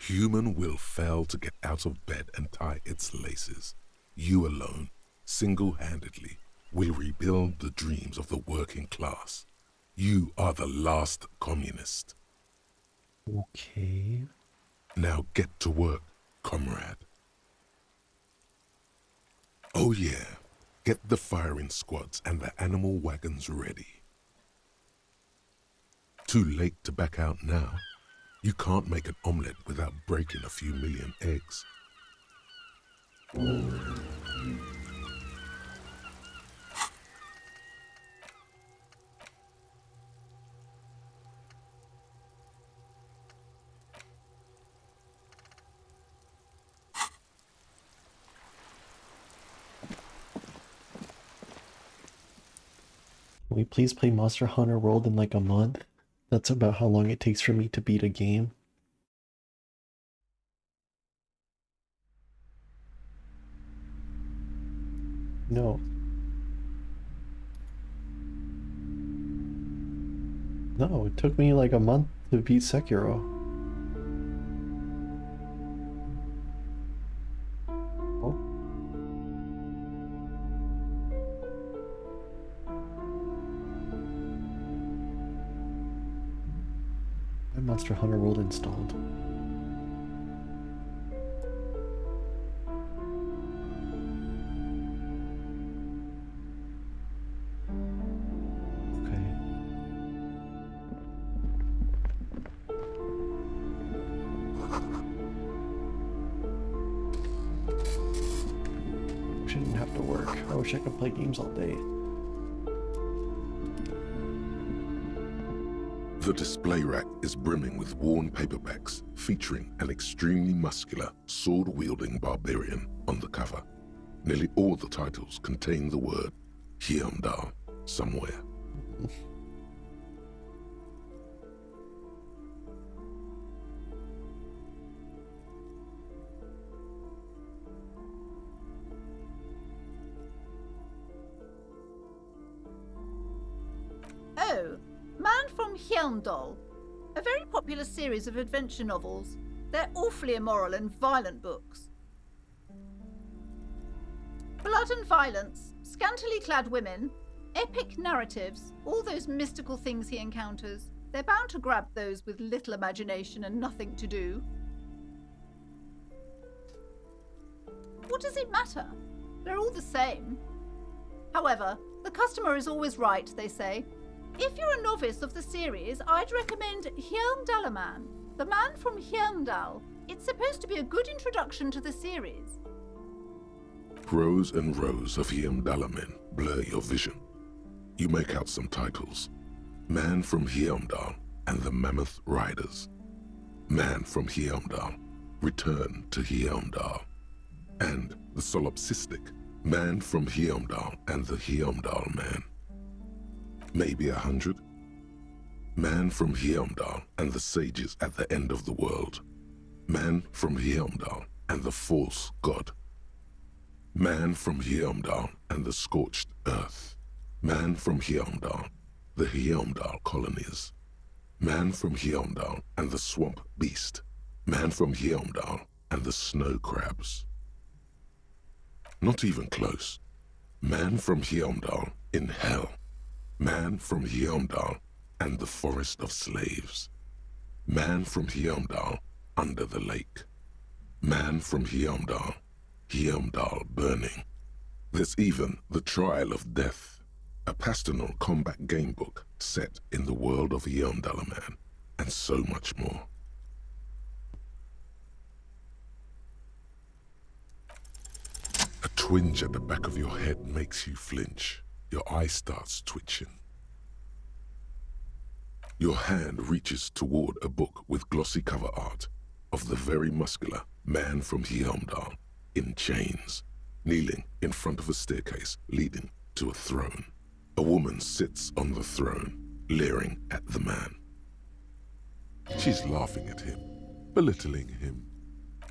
Speaker 1: Human will failed to get out of bed and tie its laces. You alone, single-handedly, will rebuild the dreams of the working class. You are the last communist.
Speaker 4: Okay.
Speaker 1: Now get to work, comrade. Oh yeah, get the firing squads and the animal wagons ready. Too late to back out now. You can't make an omelette without breaking a few million eggs.
Speaker 4: Can we please play Monster Hunter World in like a month? That's about how long it takes for me to beat a game. No. No, it took me like a month to beat Sekiro. Oh. I have Monster Hunter World installed. Shouldn't have to work. I wish I could play games all day.
Speaker 1: The display rack is brimming with worn paperbacks featuring an extremely muscular, sword-wielding barbarian on the cover. Nearly all the titles contain the word Hyundai somewhere.
Speaker 9: Oh, Man from Hyundai. A very popular series of adventure novels. They're awfully immoral and violent books. Blood and violence, scantily clad women,
Speaker 16: Epic narratives, all those mystical things he encounters, they're bound to grab those with little imagination and nothing to do. What does it matter? They're all the same. However, the customer is always right, they say. If you're a novice of the series, I'd recommend Hjelmdalaman, the man from Hjelmdal. It's supposed to be a good introduction to the series.
Speaker 1: Rows and rows of Hjelmdalamen blur your vision. You make out some titles. Man from Hjelmdal and the Mammoth Riders. Man from Hjelmdal, Return to Hjelmdal. And the solipsistic Man from Hjelmdal and the Hjelmdal Man. Maybe 100. Man from Hjelmdal and the sages at the end of the world. Man from Hjelmdal and the false god. Man from Hjelmdal and the scorched earth. Man from Hjelmdal, the Hjelmdal colonies. Man from Hjelmdal and the swamp beast. Man from Hjelmdal and the snow crabs. Not even close. Man from Hjelmdal in hell. Man from Hjelmdal and the forest of slaves. Man from Hjelmdal under the lake. Man from Hjelmdal, Hjelmdal burning. There's even The Trial of Death, a Pastanal combat gamebook set in the world of Hjelmdalaman, and so much more. A twinge at the back of your head makes you flinch. Your eye starts twitching. Your hand reaches toward a book with glossy cover art of the very muscular man from Hjelmdal in chains, kneeling in front of a staircase leading to a throne. A woman sits on the throne, leering at the man. She's laughing at him, belittling him.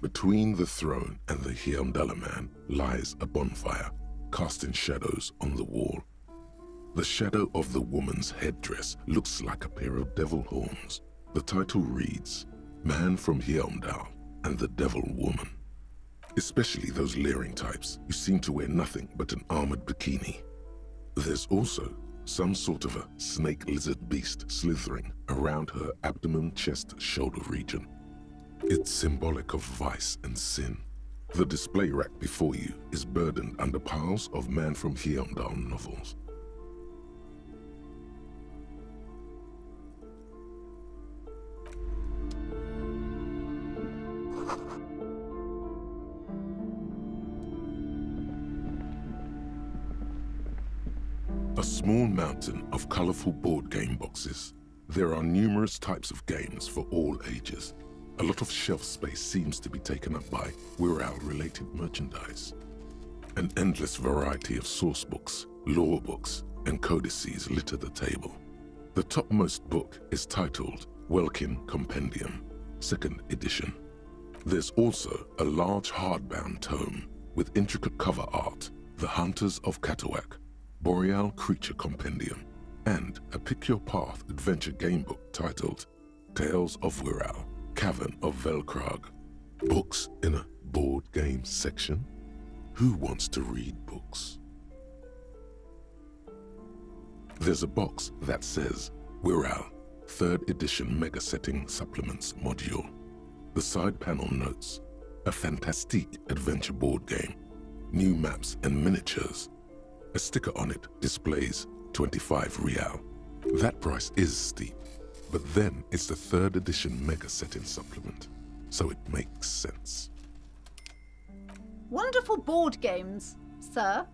Speaker 1: Between the throne and the Hjelmdalaman lies a bonfire, casting shadows on the wall. The shadow of the woman's headdress looks like a pair of devil horns. The title reads, Man from Hjelmdal and the Devil Woman. Especially those leering types who seem to wear nothing but an armored bikini. There's also some sort of a snake lizard beast slithering around her abdomen, chest, shoulder region. It's symbolic of vice and sin. The display rack before you is burdened under piles of Man from Hjelmdal novels. A small mountain of colorful board game boxes. There are numerous types of games for all ages. A lot of shelf space seems to be taken up by Wirral-related merchandise. An endless variety of source books, lore books, and codices litter the table. The topmost book is titled Welkin Compendium, 2nd edition. There's also a large hardbound tome with intricate cover art, The Hunters of Katawak, Boreal Creature Compendium, and a Pick Your Path adventure gamebook titled Tales of Wirral, Cavern of Velkrag. Books in a board game section? Who wants to read books? There's a box that says Wirral, 3rd edition Mega Setting Supplements Module. The side panel notes, a fantastique adventure board game, new maps and miniatures. A sticker on it displays 25 real. That price is steep, but then it's the 3rd edition Mega Setting Supplement, so it makes sense.
Speaker 16: Wonderful board games, sir.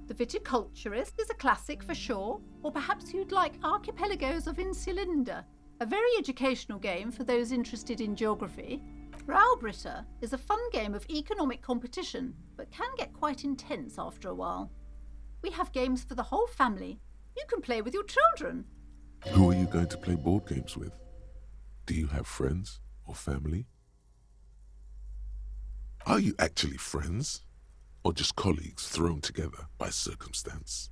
Speaker 16: The Viticulturist is a classic for sure, or perhaps you'd like Archipelagos of Insulinda, a very educational game for those interested in geography. Raubritter is a fun game of economic competition, but can get quite intense after a while. We have games for the whole family. You can play with your children.
Speaker 1: Who are you going to play board games with? Do you have friends or family? Are you actually friends, or just colleagues thrown together by circumstance?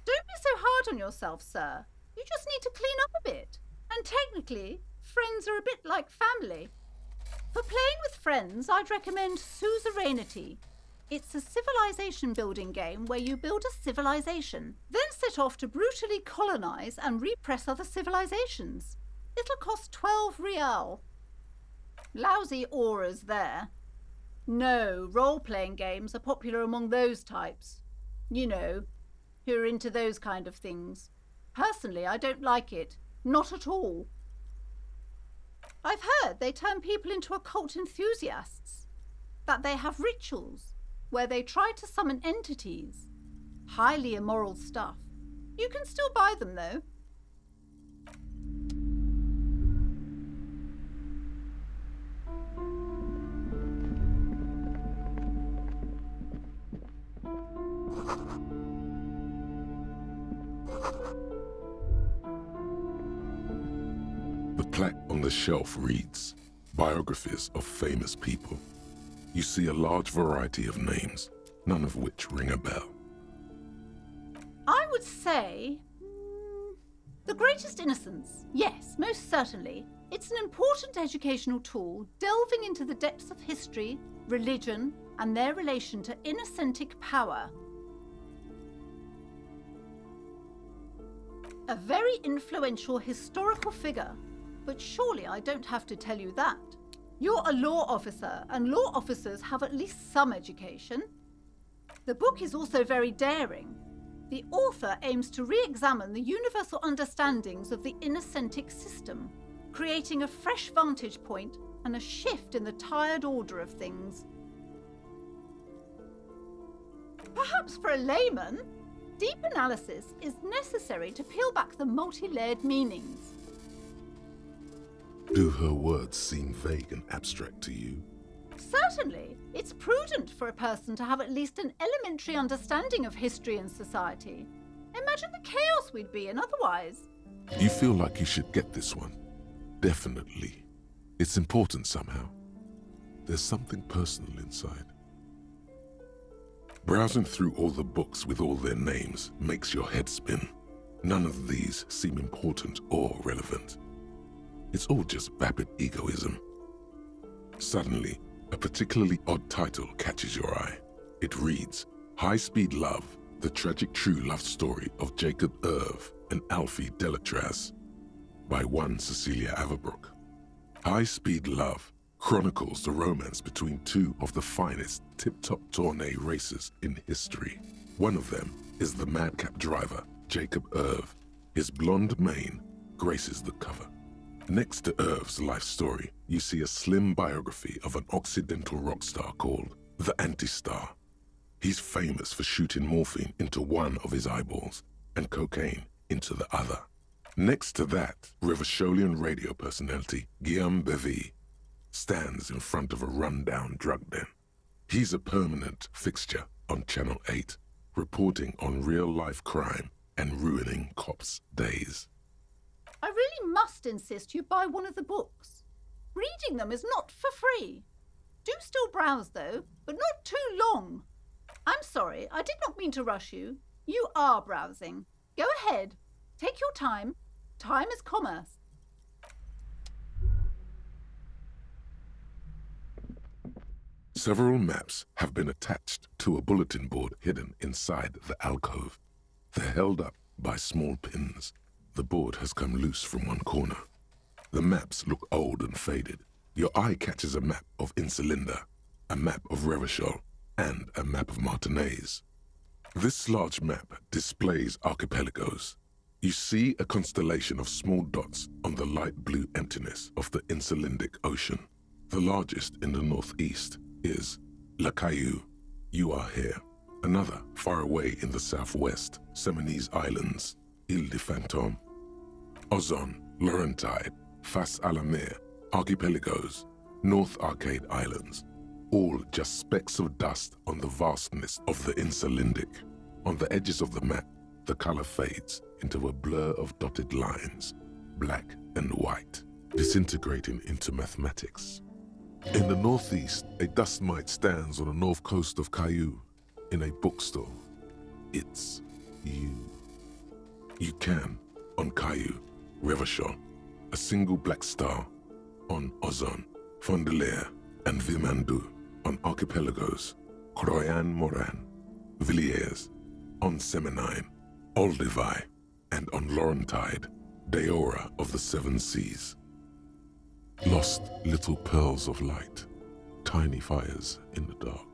Speaker 16: Don't be so hard on yourself, sir. You just need to clean up a bit. And technically, friends are a bit like family. For playing with friends, I'd recommend Suzerainty. It's a civilization building game where you build a civilization, then set off to brutally colonize and repress other civilizations. It'll cost 12 real. Lousy auras there. No, role-playing games are popular among those types. You know, who are into those kind of things. Personally, I don't like it. Not at all. I've heard they turn people into occult enthusiasts. That they have rituals where they try to summon entities. Highly immoral stuff. You can still buy them, though.
Speaker 1: The plaque on the shelf reads, Biographies of Famous People. You see a large variety of names, none of which ring a bell.
Speaker 16: I would say... The Greatest Innocence. Yes, most certainly. It's an important educational tool delving into the depths of history, religion, and their relation to innocentic power. A very influential historical figure, but surely I don't have to tell you that. You're a law officer, and law officers have at least some education. The book is also very daring. The author aims to re-examine the universal understandings of the innocentic system, creating a fresh vantage point and a shift in the tired order of things. Perhaps for a layman, deep analysis is necessary to peel back the multi-layered meanings.
Speaker 1: Do her words seem vague and abstract to you?
Speaker 16: Certainly, it's prudent for a person to have at least an elementary understanding of history and society. Imagine the chaos we'd be in otherwise.
Speaker 1: You feel like you should get this one? Definitely. It's important somehow. There's something personal inside. Browsing through all the books with all their names makes your head spin. None of these seem important or relevant. It's all just vapid egoism. Suddenly, a particularly odd title catches your eye. It reads, High Speed Love, the tragic true love story of Jacob Irv and Alfie Delatraz, by one Cecilia Averbrook. High Speed Love chronicles the romance between two of the finest tip-top tourney racers in history. One of them is the madcap driver, Jacob Irv. His blonde mane graces the cover. Next to Irv's life story, you see a slim biography of an Occidental rock star called the Anti-Star. He's famous for shooting morphine into one of his eyeballs and cocaine into the other. Next to that, Revacholian radio personality Guillaume Bevy stands in front of a run-down drug den. He's a permanent fixture on Channel 8, reporting on real-life crime and ruining cops' days.
Speaker 16: I really must insist you buy one of the books. Reading them is not for free. Do still browse, though, but not too long. I'm sorry, I did not mean to rush you. You are browsing. Go ahead. Take your time. Time is commerce.
Speaker 1: Several maps have been attached to a bulletin board hidden inside the alcove. They're held up by small pins. The board has come loose from one corner. The maps look old and faded. Your eye catches a map of Insulinda, a map of Revachol, and a map of Martinaise. This large map displays archipelagos. You see a constellation of small dots on the light blue emptiness of the Insulindic Ocean. The largest in the northeast is La Caillou. You are here. Another, far away in the southwest, Seminese Islands, Ile de Fantôme. Ozon, Laurentide, Fas à la Mer, Archipelagos, North Arcade Islands, all just specks of dust on the vastness of the Insulindic. On the edges of the map, the color fades into a blur of dotted lines, black and white, disintegrating into mathematics. In the northeast, a dust mite stands on the north coast of Caillou in a bookstore. It's you. You can, on Caillou, Revachol, a single black star, on Ozon, Fondelier and Vimandu on archipelagos, Croyan-Moran, Villiers, on Semenine, Olduvai, and on Laurentide, Deora of the Seven Seas. Lost little pearls of light, tiny fires in the dark.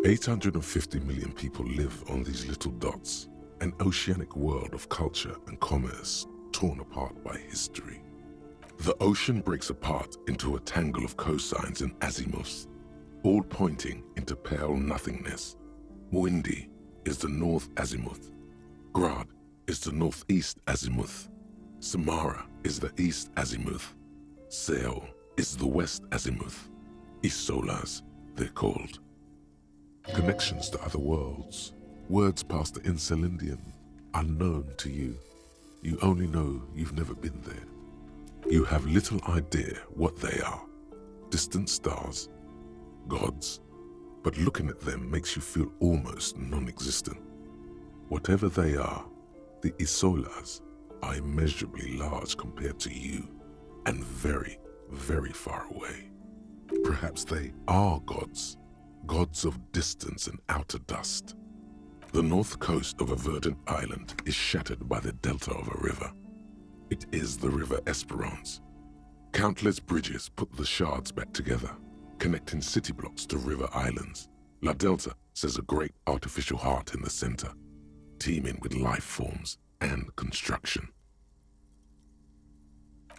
Speaker 1: 850 million people live on these little dots, an oceanic world of culture and commerce torn apart by history. The ocean breaks apart into a tangle of cosines and azimuths, all pointing into pale nothingness. Windy is the north azimuth. Grad is the northeast azimuth. Samara is the east azimuth. Seo is the west azimuth. Isolas, they're called. Connections to other worlds, words past the Insulindian, unknown to you. You only know you've never been there. You have little idea what they are. Distant stars, gods, but looking at them makes you feel almost non-existent. Whatever they are, the Isolas are immeasurably large compared to you, and very, very far away. Perhaps they are gods, gods of distance and outer dust. The north coast of a verdant island is shattered by the delta of a river. It is the River Esperance. Countless bridges put the shards back together, connecting city blocks to river islands. La Delta says a great artificial heart in the center, teeming with life forms and construction.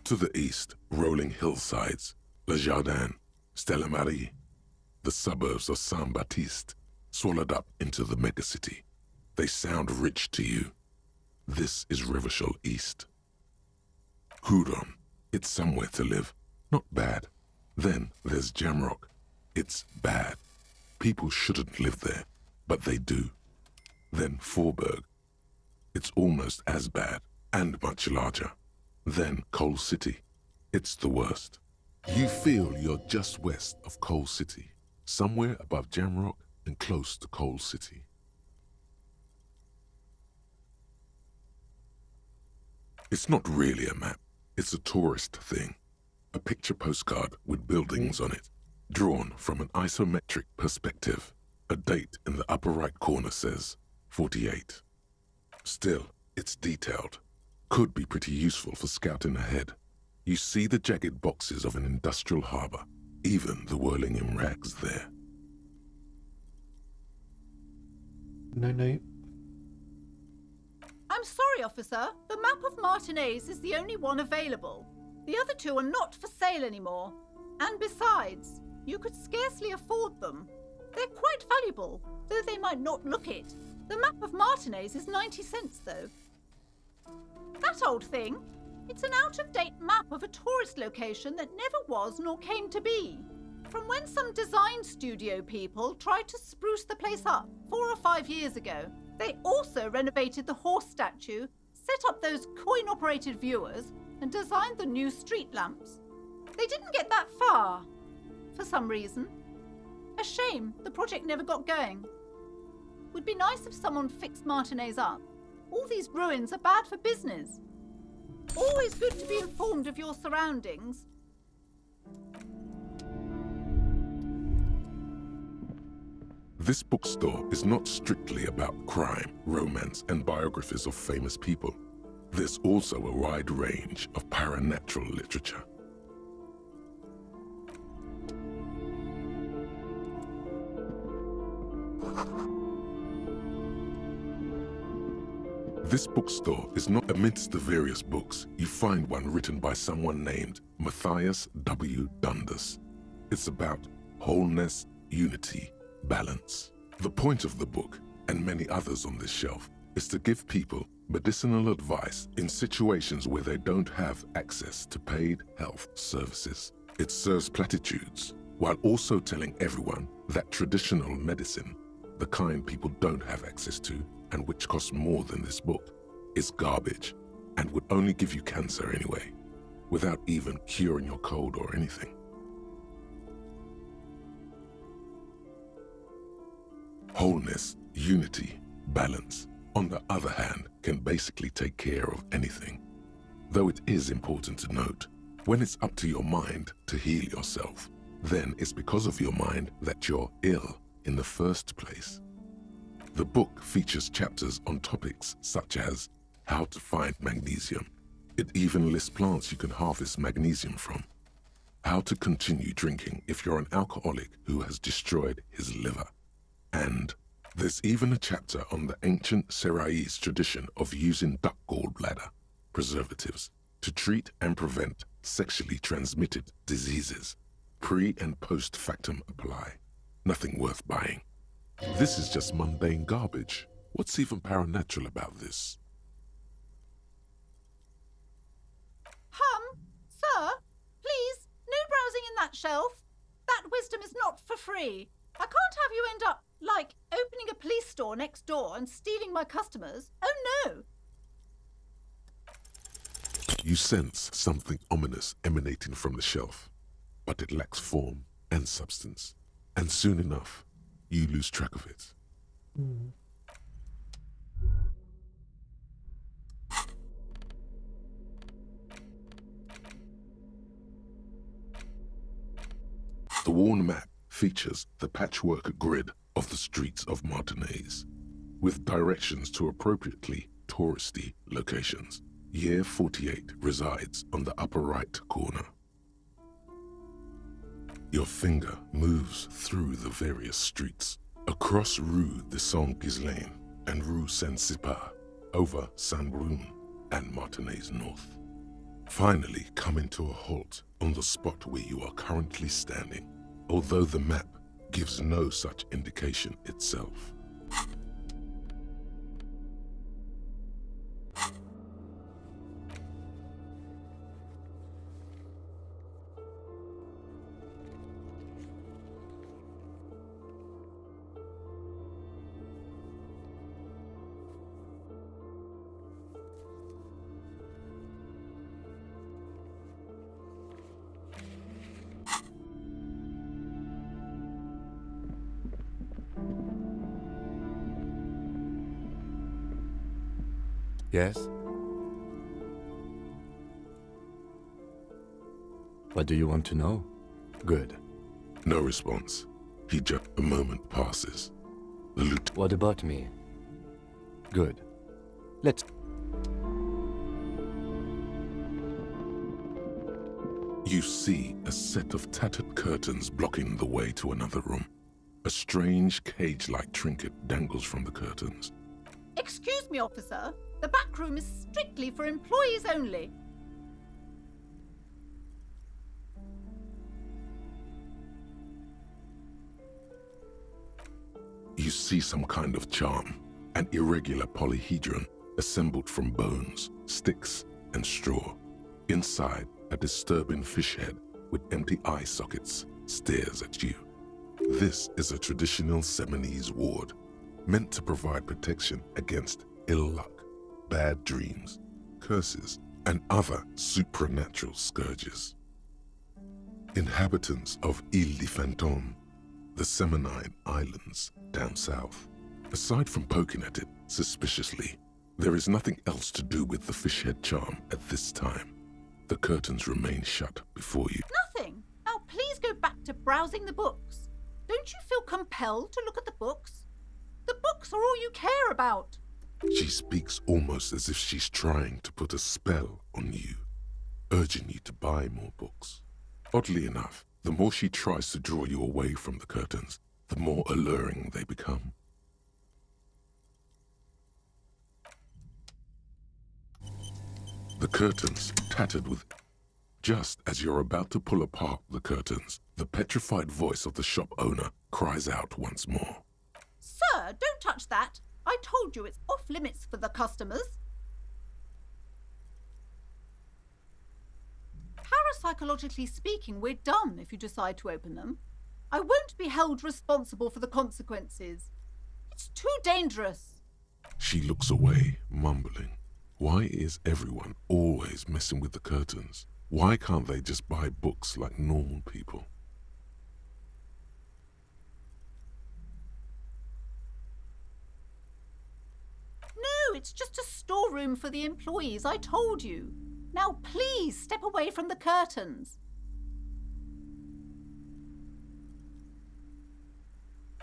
Speaker 1: To the east, rolling hillsides, Le Jardin, Stella Marie, the suburbs of Saint-Baptiste, swallowed up into the megacity. They sound rich to you. This is Revachol East. Huron, it's somewhere to live. Not bad. Then there's Jamrock. It's bad. People shouldn't live there, but they do. Then Forburg. It's almost as bad, and much larger. Then Coal City. It's the worst. You feel you're just west of Coal City, somewhere above Jamrock and close to Coal City. It's not really a map. It's a tourist thing. A picture postcard with buildings on it, drawn from an isometric perspective. A date in the upper right corner says 48. Still, it's detailed. Could be pretty useful for scouting ahead. You see the jagged boxes of an industrial harbor, even the whirling in rags there.
Speaker 4: Night-night.
Speaker 16: I'm sorry, officer. The map of Martinez is the only one available. The other two are not for sale anymore. And besides, you could scarcely afford them. They're quite valuable, though they might not look it. The map of Martinez is 90 cents, though. That old thing? It's an out-of-date map of a tourist location that never was nor came to be. From when some design studio people tried to spruce the place up 4 or 5 years ago. They also renovated the horse statue, set up those coin-operated viewers, and designed the new street lamps. They didn't get that far, for some reason. A shame the project never got going. Would be nice if someone fixed Martinez up. All these ruins are bad for business. Always good to be informed of your surroundings.
Speaker 1: This bookstore is not strictly about crime, romance, and biographies of famous people. There's also a wide range of paranatural literature. This bookstore is not amidst the various books. You find one written by someone named Matthias W. Dundas. It's about wholeness, unity, balance. The point of the book, and many others on this shelf, is to give people medicinal advice in situations where they don't have access to paid health services. It serves platitudes, while also telling everyone that traditional medicine, the kind people don't have access to, and which costs more than this book, is garbage, and would only give you cancer anyway, without even curing your cold or anything. Wholeness, unity, balance, on the other hand, can basically take care of anything. Though it is important to note, When it's up to your mind to heal yourself, then it's because of your mind that you're ill in the first place. The book features chapters on topics such as how to find magnesium. It even lists plants you can harvest magnesium from. How to continue drinking if you're an alcoholic who has destroyed his liver. And there's even a chapter on the ancient Seraïs tradition of using duck gallbladder preservatives to treat and prevent sexually transmitted diseases. Pre and post factum apply. Nothing worth buying. This is just mundane garbage. What's even paranatural about this?
Speaker 16: Sir, please, no browsing in that shelf. That wisdom is not for free. I can't have you end up, like, opening a police store next door and stealing my customers. Oh no!
Speaker 1: You sense something ominous emanating from the shelf, but it lacks form and substance, and soon enough, you lose track of it. The worn map features the patchwork grid of the streets of Martinez, with directions to appropriately touristy locations. Year 48 resides on the upper right corner. Your finger moves through the various streets, across Rue de Saint-Ghislain and Rue Saint-Sipar, over Saint-Brun and Martinez North. Finally coming to a halt on the spot where you are currently standing, although the map gives no such indication itself.
Speaker 3: Yes? What do you want to know? Good.
Speaker 1: No response. A moment passes.
Speaker 3: What about me? Good. Let's...
Speaker 1: You see a set of tattered curtains blocking the way to another room. A strange cage-like trinket dangles from the curtains.
Speaker 16: Excuse me, officer. The back room is strictly for employees only.
Speaker 1: You see some kind of charm, an irregular polyhedron assembled from bones, sticks, and straw. Inside, a disturbing fish head with empty eye sockets stares at you. This is a traditional Seminese ward, meant to provide protection against ill luck, bad dreams, curses, and other supernatural scourges. Inhabitants of Île de Fantôme, the Seminine Islands down south. Aside from poking at it suspiciously, there is nothing else to do with the fish head charm at this time. The curtains remain shut before you.
Speaker 16: Nothing. Now please go back to browsing the books. Don't you feel compelled to look at the books? The books are all you care about.
Speaker 1: She speaks almost as if she's trying to put a spell on you, urging you to buy more books. Oddly enough, the more she tries to draw you away from the curtains, the more alluring they become. The curtains tattered with... Just as you're about to pull apart the curtains, the petrified voice of the shop owner cries out once more.
Speaker 16: Sir, don't touch that. I told you it's off limits for the customers. Parapsychologically speaking, we're done if you decide to open them. I won't be held responsible for the consequences. It's too dangerous.
Speaker 1: She looks away, mumbling. Why is everyone always messing with the curtains? Why can't they just buy books like normal people?
Speaker 16: No, it's just a storeroom for the employees, I told you. Now please step away from the curtains.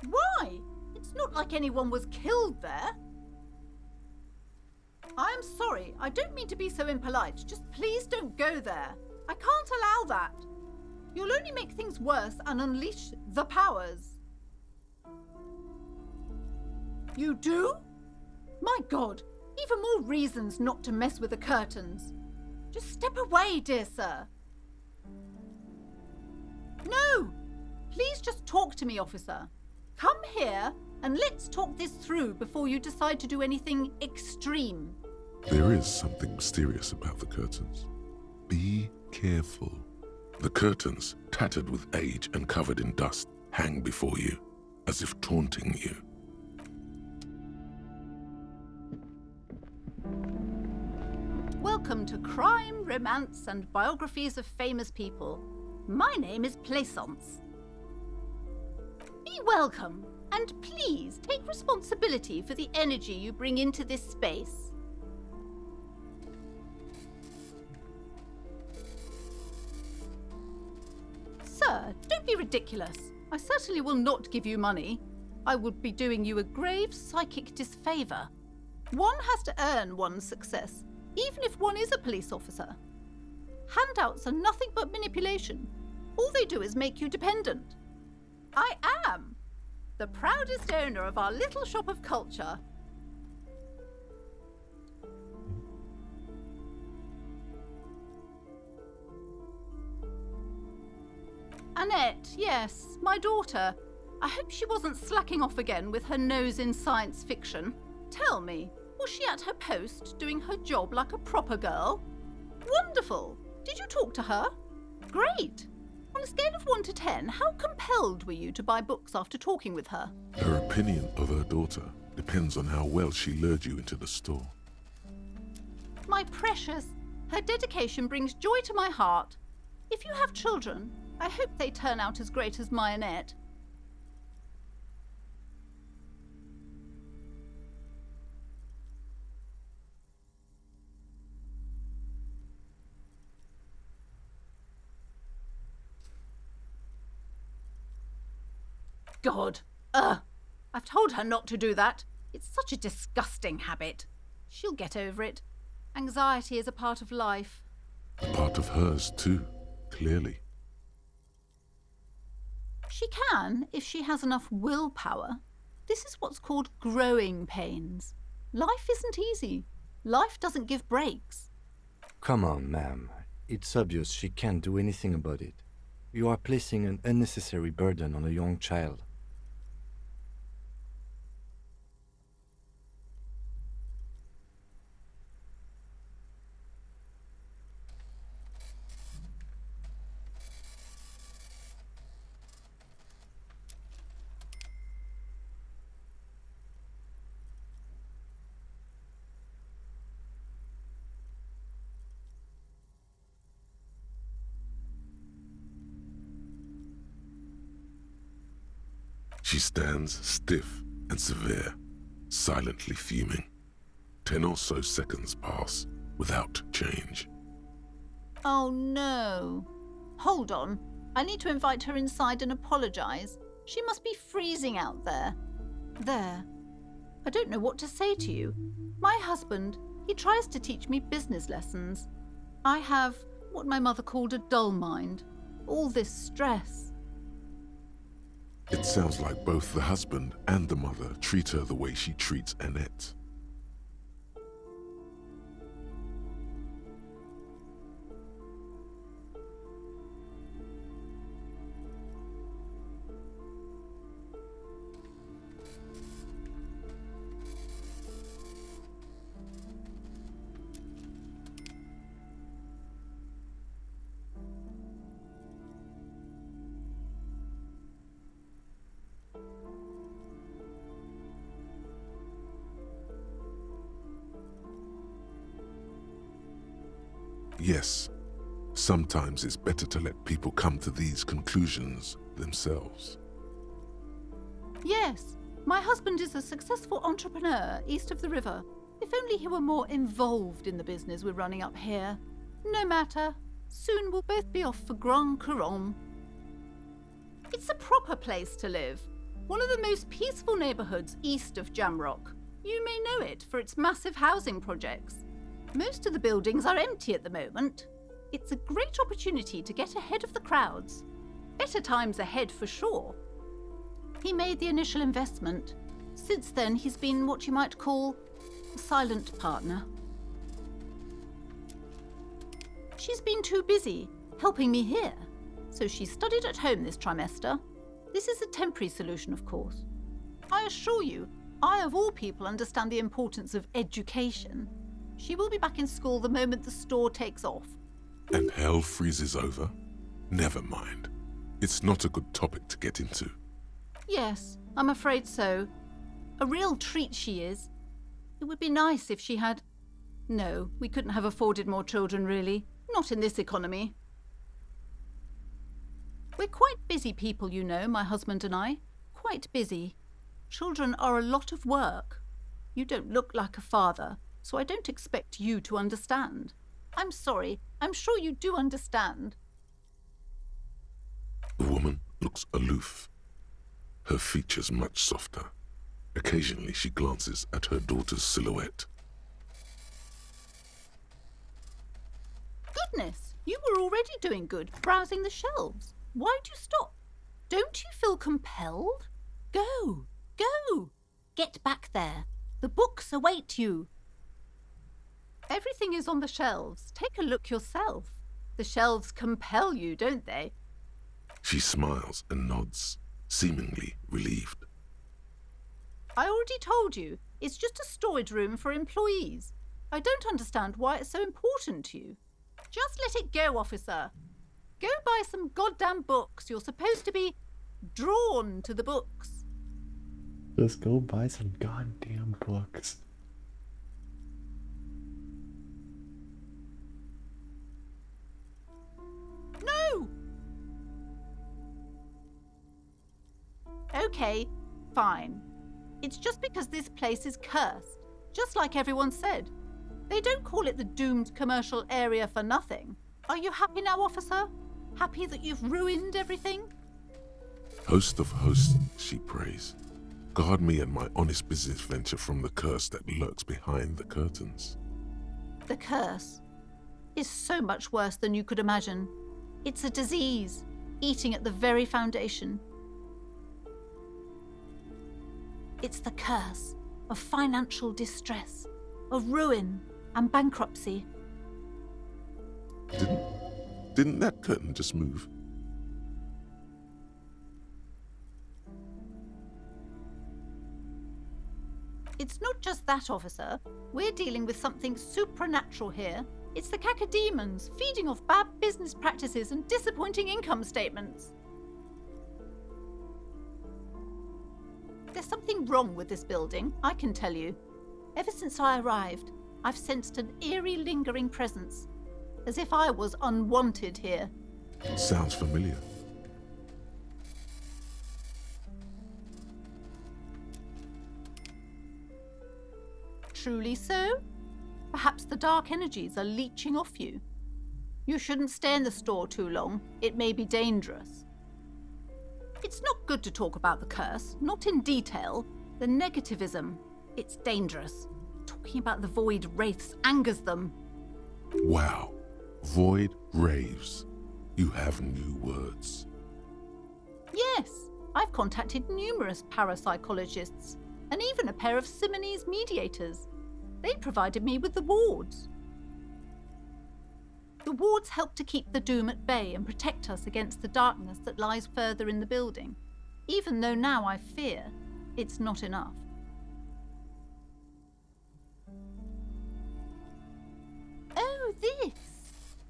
Speaker 16: Why? It's not like anyone was killed there. I am sorry. I don't mean to be so impolite. Just please don't go there. I can't allow that. You'll only make things worse and unleash the powers. You do? My God, even more reasons not to mess with the curtains. Just step away, dear sir. No! Please just talk to me, officer. Come here and let's talk this through before you decide to do anything extreme.
Speaker 1: There is something mysterious about the curtains. Be careful. The curtains, tattered with age and covered in dust, hang before you, as if taunting you.
Speaker 16: Welcome to Crime, Romance, and Biographies of Famous People. My name is Plaisance. Be welcome, and please take responsibility for the energy you bring into this space. Sir, don't be ridiculous. I certainly will not give you money. I would be doing you a grave psychic disfavour. One has to earn one's success, even if one is a police officer. Handouts are nothing but manipulation. All they do is make you dependent. I am the proudest owner of our little shop of culture. Annette, yes, my daughter. I hope she wasn't slacking off again with her nose in science fiction. Tell me, was she at her post doing her job like a proper girl? Wonderful! Did you talk to her? Great! On a scale of 1 to 10, how compelled were you to buy books after talking with her?
Speaker 1: Her opinion of her daughter depends on how well she lured you into the store.
Speaker 16: My precious, her dedication brings joy to my heart. If you have children, I hope they turn out as great as my Annette. God! I've told her not to do that. It's such a disgusting habit. She'll get over it. Anxiety is a part of life.
Speaker 1: A part of hers, too, clearly.
Speaker 16: She can, if she has enough willpower. This is what's called growing pains. Life isn't easy. Life doesn't give breaks.
Speaker 3: Come on, ma'am. It's obvious she can't do anything about it. You are placing an unnecessary burden on a young child.
Speaker 1: She stands stiff and severe, silently fuming. 10 or so seconds pass without change.
Speaker 16: Oh no. Hold on. I need to invite her inside and apologize. She must be freezing out there. There. I don't know what to say to you. My husband, he tries to teach me business lessons. I have what my mother called a dull mind. All this stress.
Speaker 1: It sounds like both the husband and the mother treat her the way she treats Annette. Yes, sometimes it's better to let people come to these conclusions themselves.
Speaker 16: Yes, my husband is a successful entrepreneur east of the river. If only he were more involved in the business we're running up here. No matter. Soon we'll both be off for Grand Couronne. It's a proper place to live. One of the most peaceful neighbourhoods east of Jamrock. You may know it for its massive housing projects. Most of the buildings are empty at the moment. It's a great opportunity to get ahead of the crowds. Better times ahead for sure. He made the initial investment. Since then, he's been what you might call a silent partner. She's been too busy helping me here, so she studied at home this trimester. This is a temporary solution, of course. I assure you, I of all people understand the importance of education. She will be back in school the moment the store takes off.
Speaker 1: And hell freezes over? Never mind. It's not a good topic to get into.
Speaker 16: Yes, I'm afraid so. A real treat she is. It would be nice if she had... No, we couldn't have afforded more children, really. Not in this economy. We're quite busy people, you know, my husband and I. Quite busy. Children are a lot of work. You don't look like a father, so I don't expect you to understand. I'm sorry. I'm sure you do understand.
Speaker 1: The woman looks aloof. Her features much softer. Occasionally she glances at her daughter's silhouette.
Speaker 16: Goodness, you were already doing good, browsing the shelves. Why'd you stop? Don't you feel compelled? Go, go. Get back there. The books await you. Everything is on the shelves. Take a look yourself. The shelves compel you, don't they?
Speaker 1: She smiles and nods, seemingly relieved.
Speaker 16: I already told you, it's just a storage room for employees. I don't understand why it's so important to you. Just let it go, officer. Go buy some goddamn books. You're supposed to be drawn to the books.
Speaker 4: Just go buy some goddamn books.
Speaker 16: No! Okay, fine. It's just because this place is cursed, just like everyone said. They don't call it the doomed commercial area for nothing. Are you happy now, officer? Happy that you've ruined everything?
Speaker 1: Host of hosts, she prays. Guard me and my honest business venture from the curse that lurks behind the curtains.
Speaker 16: The curse is so much worse than you could imagine. It's a disease, eating at the very foundation. It's the curse of financial distress, of ruin and bankruptcy.
Speaker 1: Didn't that curtain just move?
Speaker 16: It's not just that, officer. We're dealing with something supernatural here. It's the cacodemons feeding off bad business practices and disappointing income statements. There's something wrong with this building, I can tell you. Ever since I arrived, I've sensed an eerie lingering presence, as if I was unwanted here.
Speaker 1: Sounds familiar.
Speaker 16: Truly so? Perhaps the dark energies are leeching off you. You shouldn't stay in the store too long. It may be dangerous. It's not good to talk about the curse, not in detail. The negativism, it's dangerous. Talking about the void wraiths angers them.
Speaker 1: Wow. Void raves. You have new words.
Speaker 16: Yes, I've contacted numerous parapsychologists and even a pair of Simonese mediators. They provided me with the wards. The wards help to keep the doom at bay and protect us against the darkness that lies further in the building, even though now I fear it's not enough. Oh, this?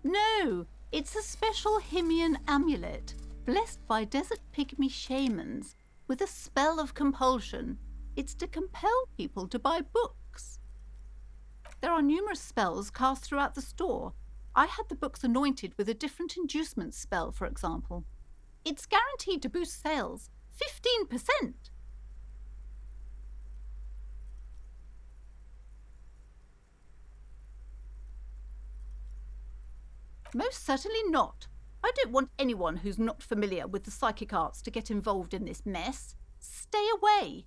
Speaker 16: No, it's a special Himian amulet, blessed by desert pygmy shamans, with a spell of compulsion. It's to compel people to buy books. There are numerous spells cast throughout the store. I had the books anointed with a different inducement spell, for example. It's guaranteed to boost sales 15%. Most certainly not. I don't want anyone who's not familiar with the psychic arts to get involved in this mess. Stay away.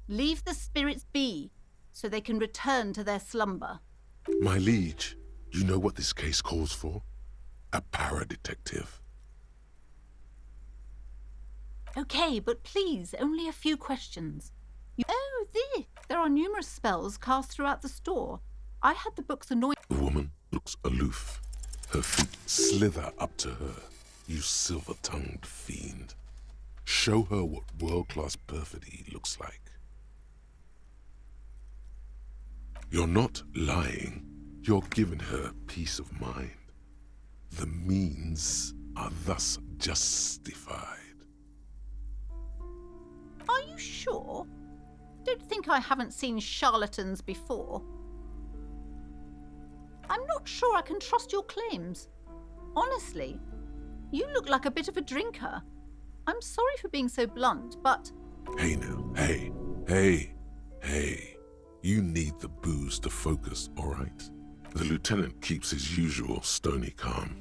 Speaker 16: Leave the spirits be, so they can return to their slumber.
Speaker 1: My liege, you know what this case calls for? A para-detective.
Speaker 16: Okay, but please, only a few questions. Oh, there are numerous spells cast throughout the store. I had the books anointed.
Speaker 1: The woman looks aloof. Her feet slither up to her. You silver-tongued fiend. Show her what world-class perfidy looks like. You're not lying. You're giving her peace of mind. The means are thus justified.
Speaker 16: Are you sure? Don't think I haven't seen charlatans before. I'm not sure I can trust your claims. Honestly, you look like a bit of a drinker. I'm sorry for being so blunt, but...
Speaker 1: Hey now, hey. You need the booze to focus, all right? The lieutenant keeps his usual stony calm.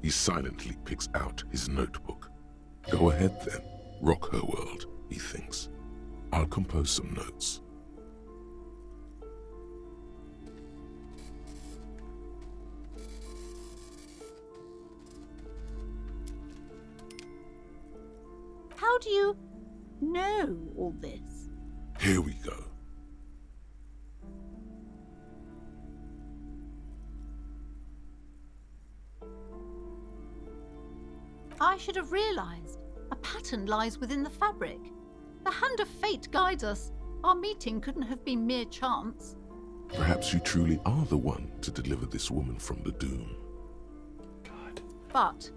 Speaker 1: He silently picks out his notebook. Go ahead then, rock her world, he thinks. I'll compose some notes.
Speaker 16: How do you know all this?
Speaker 1: Here we go.
Speaker 16: I should have realized. A pattern lies within the fabric. The hand of fate guides us. Our meeting couldn't have been mere chance.
Speaker 1: Perhaps you truly are the one to deliver this woman from the doom.
Speaker 16: But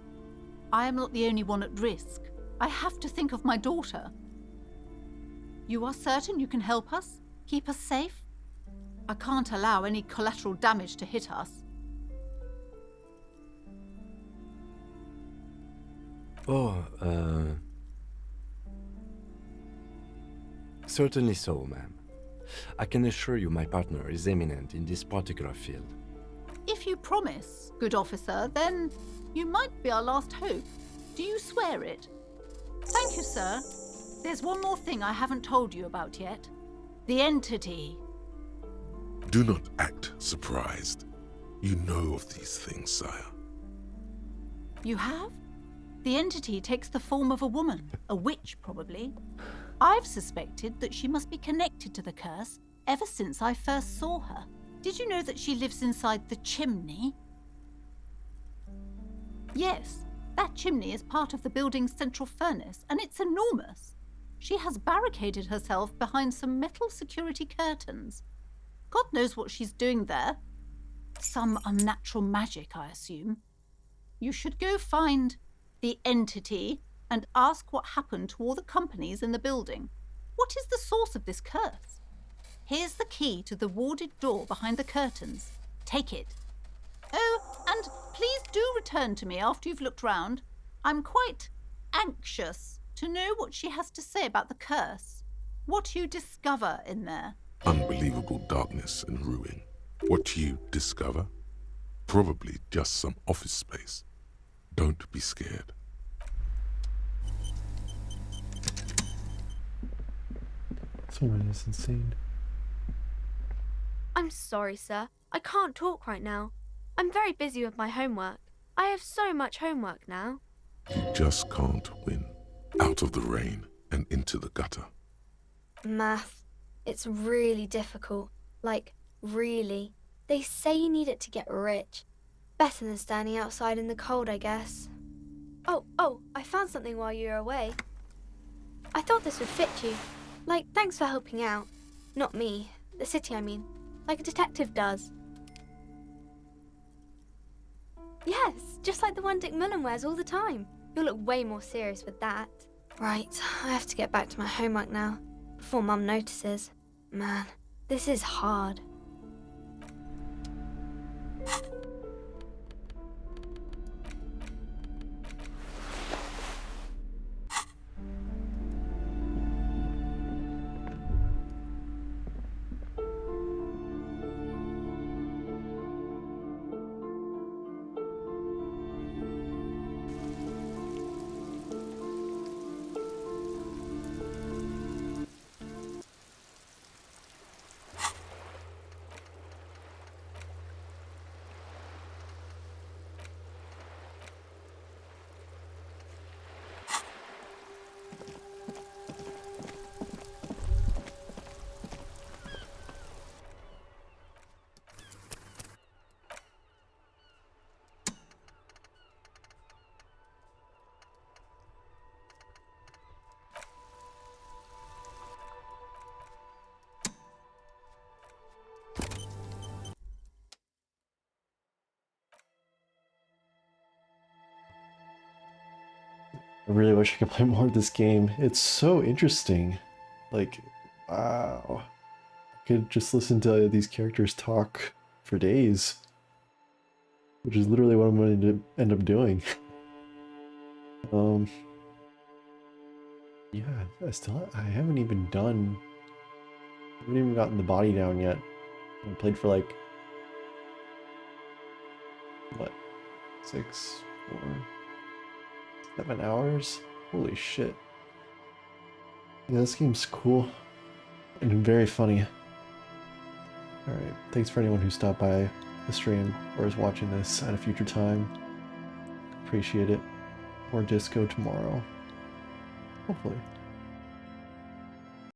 Speaker 16: I am not the only one at risk. I have to think of my daughter. You are certain you can help us? Keep us safe? I can't allow any collateral damage to hit us.
Speaker 3: Certainly so, ma'am. I can assure you my partner is eminent in this particular field.
Speaker 16: If you promise, good officer, then you might be our last hope. Do you swear it? Thank you, sir. There's one more thing I haven't told you about yet. The entity.
Speaker 1: Do not act surprised. You know of these things, sire.
Speaker 16: You have? The entity takes the form of a woman, a witch probably. I've suspected that she must be connected to the curse ever since I first saw her. Did you know that she lives inside the chimney? Yes, that chimney is part of the building's central furnace, and it's enormous. She has barricaded herself behind some metal security curtains. God knows what she's doing there. Some unnatural magic, I assume. You should go find the entity and ask what happened to all the companies in the building. What is the source of this curse? Here's the key to the warded door behind the curtains. Take it. Oh, and please do return to me after you've looked round. I'm quite anxious to know what she has to say about the curse. What you discover in there.
Speaker 1: Unbelievable darkness and ruin. What you discover? Probably just some office space. Don't be scared.
Speaker 4: Someone is insane.
Speaker 14: I'm sorry, sir. I can't talk right now. I'm very busy with my homework. I have so much homework now.
Speaker 1: You just can't win. Out of the rain and into the gutter.
Speaker 14: Math. It's really difficult. Like, really. They say you need it to get rich. Better than standing outside in the cold, I guess. Oh, I found something while you were away. I thought this would fit you. Like, thanks for helping out. Not me. The city, I mean. Like a detective does. Yes, just like the one Dick Mullen wears all the time. You'll look way more serious with that. Right, I have to get back to my homework now, before Mum notices. Man, this is hard.
Speaker 4: I really wish I could play more of this game. It's so interesting. Like, wow. I could just listen to these characters talk for days. Which is literally what I'm going to end up doing. Yeah, I haven't even gotten the body down yet. I played for like, what, 6, 4, 7 hours? Holy shit. Yeah, this game's cool and very funny. Alright, thanks for anyone who stopped by the stream or is watching this at a future time. Appreciate it. More disco tomorrow. Hopefully.